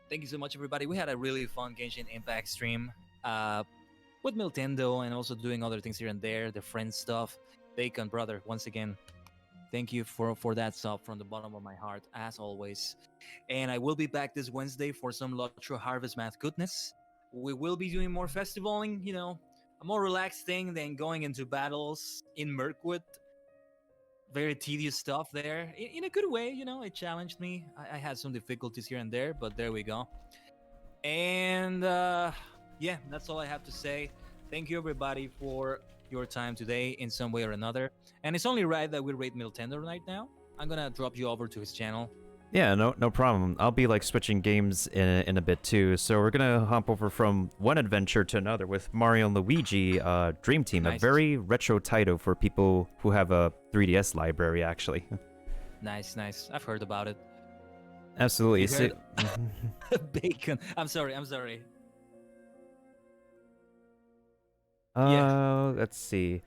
Thank you so much, everybody. We had a really fun Genshin Impact stream with Miltendo and also doing other things here and there, the friend stuff. Bacon, brother, once again, thank you for that sub from the bottom of my heart, as always. And I will be back this Wednesday for some Lotro Harvest Math goodness. We will be doing more festivaling, you know, a more relaxed thing than going into battles in Mirkwood. Very tedious stuff there, in a good way, you know. It challenged me. I had some difficulties here and there, but there we go. And yeah, that's all I have to say. Thank you, everybody, for your time today in some way or another. And it's only right that we rate Miltender right now. I'm gonna drop you over to his channel. Yeah, no problem. I'll be like switching games in a bit too. So we're gonna hop over from one adventure to another with Mario and Luigi Dream Team, Nice. a very retro title for people who have a 3DS library, actually. Nice. I've heard about it. Absolutely. You So, Bacon. I'm sorry. let's see.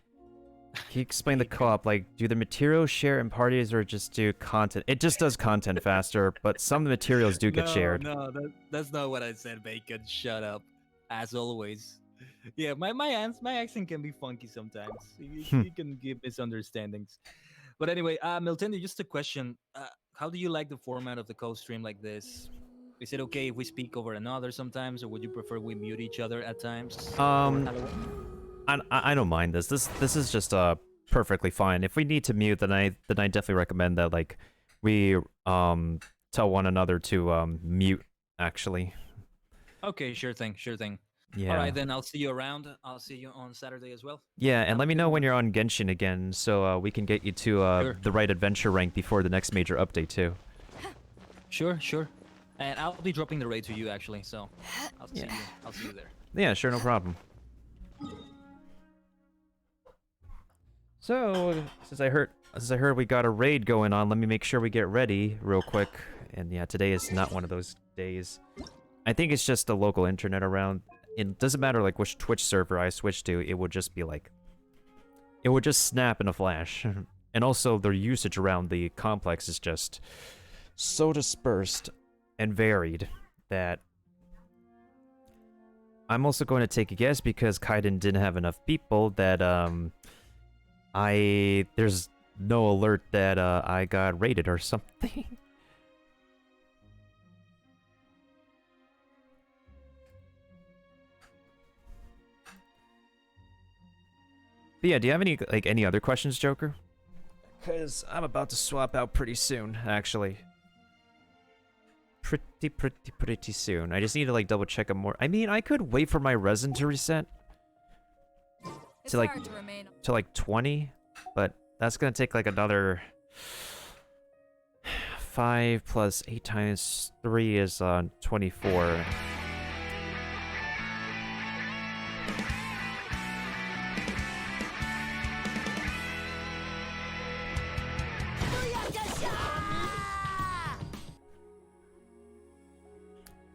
Can you explain the co-op? Like, do the materials share in parties or just do content? It just does content faster, but some of the materials do get shared. No, that's not what I said, Bacon. Shut up. As always. Yeah, my accent can be funky sometimes. You can give misunderstandings. But anyway, Miltendi, just a question. How do you like the format of the co-stream like this? Is it okay if we speak over another sometimes, or would you prefer we mute each other at times? I don't mind this. This is just perfectly fine. If we need to mute, then I definitely recommend that like we tell one another to mute. Actually. Okay, sure thing. Yeah. All right, then I'll see you around. I'll see you on Saturday as well. Yeah, and Have let a me good know when one. you're on Genshin again, so we can get you to Sure. the right adventure rank before the next major update too. Sure. And I'll be dropping the raid to you actually, so I'll see Yeah. you. I'll see you there. Yeah, sure, no problem. So, since I heard we got a raid going on, let me make sure we get ready real quick. And yeah, today is not one of those days. I think it's just the local internet around. It doesn't matter like which Twitch server I switch to, it would just be like... It would just snap in a flash. And also, their usage around the complex is just so dispersed and varied that I'm also going to take a guess because Khaiden didn't have enough people that there's no alert that I got raided or something. But yeah, do you have any other questions, Joker? Because I'm about to swap out pretty soon, actually. Pretty soon. I just need to like double check them more. I mean, I could wait for my resin to reset It's to like hard to remain. 20, but that's gonna take like another 5 plus 8 times 3 is 24.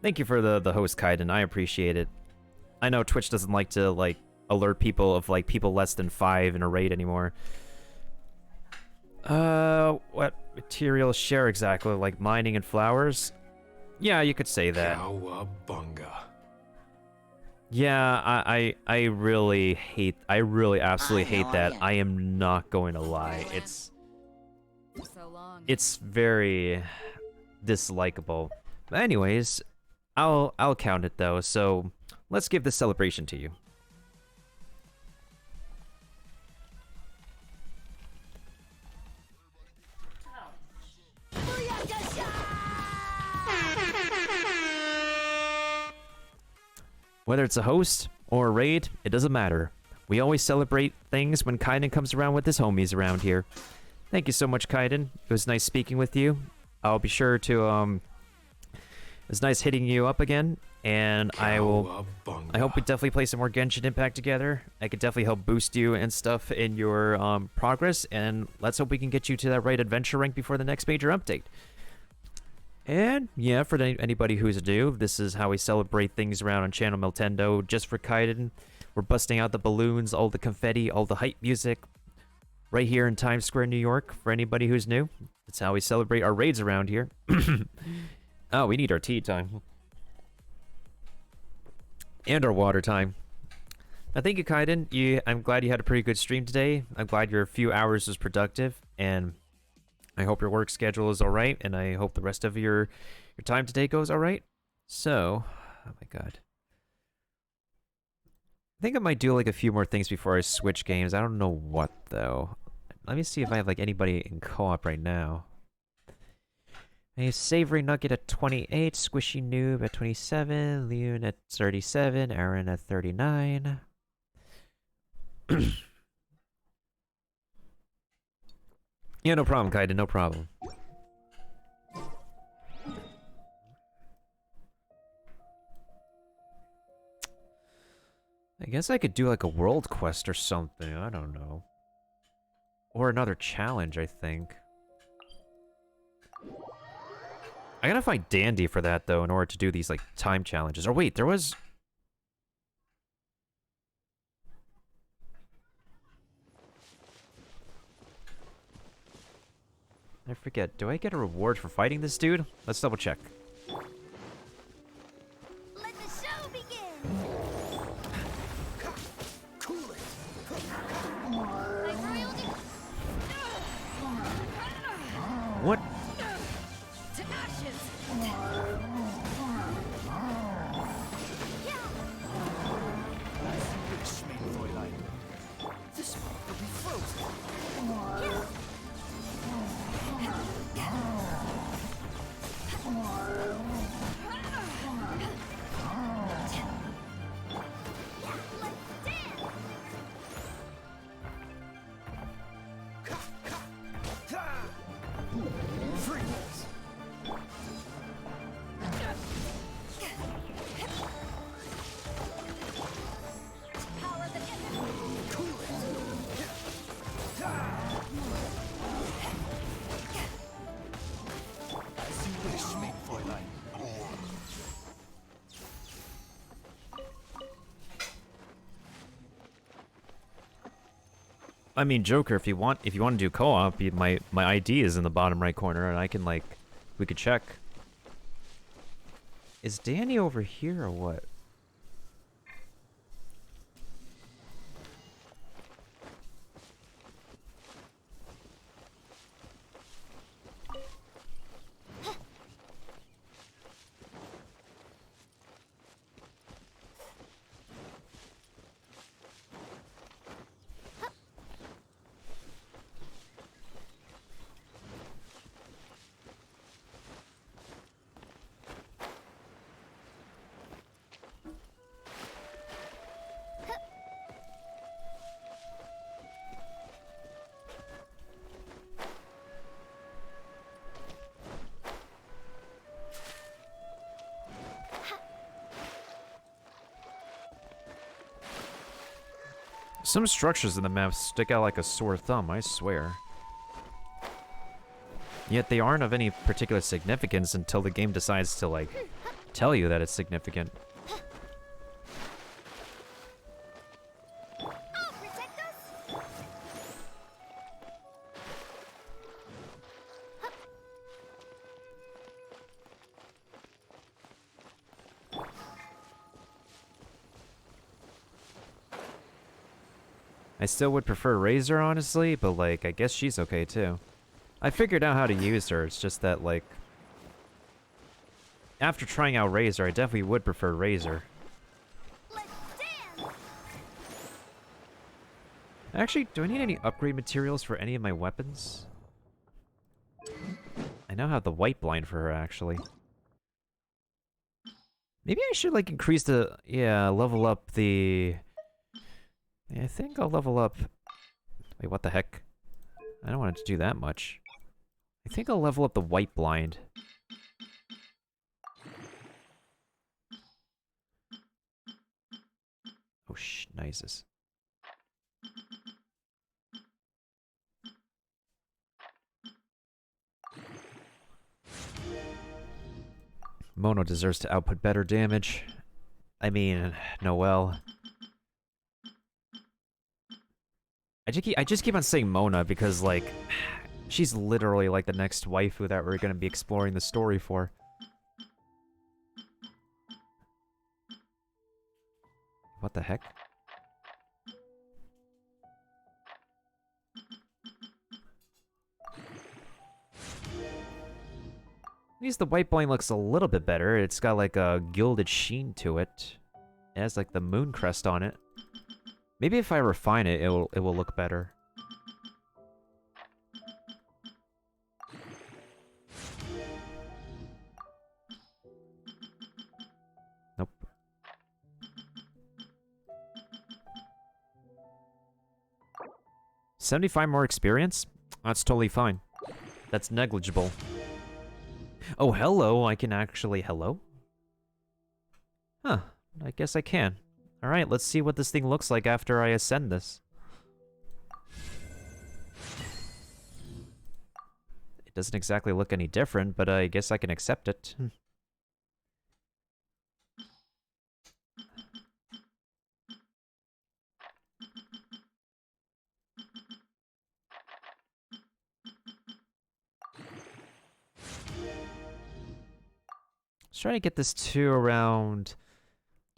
Thank you for the host, Khaiden. I appreciate it. I know Twitch doesn't like to like alert people of like people less than 5 in a raid anymore. What materials share exactly? Like mining and flowers? Yeah, you could say that. Cowabunga. Yeah, I really absolutely hate how are that. ya? I am not going to lie. So long. It's very dislikable. But anyways, I'll count it though. So let's give this celebration to you. Whether it's a host or a raid, it doesn't matter. We always celebrate things when Khaiden comes around with his homies around here. Thank you so much, Khaiden. It was nice speaking with you. I'll be sure to, it was nice hitting you up again, and I hope we definitely play some more Genshin Impact together. I could definitely help boost you and stuff in your progress, and let's hope we can get you to that right adventure rank before the next major update. And yeah, for anybody who's new, this is how we celebrate things around on Channel Nintendo. Just for Khaiden, we're busting out the balloons, all the confetti, all the hype music, right here in Times Square, New York. For anybody who's new, that's how we celebrate our raids around here. Oh, we need our tea time. And our water time. Thank you, Khaiden. I'm glad you had a pretty good stream today. I'm glad your few hours was productive, and I hope your work schedule is alright, and I hope the rest of your time today goes alright. So, oh my god. I think I might do like a few more things before I switch games. I don't know what, though. Let me see if I have like anybody in co-op right now. A Savory Nugget at 28, Squishy Noob at 27, Leon at 37, Aaron at 39. Yeah, no problem, Khaiden, no problem. I guess I could do like a world quest or something, I don't know. Or another challenge, I think. I gotta find Dandy for that, though, in order to do these, like, time challenges. Or wait, there was... I forget. Do I get a reward for fighting this dude? Let's double check. Let the show begin! Cool it. What? To ashes. Wish me, Fräulein. This part will be frozen. Freeze. Power the enemy! Cool it. As you wish me, Fräulein. I mean, Joker, if you want to do co-op, my ID is in the bottom right corner, and I can, like, we could check. Is Danny over here or what? Some structures in the map stick out like a sore thumb, I swear. Yet they aren't of any particular significance until the game decides to, like, tell you that it's significant. I'll protect us. I still would prefer Razor, honestly, but, like, I guess she's okay, too. I figured out how to use her, it's just that, like... After trying out Razor, I definitely would prefer Razor. Let's dance. Actually, do I need any upgrade materials for any of my weapons? I now have the white blind for her, actually. Maybe I should, like, increase the... Yeah, level up the... Yeah, I think I'll level up... Wait, what the heck? I don't want it to do that much. I think I'll level up the white blind. Oh, noises. Mono deserves to output better damage. I mean, Noelle. I just keep on saying Mona because, like, she's literally, like, the next waifu that we're gonna be exploring the story for. What the heck? At least the white blind looks a little bit better. It's got, like, a gilded sheen to it. It has, like, the moon crest on it. Maybe if I refine it, it will look better. Nope. $75 more experience? That's totally fine. That's negligible. Oh, hello, I can actually... Hello? Huh, I guess I can. Alright, let's see what this thing looks like after I ascend this. It doesn't exactly look any different, but I guess I can accept it. Let's try to get this to around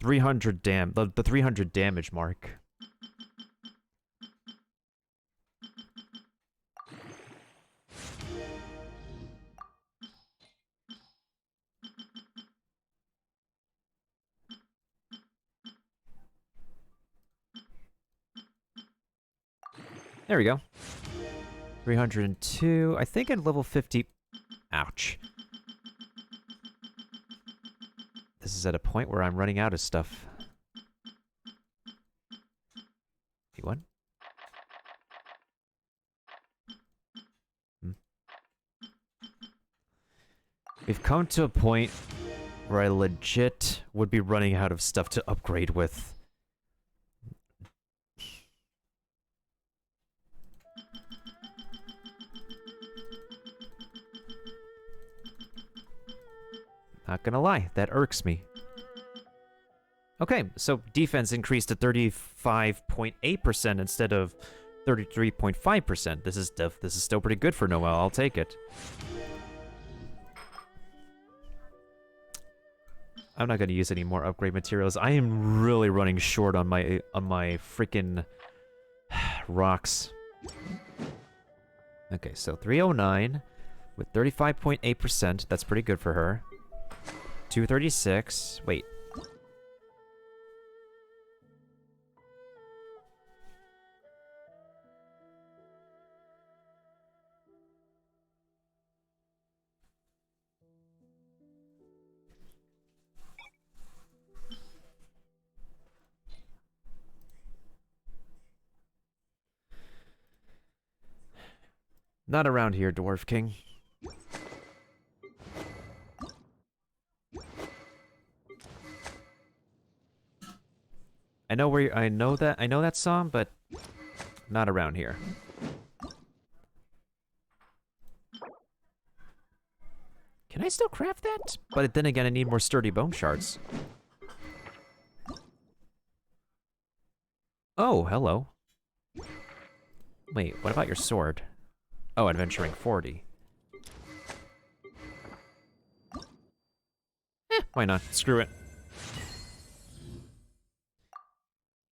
300 the 300 damage mark. There we go. 302. I think at level 50... Ouch. This is at a point where I'm running out of stuff. Wait, what? We've come to a point where I legit would be running out of stuff to upgrade with. Not gonna lie, that irks me. Okay, so defense increased to 35.8% instead of 33.5%. This is still pretty good for Noelle. I'll take it. I'm not gonna use any more upgrade materials. I am really running short on my freaking rocks. Okay, so 309 with 35.8%. That's pretty good for her. 236. Wait. Not around here, Dwarf King. I know that song, but not around here. Can I still craft that? But then again, I need more sturdy bone shards. Oh, hello. Wait, what about your sword? Oh, adventuring 40. Why not? Screw it.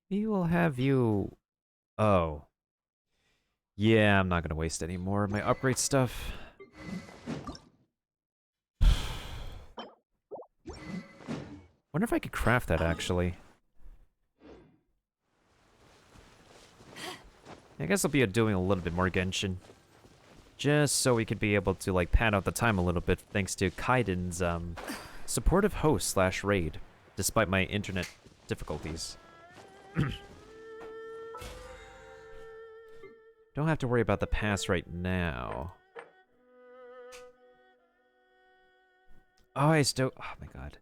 We will have you... Oh. Yeah, I'm not gonna waste any more of my upgrade stuff. Wonder if I could craft that, actually. I guess I'll be doing a little bit more Genshin. Just so we could be able to, like, pad out the time a little bit thanks to Khaiden's, supportive host / raid, despite my internet difficulties. Don't have to worry about the pass right now. Oh, oh my god.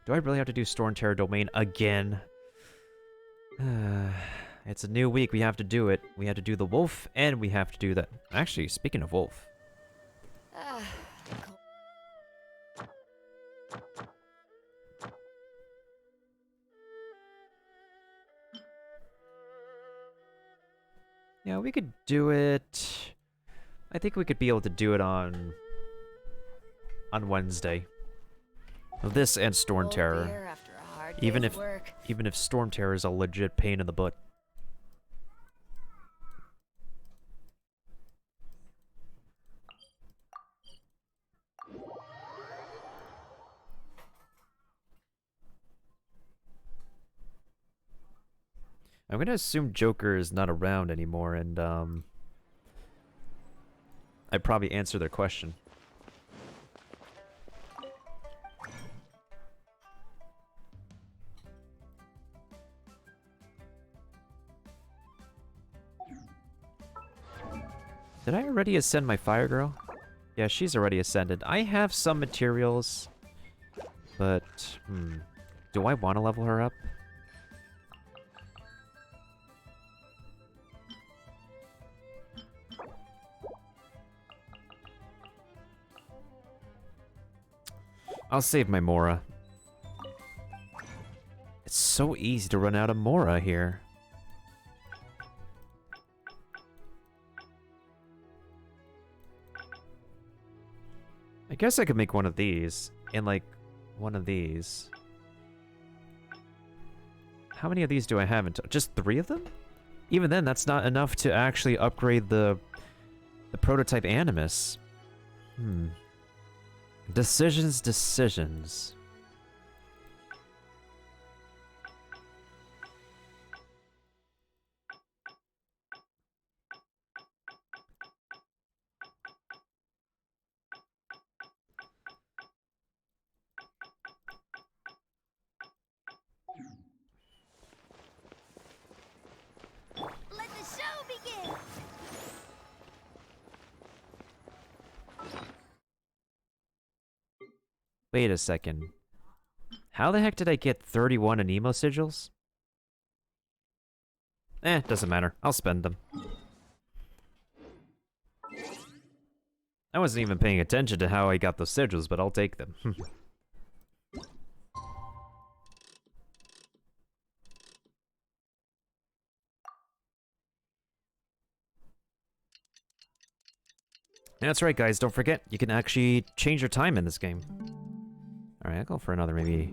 Do I really have to do Storm Terror Domain again? It's a new week, we have to do it. We have to do the wolf, and we have to do that. Actually, speaking of wolf. Yeah, we could do it... I think we could be able to do it on Wednesday. This and Storm Terror. Even if Storm Terror is a legit pain in the butt. I'm gonna assume Joker is not around anymore, and I'd probably answer their question. Did I already ascend my fire girl? Yeah, she's already ascended. I have some materials, but do I want to level her up? I'll save my Mora. It's so easy to run out of Mora here. I guess I could make one of these, and like, one of these. How many of these do I have in total? Just 3 of them? Even then, that's not enough to actually upgrade the prototype Animus. Decisions. Let the show begin! Wait a second. How the heck did I get 31 Anemo sigils? Doesn't matter. I'll spend them. I wasn't even paying attention to how I got those sigils, but I'll take them. That's right, guys. Don't forget, you can actually change your time in this game. Alright, I'll go for another maybe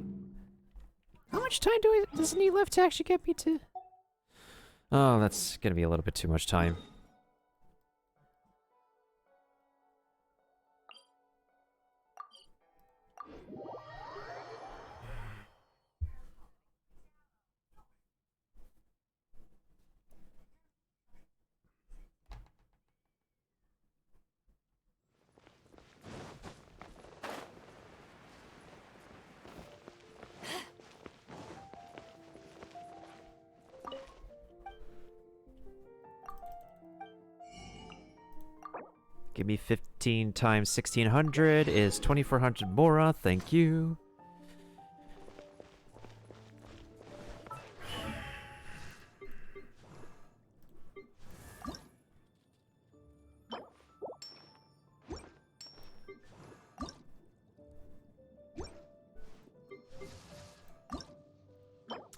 How much time does he need left to actually get me to? Oh, that's gonna be a little bit too much time. Give me 15 times 1600 is 2400 Mora, thank you.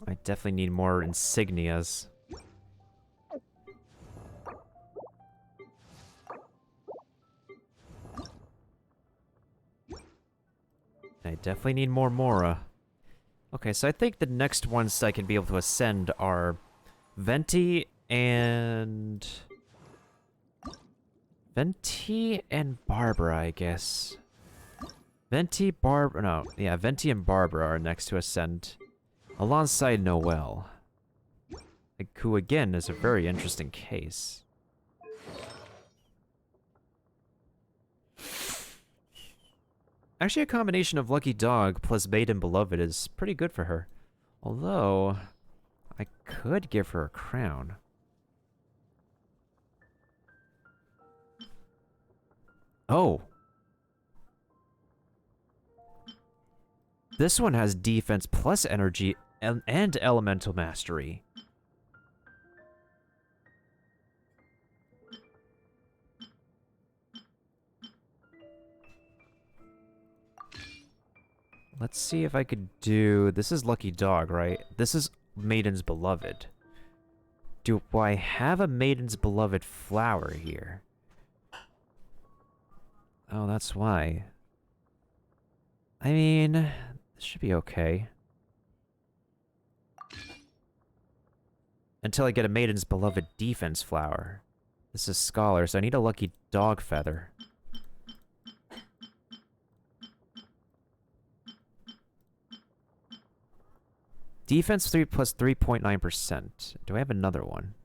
I definitely need more insignias. I definitely need more Mora. Okay, so I think the next ones I can be able to ascend are Venti and... Venti and Barbara, I guess. Venti, Barbara... No, yeah, Venti and Barbara are next to ascend. Alongside Noelle. Who, again, is a very interesting case. Actually, a combination of Lucky Dog plus Maiden Beloved is pretty good for her. Although, I could give her a crown. Oh! This one has defense plus energy and elemental mastery. Let's see if I could do... This is Lucky Dog, right? This is Maiden's Beloved. Do I have a Maiden's Beloved flower here? Oh, that's why. I mean, this should be okay. Until I get a Maiden's Beloved defense flower. This is Scholar, so I need a Lucky Dog feather. Defense 3 plus 3.9%. Do I have another one?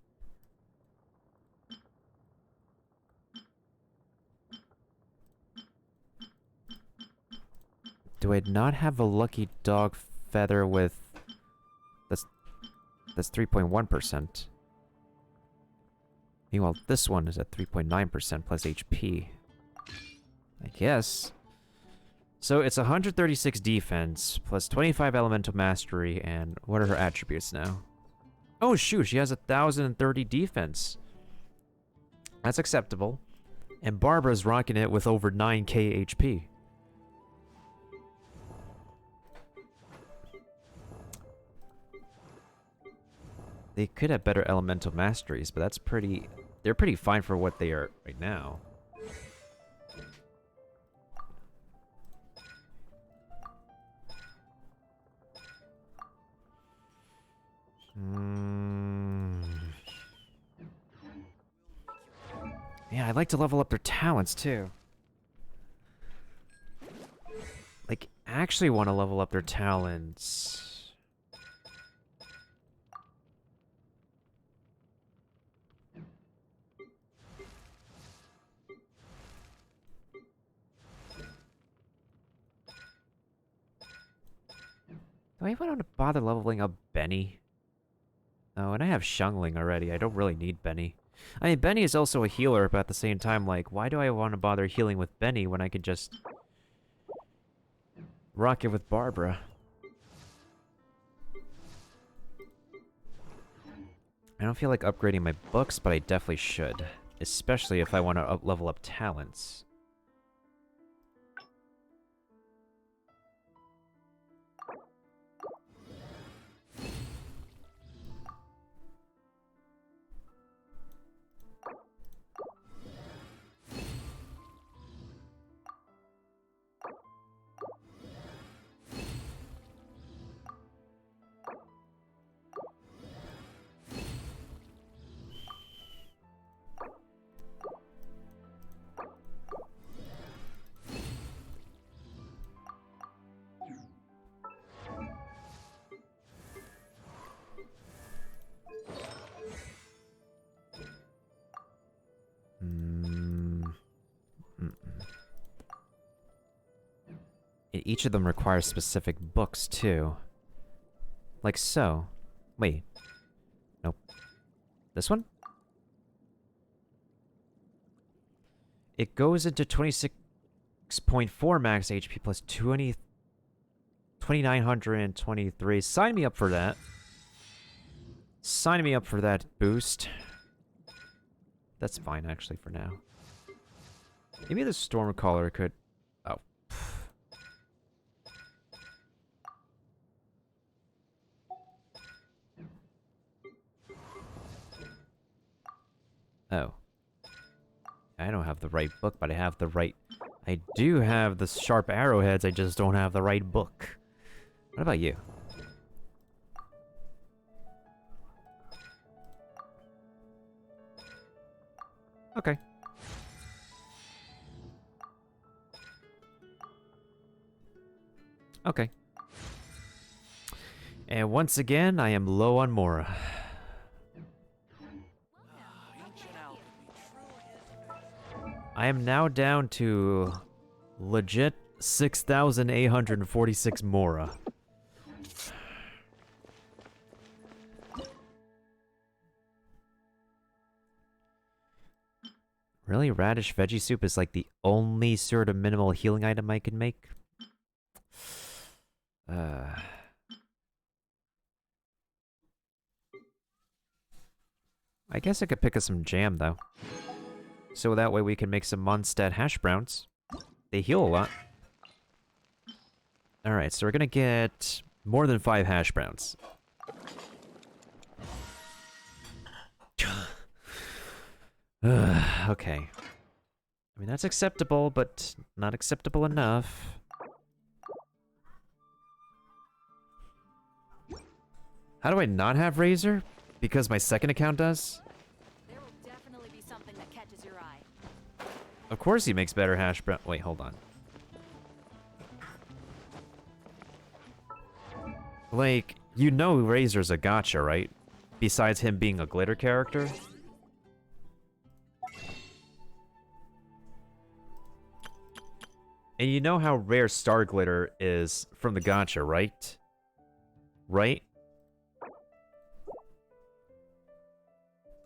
Do I not have a Lucky Dog feather with... That's 3.1%. Meanwhile, this one is at 3.9% plus HP. I guess. So it's 136 defense, plus 25 elemental mastery, and what are her attributes now? Oh shoot, she has 1,030 defense. That's acceptable. And Barbara's rocking it with over 9k HP. They could have better elemental masteries, but that's pretty... They're pretty fine for what they are right now. Yeah, I'd like to level up their talents, too. Like, actually want to level up their talents. Do I want to bother leveling up Benny? Oh, and I have Shungling already. I don't really need Benny. I mean, Benny is also a healer, but at the same time, like, why do I want to bother healing with Benny when I could just rock it with Barbara? I don't feel like upgrading my books, but I definitely should. Especially if I want to level up talents. each of them require specific books, too. Like so. Wait. Nope. This one? It goes into 26.4 max HP plus 2,923. Sign me up for that. Sign me up for that boost. That's fine, actually, for now. Maybe the Stormcaller could... Oh. Oh. I don't have the right book, but I have the right... I do have the sharp arrowheads, I just don't have the right book. What about you? Okay. Okay. And once again, I am low on Mora. I am now down to legit 6,846 Mora. Really? Radish veggie soup is like the only sort of minimal healing item I can make? I guess I could pick up some jam, though. So that way we can make some Mondstadt hash browns. They heal a lot. Alright, so we're gonna get more than 5 hash browns. Okay. I mean, that's acceptable, but not acceptable enough. How do I not have Razor? Because my second account does? There will definitely be something that catches your eye. Of course he makes better hash brown. Wait, hold on. Like, you know Razor's a gotcha, right? Besides him being a glitter character. And you know how rare Star Glitter is from the gotcha, right? Right?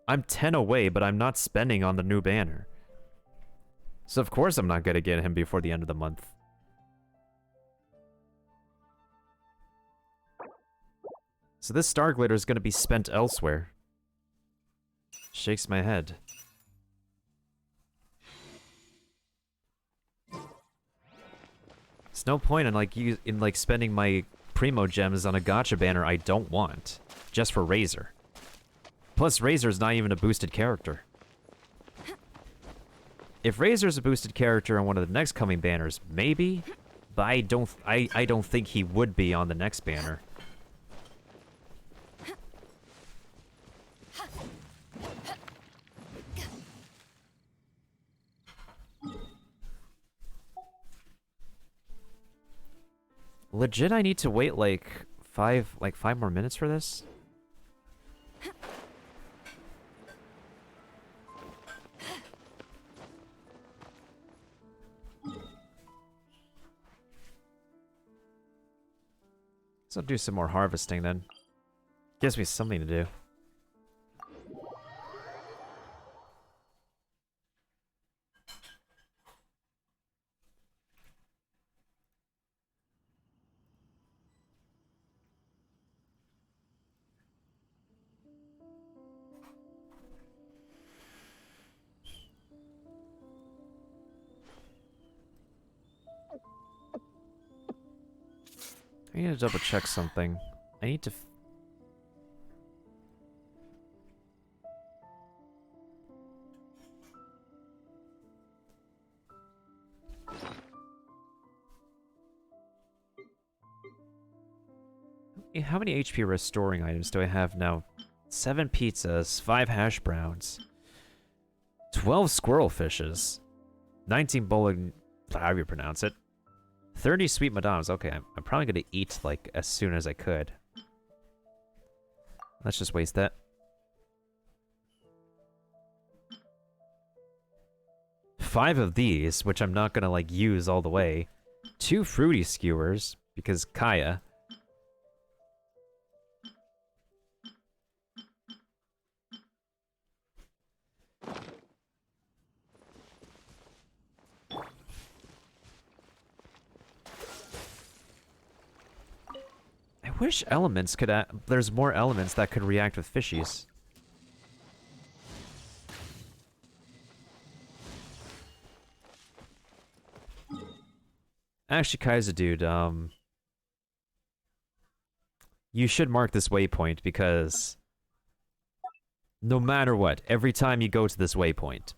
I'm 10 away, but I'm not spending on the new banner. So of course I'm not gonna get him before the end of the month. So this Star Glitter is gonna be spent elsewhere. Shakes my head. There's no point in spending my Primo gems on a gotcha banner I don't want. Just for Razor. Plus, Razor's not even a boosted character. If Razor's a boosted character on one of the next coming banners, maybe. But I don't think he would be on the next banner. Legit, I need to wait like five more minutes for this? So I'll do some more harvesting then. Gives me something to do. I need to double check something. I need to... How many HP restoring items do I have now? 7 pizzas, 5 hash browns, 12 squirrel fishes, 19 bowling... however you pronounce it. 30 sweet madams. Okay, I'm probably gonna eat, like, as soon as I could. Let's just waste that. Five of these, which I'm not gonna, like, use all the way. 2 fruity skewers, because Kaya. I wish elements could there's more elements that could react with fishies. Actually, Kaiser dude, you should mark this waypoint because no matter what, every time you go to this waypoint,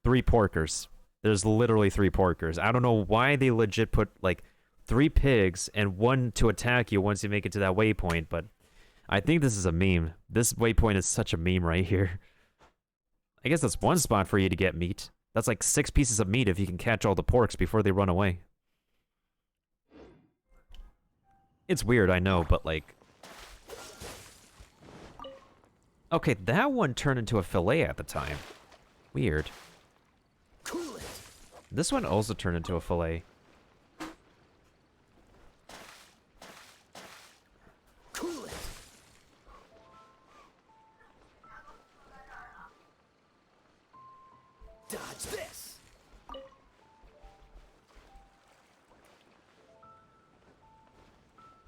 3 porkers. There's literally 3 porkers. I don't know why they legit put like 3 pigs and 1 to attack you once you make it to that waypoint, but I think this is a meme. This waypoint is such a meme right here. I guess that's one spot for you to get meat. That's like 6 pieces of meat if you can catch all the porks before they run away. It's weird, I know, but like... Okay, that one turned into a fillet at the time. Weird. Cool it. This one also turned into a fillet. Cool it. Dodge this.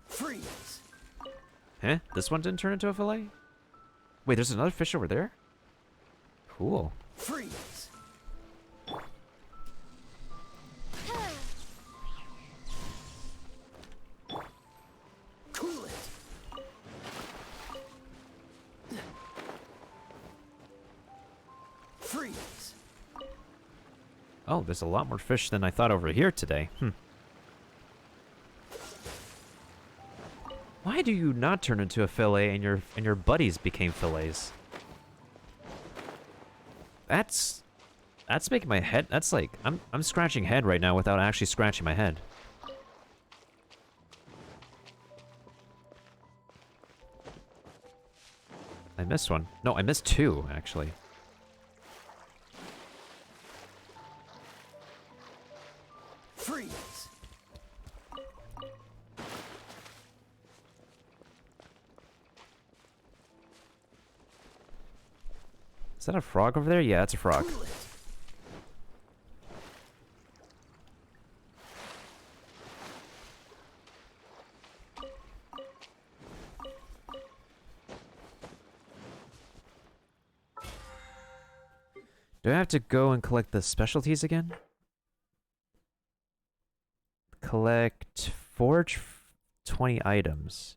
Freeze. Huh? This one didn't turn into a fillet? Wait, there's another fish over there? Cool. Freeze. Cool it. Freeze. Oh, there's a lot more fish than I thought over here today. Why do you not turn into a fillet and your buddies became fillets? That's making my head. That's like I'm scratching head right now without actually scratching my head. I missed one. No, I missed 2 actually. Freeze. Is that a frog over there? Yeah, it's a frog. Cool it. Do I have to go and collect the specialties again? Collect forge 20 items.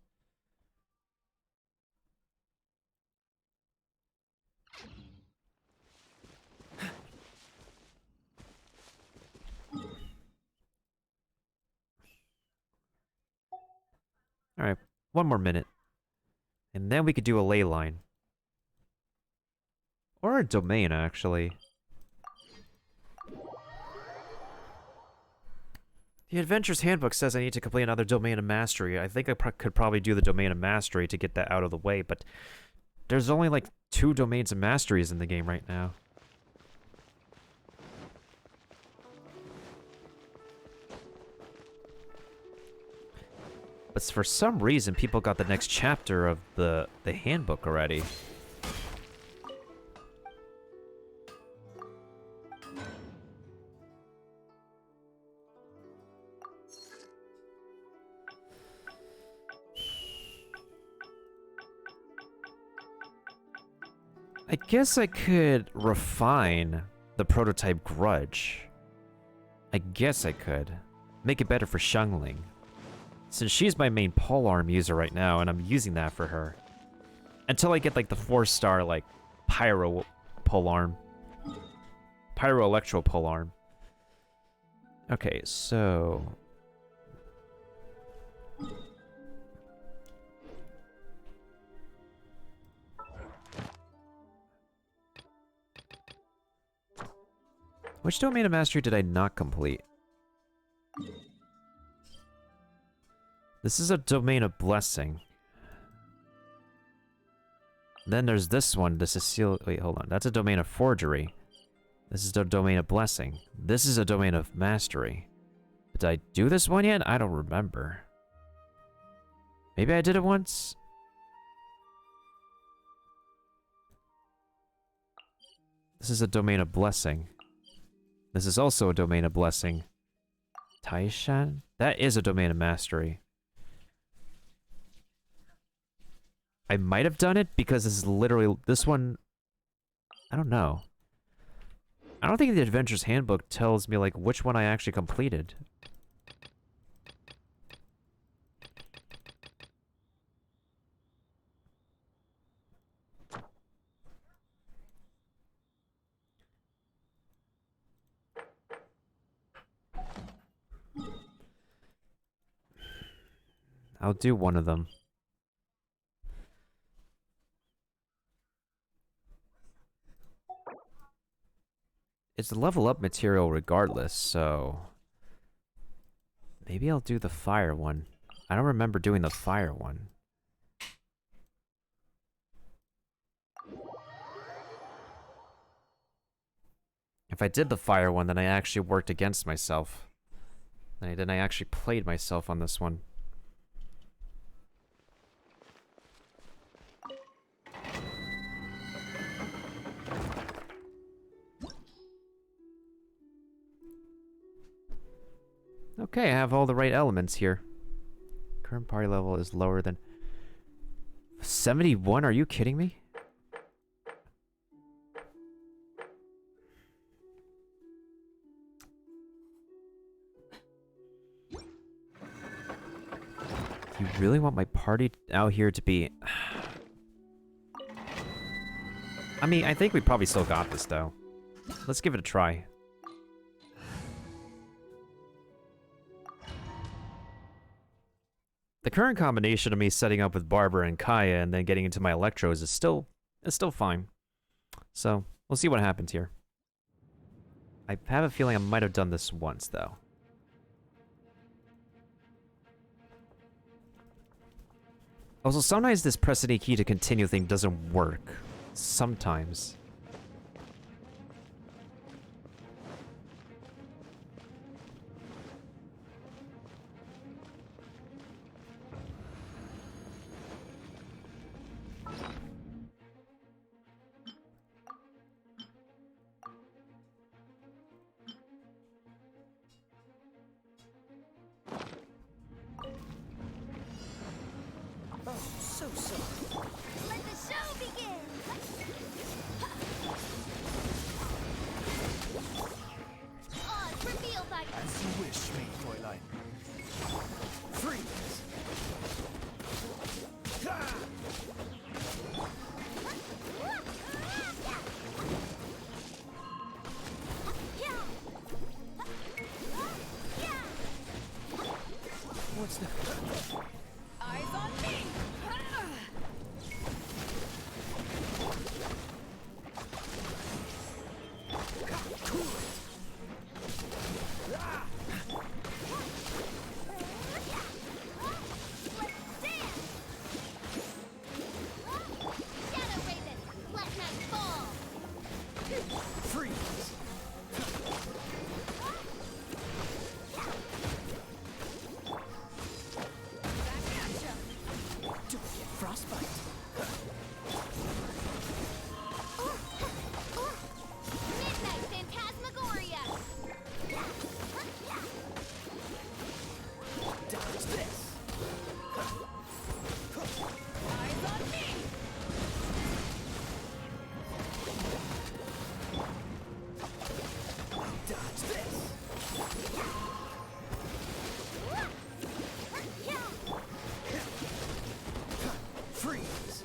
Alright, 1 more minute. And then we could do a ley line. Or a domain, actually. The Adventurer's Handbook says I need to complete another Domain of Mastery. I think I could probably do the Domain of Mastery to get that out of the way, but there's only like 2 Domains of Masteries in the game right now. But for some reason, people got the next chapter of the handbook already. I guess I could refine the prototype Grudge. I guess I could. Make it better for Xiangling. Since she's my main polearm user right now, and I'm using that for her. Until I get like the 4-star like Pyro polearm. Pyro Electro polearm. Okay, so... Which Domain of Mastery did I not complete? This is a Domain of Blessing. Then there's this one, the Cecile... Wait, hold on. That's a Domain of Forgery. This is the Domain of Blessing. This is a Domain of Mastery. Did I do this one yet? I don't remember. Maybe I did it once? This is a domain of blessing. This is also a domain of blessing. Taishan? That is a domain of mastery. I might have done it because this is literally... This one... I don't know. I don't think the Adventurer's Handbook tells me, like, which one I actually completed. I'll do one of them. It's level up material regardless, so... Maybe I'll do the fire one. I don't remember doing the fire one. If I did the fire one, then I actually worked against myself. Then I actually played myself on this one. Okay, I have all the right elements here. Current party level is lower than... 71? Are you kidding me? You really want my party out here to be... I mean, I think we probably still got this, though. Let's give it a try. The current combination of me setting up with Barbara and Kaya and then getting into my Electros is still fine. So, we'll see what happens here. I have a feeling I might have done this once, though. Also, sometimes this press any key to continue thing doesn't work. Sometimes. So sorry. Let the show begin! Oz, reveal thy... As you wish, me, Fräulein. Freeze! What's the... Eyes on me! Shadow Raven, let night fall! Freeze! Don't get frostbite. Midnight Phantasmagoria! Dodge this. Eyes on me! Dodge this. Freeze.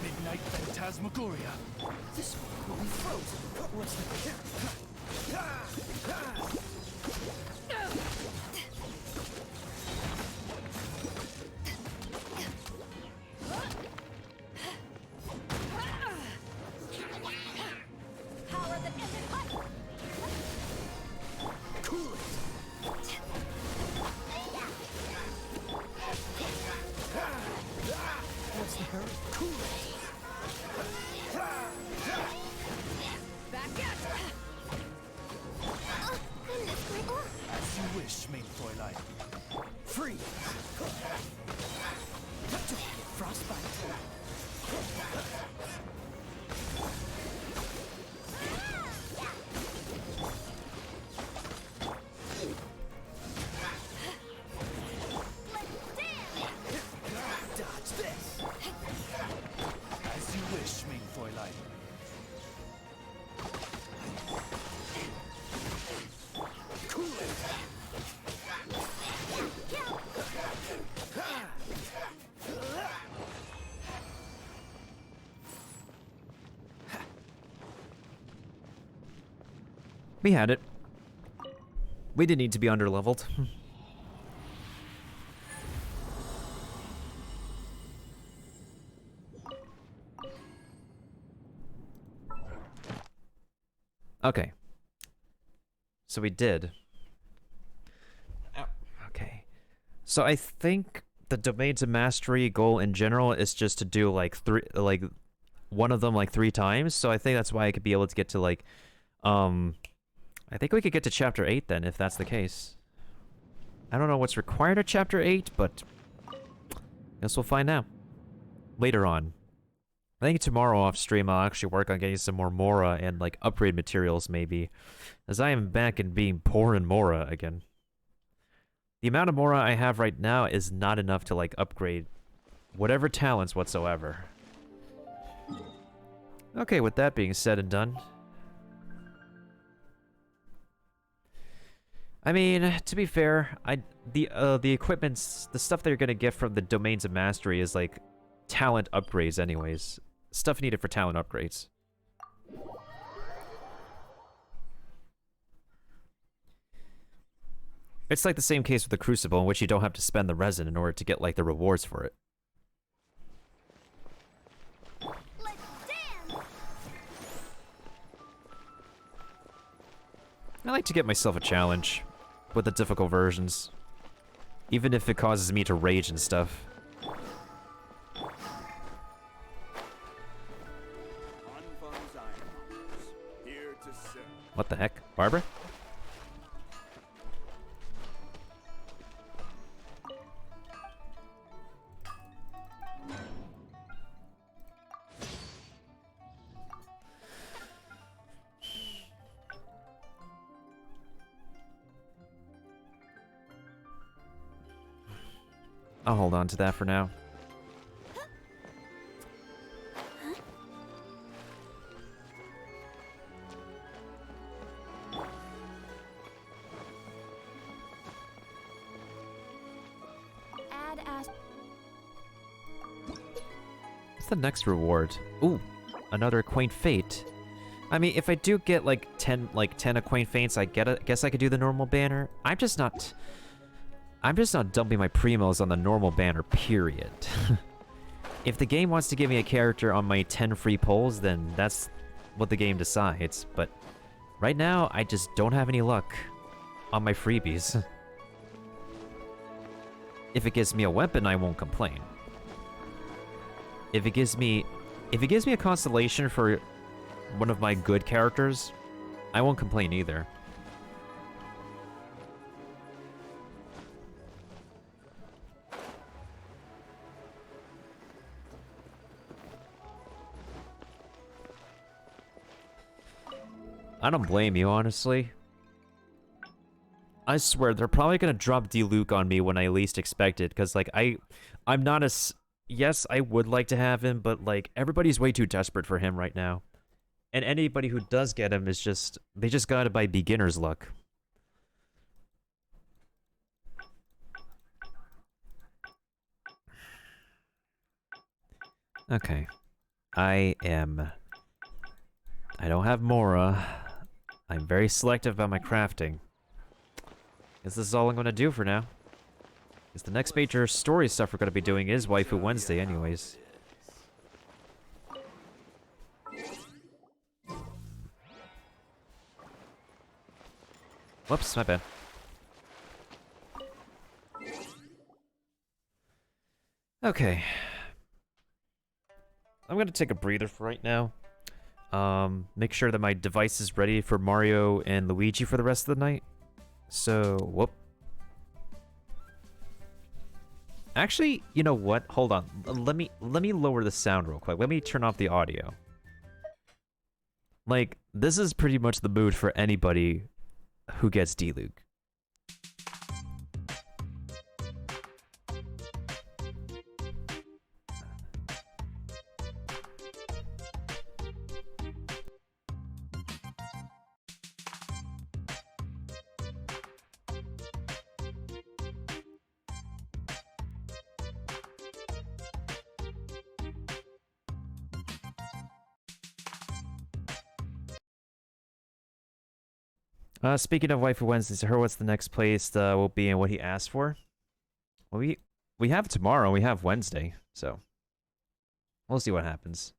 Midnight Phantasmagoria. This one will be frozen. What's Power that ended hot! cool it? What's the hurry? Cool it. mein Fräulein. Free! Frostbite. Dodge this! As you wish, mein Fräulein. Cool it! We had it. We didn't need to be underleveled. Okay. So we did. Ow. Okay. So I think the Domains of Mastery goal in general is just to do like one of them like 3 times. So I think that's why I could be able to get to like I think we could get to chapter 8 then if that's the case. I don't know what's required at chapter 8, but guess we'll find out later on. I think tomorrow off stream I'll actually work on getting some more Mora and like upgrade materials maybe, as I am back in being poor in Mora again. The amount of Mora I have right now is not enough to like upgrade whatever talents whatsoever. Okay, with that being said and done. I mean, to be fair, the equipments, the stuff that you're gonna get from the Domains of Mastery is like talent upgrades anyways. Stuff needed for talent upgrades. It's like the same case with the Crucible, in which you don't have to spend the resin in order to get like the rewards for it. Let's dance! I like to get myself a challenge with the difficult versions, even if it causes me to rage and stuff. What the heck? Barbara? I'll hold on to that for now. What's the next reward? Ooh, another quaint fate. I mean, if I do get like 10 quaint fates, I guess I could do the normal banner. I'm just not dumping my primos on the normal banner, period. If the game wants to give me a character on my 10 free pulls, then that's what the game decides. But right now, I just don't have any luck on my freebies. If it gives me a weapon, I won't complain. If it gives me a constellation for one of my good characters, I won't complain either. I don't blame you, honestly. I swear, they're probably gonna drop D-Luke on me when I least expect it, because, like, I'm not as... Yes, I would like to have him, but, like, everybody's way too desperate for him right now. And anybody who does get him is just... They just got it by beginner's luck. Okay. I don't have Mora. I'm very selective about my crafting. Guess this is all I'm gonna do for now. Because the next major story stuff we're gonna be doing is Waifu Wednesday anyways. Whoops, my bad. Okay. I'm gonna take a breather for right now. Make sure that my device is ready for Mario and Luigi for the rest of the night. So, whoop. Actually, you know what? Hold on. Let me lower the sound real quick. Let me turn off the audio. Like, this is pretty much the mood for anybody who gets D-Luke. Speaking of Waifu Wednesdays, to her, what's the next place will be and what he asked for? Well, we have tomorrow. We have Wednesday, so we'll see what happens.